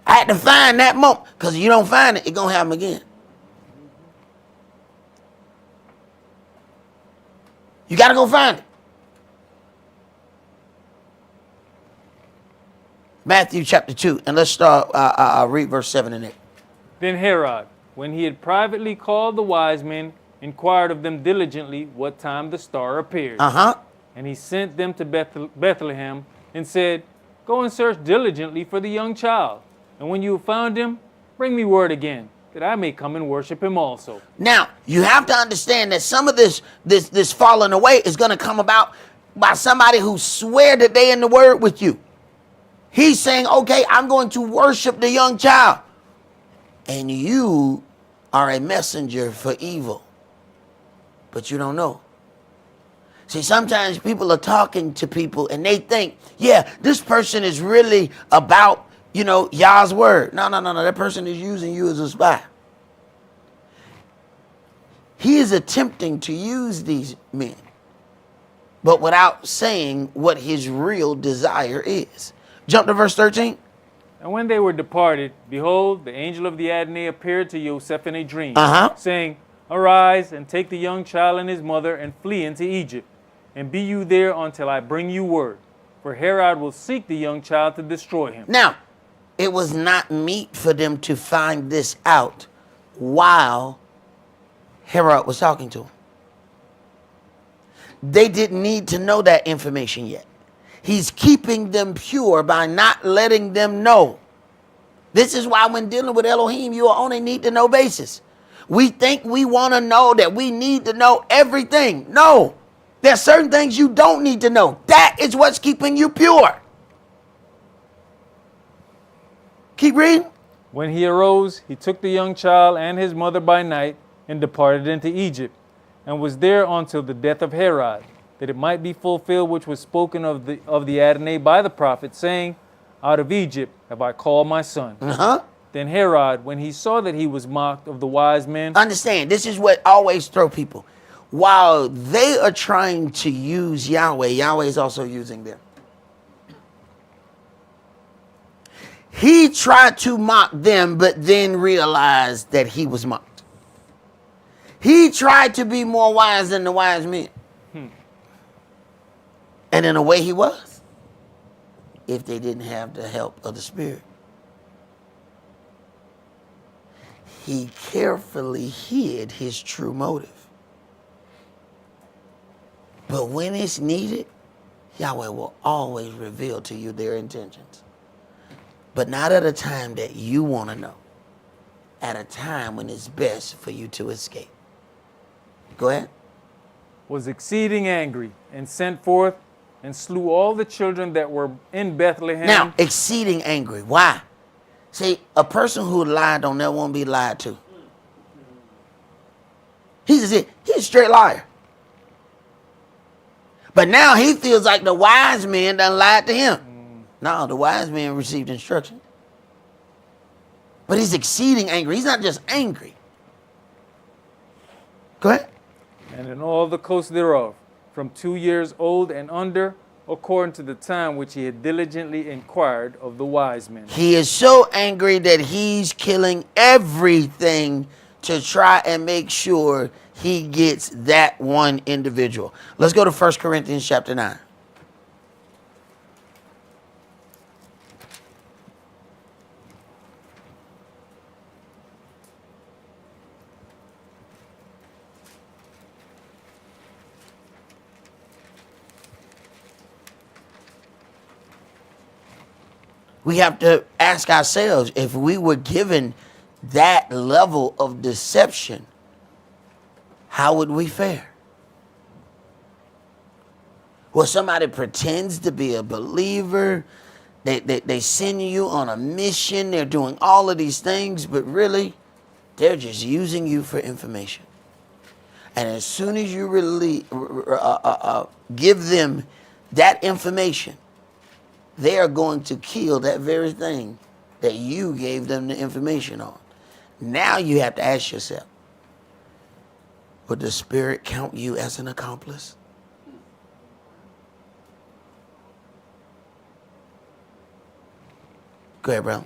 I had to find that moment, because if you don't find it, it's going to happen again. You got to go find it. Matthew chapter 2, and let's start, read verse 7 and 8. Then Herod, when he had privately called the wise men, inquired of them diligently what time the star appeared. And he sent them to Bethlehem and said, go and search diligently for the young child. And when you have found him, bring me word again, that I may come and worship him also. Now, you have to understand that some of this falling away is going to come about by somebody who swear that they in the word with you. He's saying, okay, I'm going to worship the young child. And you are a messenger for evil. But you don't know. See, sometimes people are talking to people and they think, yeah, this person is really about, Yah's word. No. That person is using you as a spy. He is attempting to use these men, but without saying what his real desire is. Jump to verse 13. And when they were departed, behold, the angel of the Adonai appeared to Joseph in a dream, saying, arise and take the young child and his mother and flee into Egypt, and be you there until I bring you word. For Herod will seek the young child to destroy him. Now, it was not meet for them to find this out while Herod was talking to him. They didn't need to know that information yet. He's keeping them pure by not letting them know. This is why when dealing with Elohim, you are on a need-to-know basis. We think we want to know that we need to know everything. No, there's certain things you don't need to know. That is what's keeping you pure. Keep reading. When he arose, he took the young child and his mother by night and departed into Egypt, and was there until the death of Herod, that it might be fulfilled which was spoken of the Adonai by the prophet, saying, out of Egypt have I called my son. Then Herod, when he saw that he was mocked of the wise men. Understand, this is what always throw people. While they are trying to use Yahweh, Yahweh is also using them. He tried to mock them, but then realized that he was mocked. He tried to be more wise than the wise men. And in a way he was, if they didn't have the help of the Spirit. He carefully hid his true motive. But when it's needed, Yahweh will always reveal to you their intentions. But not at a time that you want to know. At a time when it's best for you to escape. Go ahead. Was exceeding angry, and sent forth and slew all the children that were in Bethlehem. Now, exceeding angry. Why? See, a person who lied don't never want to be lied to. He's a straight liar. But now he feels like the wise men done lied to him. No, the wise men received instruction. But he's exceeding angry. He's not just angry. Go ahead. And in all the coasts thereof, from 2 years old and under, according to the time which he had diligently inquired of the wise men. He is so angry that he's killing everything to try and make sure he gets that one individual. Let's go to 1 Corinthians chapter 9. We have to ask ourselves, if we were given that level of deception, how would we fare? Well, somebody pretends to be a believer. They send you on a mission. They're doing all of these things, but really, they're just using you for information. And as soon as you give them that information, they are going to kill that very thing that you gave them the information on. Now you have to ask yourself, would the Spirit count you as an accomplice? Go ahead, bro.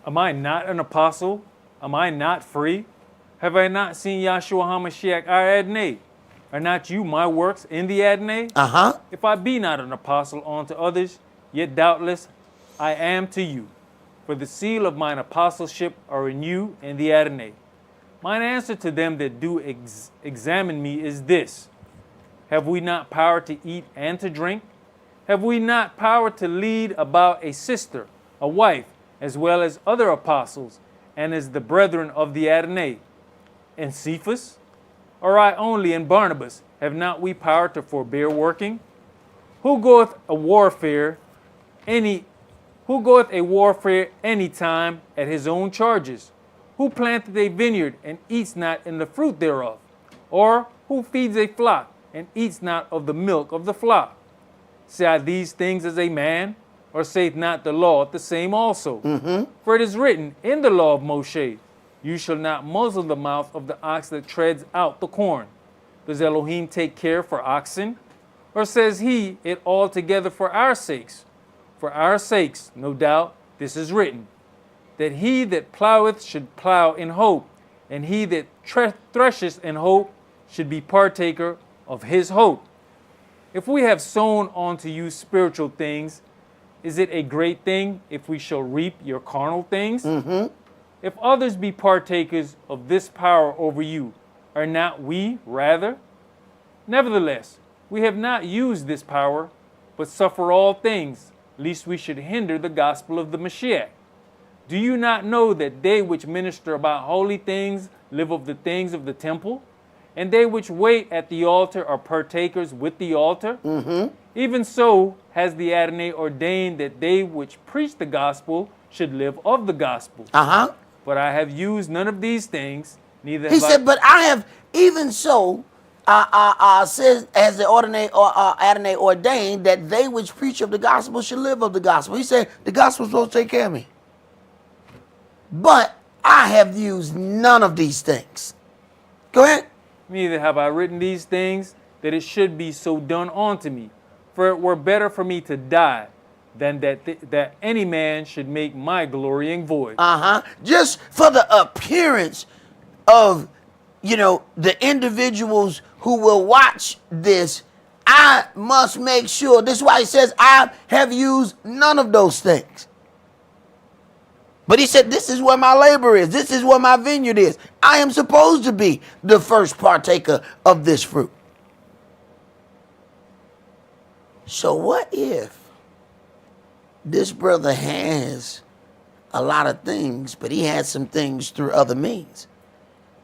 Am I not an apostle? Am I not free? Have I not seen Yahshua HaMashiach our Adonai? Are not you my works in the Adonai? Uh-huh. If I be not an apostle unto others, yet doubtless I am to you. For the seal of mine apostleship are in you and the Adonai. Mine answer to them that do examine me is this: have we not power to eat and to drink? Have we not power to lead about a sister, a wife, as well as other apostles, and as the brethren of the Adonai? And Cephas? Or I only and Barnabas, have not we power to forbear working? Who goeth a warfare any time at his own charges? Who planteth a vineyard and eats not in the fruit thereof? Or who feeds a flock and eats not of the milk of the flock? Say I these things as a man, or saith not the law the same also? For it is written in the law of Moshe, you shall not muzzle the mouth of the ox that treads out the corn. Does Elohim take care for oxen? Or says he it altogether for our sakes? For our sakes, no doubt, this is written, that he that ploweth should plow in hope, and he that thresheth in hope should be partaker of his hope. If we have sown unto you spiritual things, is it a great thing if we shall reap your carnal things? If others be partakers of this power over you, are not we rather? Nevertheless, we have not used this power, but suffer all things, lest we should hinder the gospel of the Mashiach. Do you not know that they which minister about holy things live of the things of the temple? And they which wait at the altar are partakers with the altar? Even so has the Adonai ordained that they which preach the gospel should live of the gospel. But I have used none of these things, neither have He said, but I have, even so, says, as the Adonai ordained that they which preach of the gospel should live of the gospel. He said, the gospel is supposed to take care of me. But I have used none of these things. Go ahead. Neither have I written these things, that it should be so done unto me. For it were better for me to die, than that any man should make my glorying void. Just for the appearance of, the individuals who will watch this, I must make sure. This is why he says, I have used none of those things. But he said, this is where my labor is. This is where my vineyard is. I am supposed to be the first partaker of this fruit. So what if this brother has a lot of things, but he has some things through other means?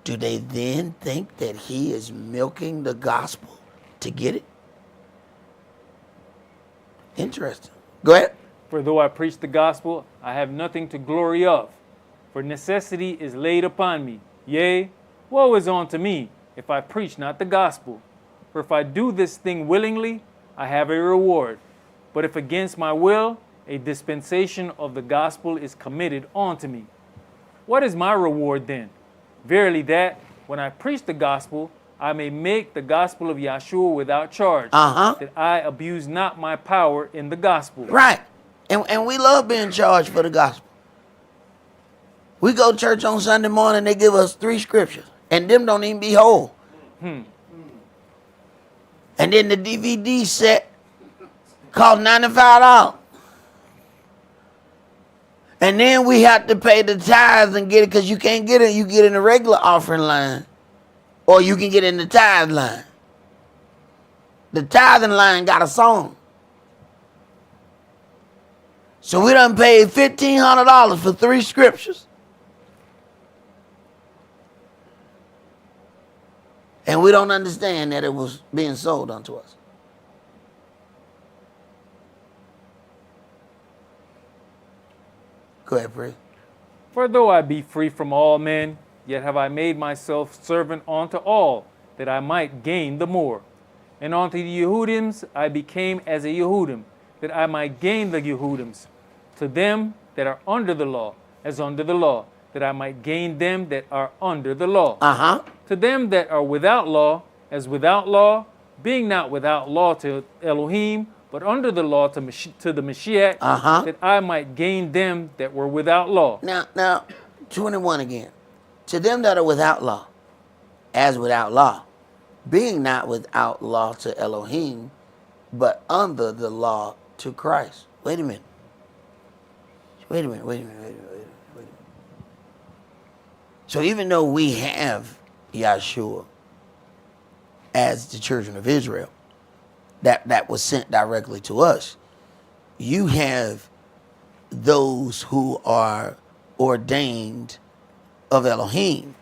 Do they then think that he is milking the gospel to get it? Interesting. Go ahead. For though I preach the gospel, I have nothing to glory of. For necessity is laid upon me. Yea, woe is unto me, if I preach not the gospel. For if I do this thing willingly, I have a reward. But if against my will, a dispensation of the gospel is committed unto me. What is my reward then? Verily that, when I preach the gospel, I may make the gospel of Yahshua without charge, that I abuse not my power in the gospel. Right. And we love being charged for the gospel. We go to church on Sunday morning, they give us 3 scriptures, and them don't even be whole. And then the DVD set cost $95. And then we have to pay the tithes and get it, because you can't get it. You get in the regular offering line, or you can get in the tithe line. The tithing line got a song. So we done paid $1,500 for 3 scriptures. And we don't understand that it was being sold unto us. Go ahead, Pray. For though I be free from all men, yet have I made myself servant unto all, that I might gain the more. And unto the Yehudims I became as a Yehudim, that I might gain the Yehudims. To them that are under the law, as under the law, that I might gain them that are under the law. To them that are without law, as without law, being not without law to Elohim, but under the law to the Mashiach, that I might gain them that were without law. Now, 21 again. To them that are without law, as without law, being not without law to Elohim, but under the law to Christ. Wait a minute. So even though we have Yahshua as the children of Israel, that was sent directly to us, you have those who are ordained of Elohim.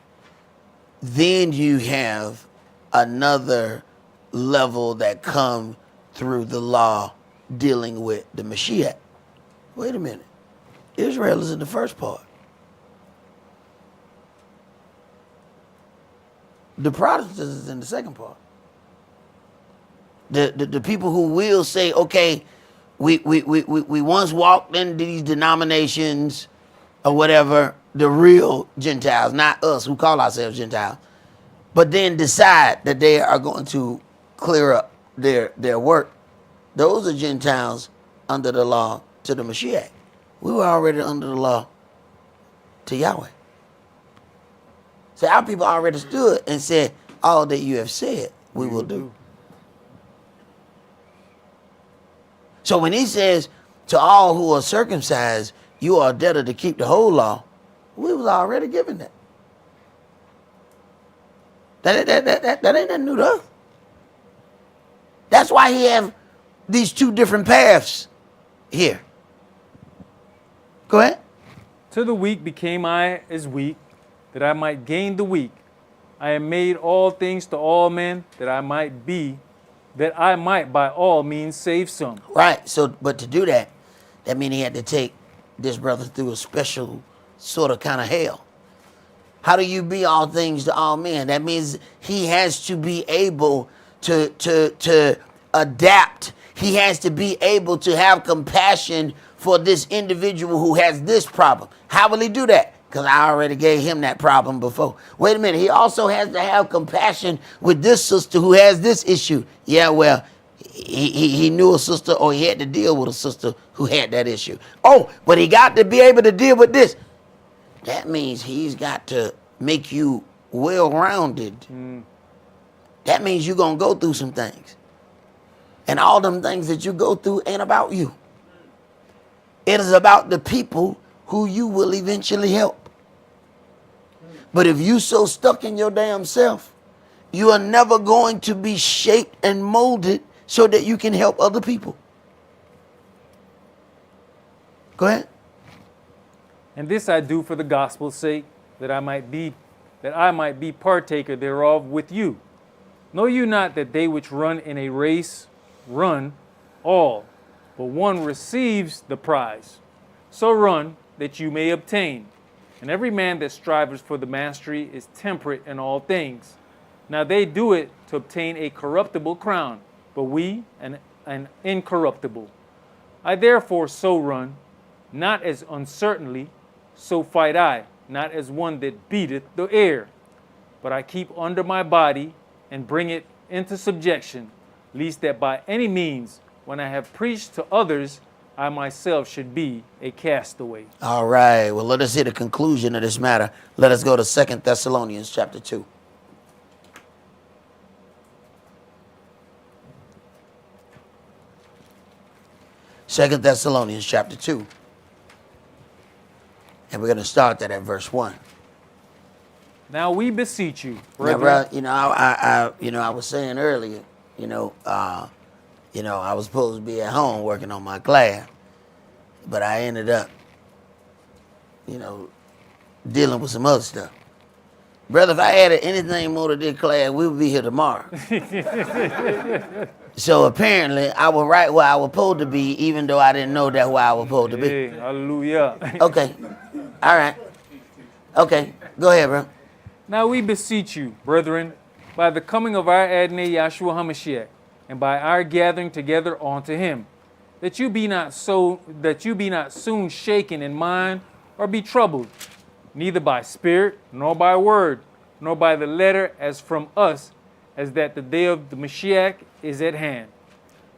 Then you have another level that come through the law dealing with the Mashiach. Wait a minute. Israel is in the first part. The Protestants is in the second part. The people who will say, okay, we once walked into these denominations or whatever, the real Gentiles, not us who call ourselves Gentiles, but then decide that they are going to clear up their work. Those are Gentiles under the law to the Mashiach. We were already under the law to Yahweh. So our people already stood and said, all that you have said, we will do. So when he says, to all who are circumcised, you are a debtor to keep the whole law, we was already given that. That ain't nothing new to us. That's why he have these 2 different paths here. Go ahead. To the weak became I as weak, that I might gain the weak. I am made all things to all men, that I might by all means save some. Right. So, but to do that means he had to take this brother through a special sort of kind of hell. How do you be all things to all men? That means he has to be able to adapt. He has to be able to have compassion for this individual who has this problem. How will he do that? Because I already gave him that problem before. Wait a minute. He also has to have compassion with this sister who has this issue. Yeah, well, he knew a sister, or he had to deal with a sister who had that issue. Oh, but he got to be able to deal with this. That means he's got to make you well-rounded. That means you're going to go through some things. And all them things that you go through ain't about you. It is about the people who you will eventually help. But if you so stuck in your damn self, you are never going to be shaped and molded so that you can help other people. Go ahead. And this I do for the gospel's sake, that I might be partaker thereof with you. Know you not that they which run in a race run all, but one receives the prize. So run that you may obtain. And every man that strives for the mastery is temperate in all things. Now they do it to obtain a corruptible crown, but we an incorruptible. I therefore so run, not as uncertainly, so fight I, not as one that beateth the air, but I keep under my body and bring it into subjection, lest that by any means, when I have preached to others, I myself should be a castaway. All right. Well, let us hear the conclusion of this matter. Let us go to 2 Thessalonians chapter 2. Second Thessalonians chapter 2. And we're going to start that at verse 1. Now we beseech you, Now, brethren. I was saying earlier, I was supposed to be at home working on my class, but I ended up, dealing with some other stuff. Brother, if I added anything more to this class, we would be here tomorrow. So apparently, I was right where I was supposed to be, even though I didn't know that's where I was supposed to be. Hey, hallelujah. Okay. All right. Okay. Go ahead, bro. Now we beseech you, brethren, by the coming of our Adonai Yahshua HaMashiach, and by our gathering together unto him, that you be not soon shaken in mind or be troubled, neither by spirit, nor by word, nor by the letter as from us, as that the day of the Mashiach is at hand.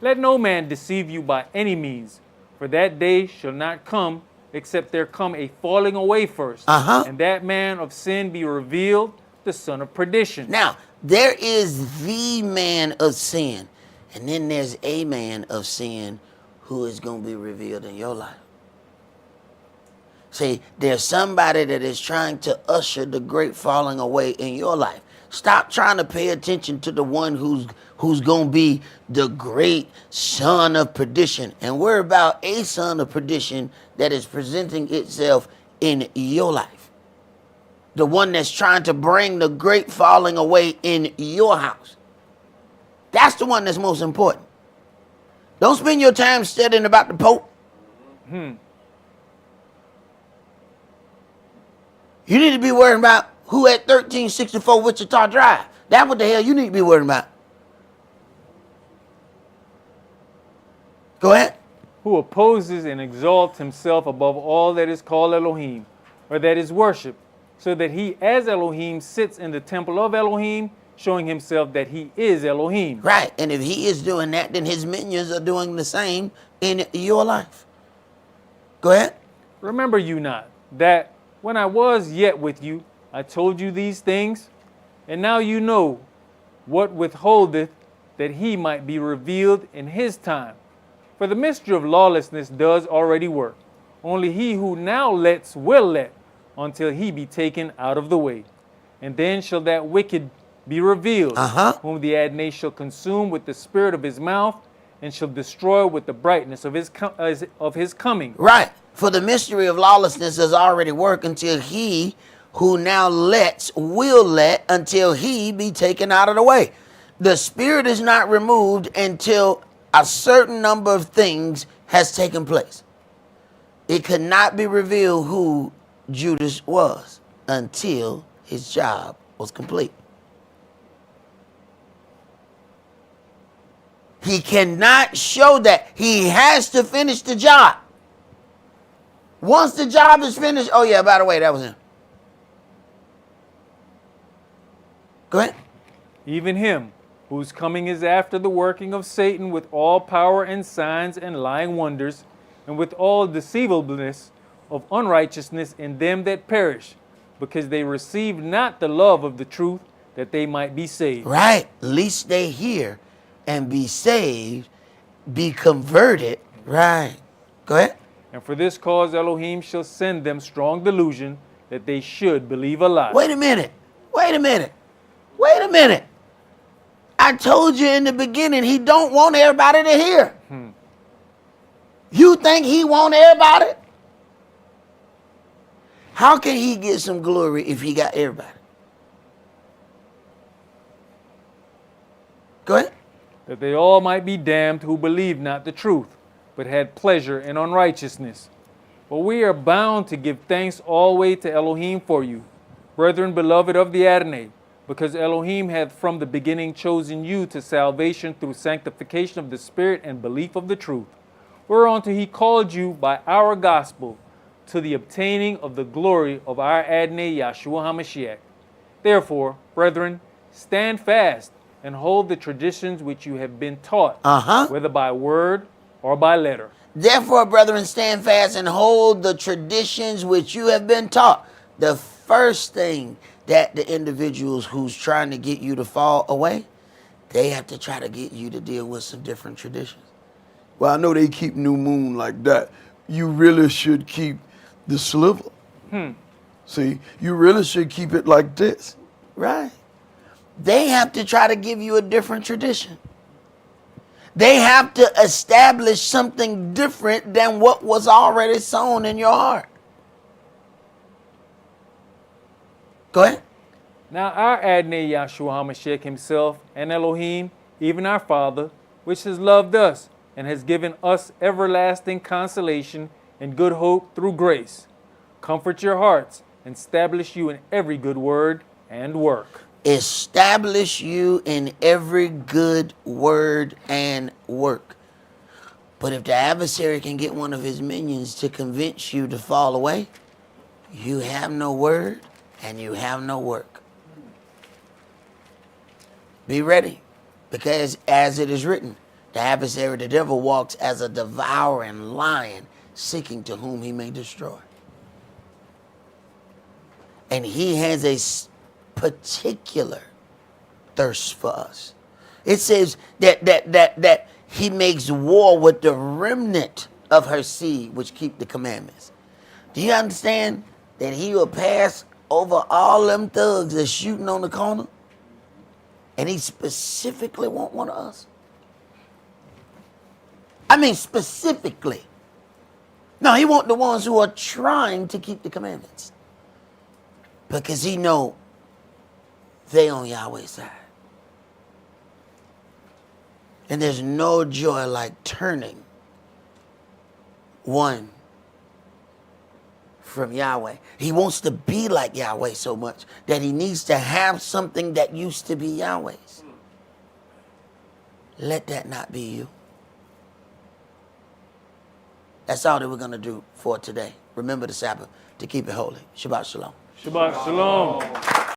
Let no man deceive you by any means, for that day shall not come, except there come a falling away first, and that man of sin be revealed, the son of perdition. Now, there is the man of sin, and then there's a man of sin who is going to be revealed in your life. See, there's somebody that is trying to usher the great falling away in your life. Stop trying to pay attention to the one who's going to be the great son of perdition, and worry about a son of perdition that is presenting itself in your life. The one that's trying to bring the great falling away in your house. That's the one that's most important. Don't spend your time studying about the Pope. You need to be worrying about who at 1364 Wichita Drive. That's what the hell you need to be worrying about. Go ahead. Who opposes and exalts himself above all that is called Elohim, or that is worship, so that he as Elohim sits in the temple of Elohim, showing himself that he is Elohim. Right, and if he is doing that, then his minions are doing the same in your life. Go ahead. Remember you not, that when I was yet with you, I told you these things, and now you know what withholdeth, that he might be revealed in his time. For the mystery of lawlessness does already work. Only he who now lets will let, until he be taken out of the way. And then shall that wicked be revealed, whom the Adonai shall consume with the spirit of his mouth, and shall destroy with the brightness of his coming. Right. For the mystery of lawlessness does already work, until he who now lets will let, until he be taken out of the way. The spirit is not removed until a certain number of things has taken place. It could not be revealed who Judas was until his job was complete. He cannot show that. He has to finish the job. Once the job is finished, oh yeah, by the way, that was him. Go ahead. Even him, whose coming is after the working of Satan with all power and signs and lying wonders, and with all deceivableness of unrighteousness in them that perish, because they receive not the love of the truth, that they might be saved. Right. Least they hear and be saved, be converted. Right. Go ahead. And for this cause Elohim shall send them strong delusion, that they should believe a lie. Wait a minute. Wait a minute. Wait a minute. I told you in the beginning, he don't want everybody to hear. You think he want everybody? How can he get some glory if he got everybody? Go ahead. That they all might be damned who believed not the truth, but had pleasure in unrighteousness. But we are bound to give thanks always to Elohim for you, brethren beloved of the Adonai, because Elohim hath from the beginning chosen you to salvation through sanctification of the Spirit and belief of the truth, whereunto he called you by our gospel to the obtaining of the glory of our Adonai Yahshua HaMashiach. Therefore, brethren, stand fast and hold the traditions which you have been taught, whether by word or by letter. Therefore, brethren, stand fast and hold the traditions which you have been taught. The first thing that the individuals who's trying to get you to fall away, they have to try to get you to deal with some different traditions. Well, I know they keep new moon like that. You really should keep the sliver. See, you really should keep it like this. Right. They have to try to give you a different tradition. They have to establish something different than what was already sown in your heart. Go ahead. Now our Adonai Yahshua HaMashiach himself and Elohim, even our Father, which has loved us and has given us everlasting consolation and good hope through grace, comfort your hearts and establish you in every good word and work. Establish you in every good word and work. But if the adversary can get one of his minions to convince you to fall away, you have no word and you have no work. Be ready, because as it is written, the adversary, the devil, walks as a devouring lion, seeking to whom he may destroy. And he has a particular thirst for us. It says that he makes war with the remnant of her seed, which keep the commandments. Do you understand that he will pass over all them thugs that's shooting on the corner? And he specifically want one of us. I mean, specifically. No, he want the ones who are trying to keep the commandments. Because he know they on Yahweh's side. And there's no joy like turning one from Yahweh. He wants to be like Yahweh so much that he needs to have something that used to be Yahweh's. Let that not be you. That's all that we're going to do for today. Remember the Sabbath to keep it holy. Shabbat shalom. Shabbat shalom.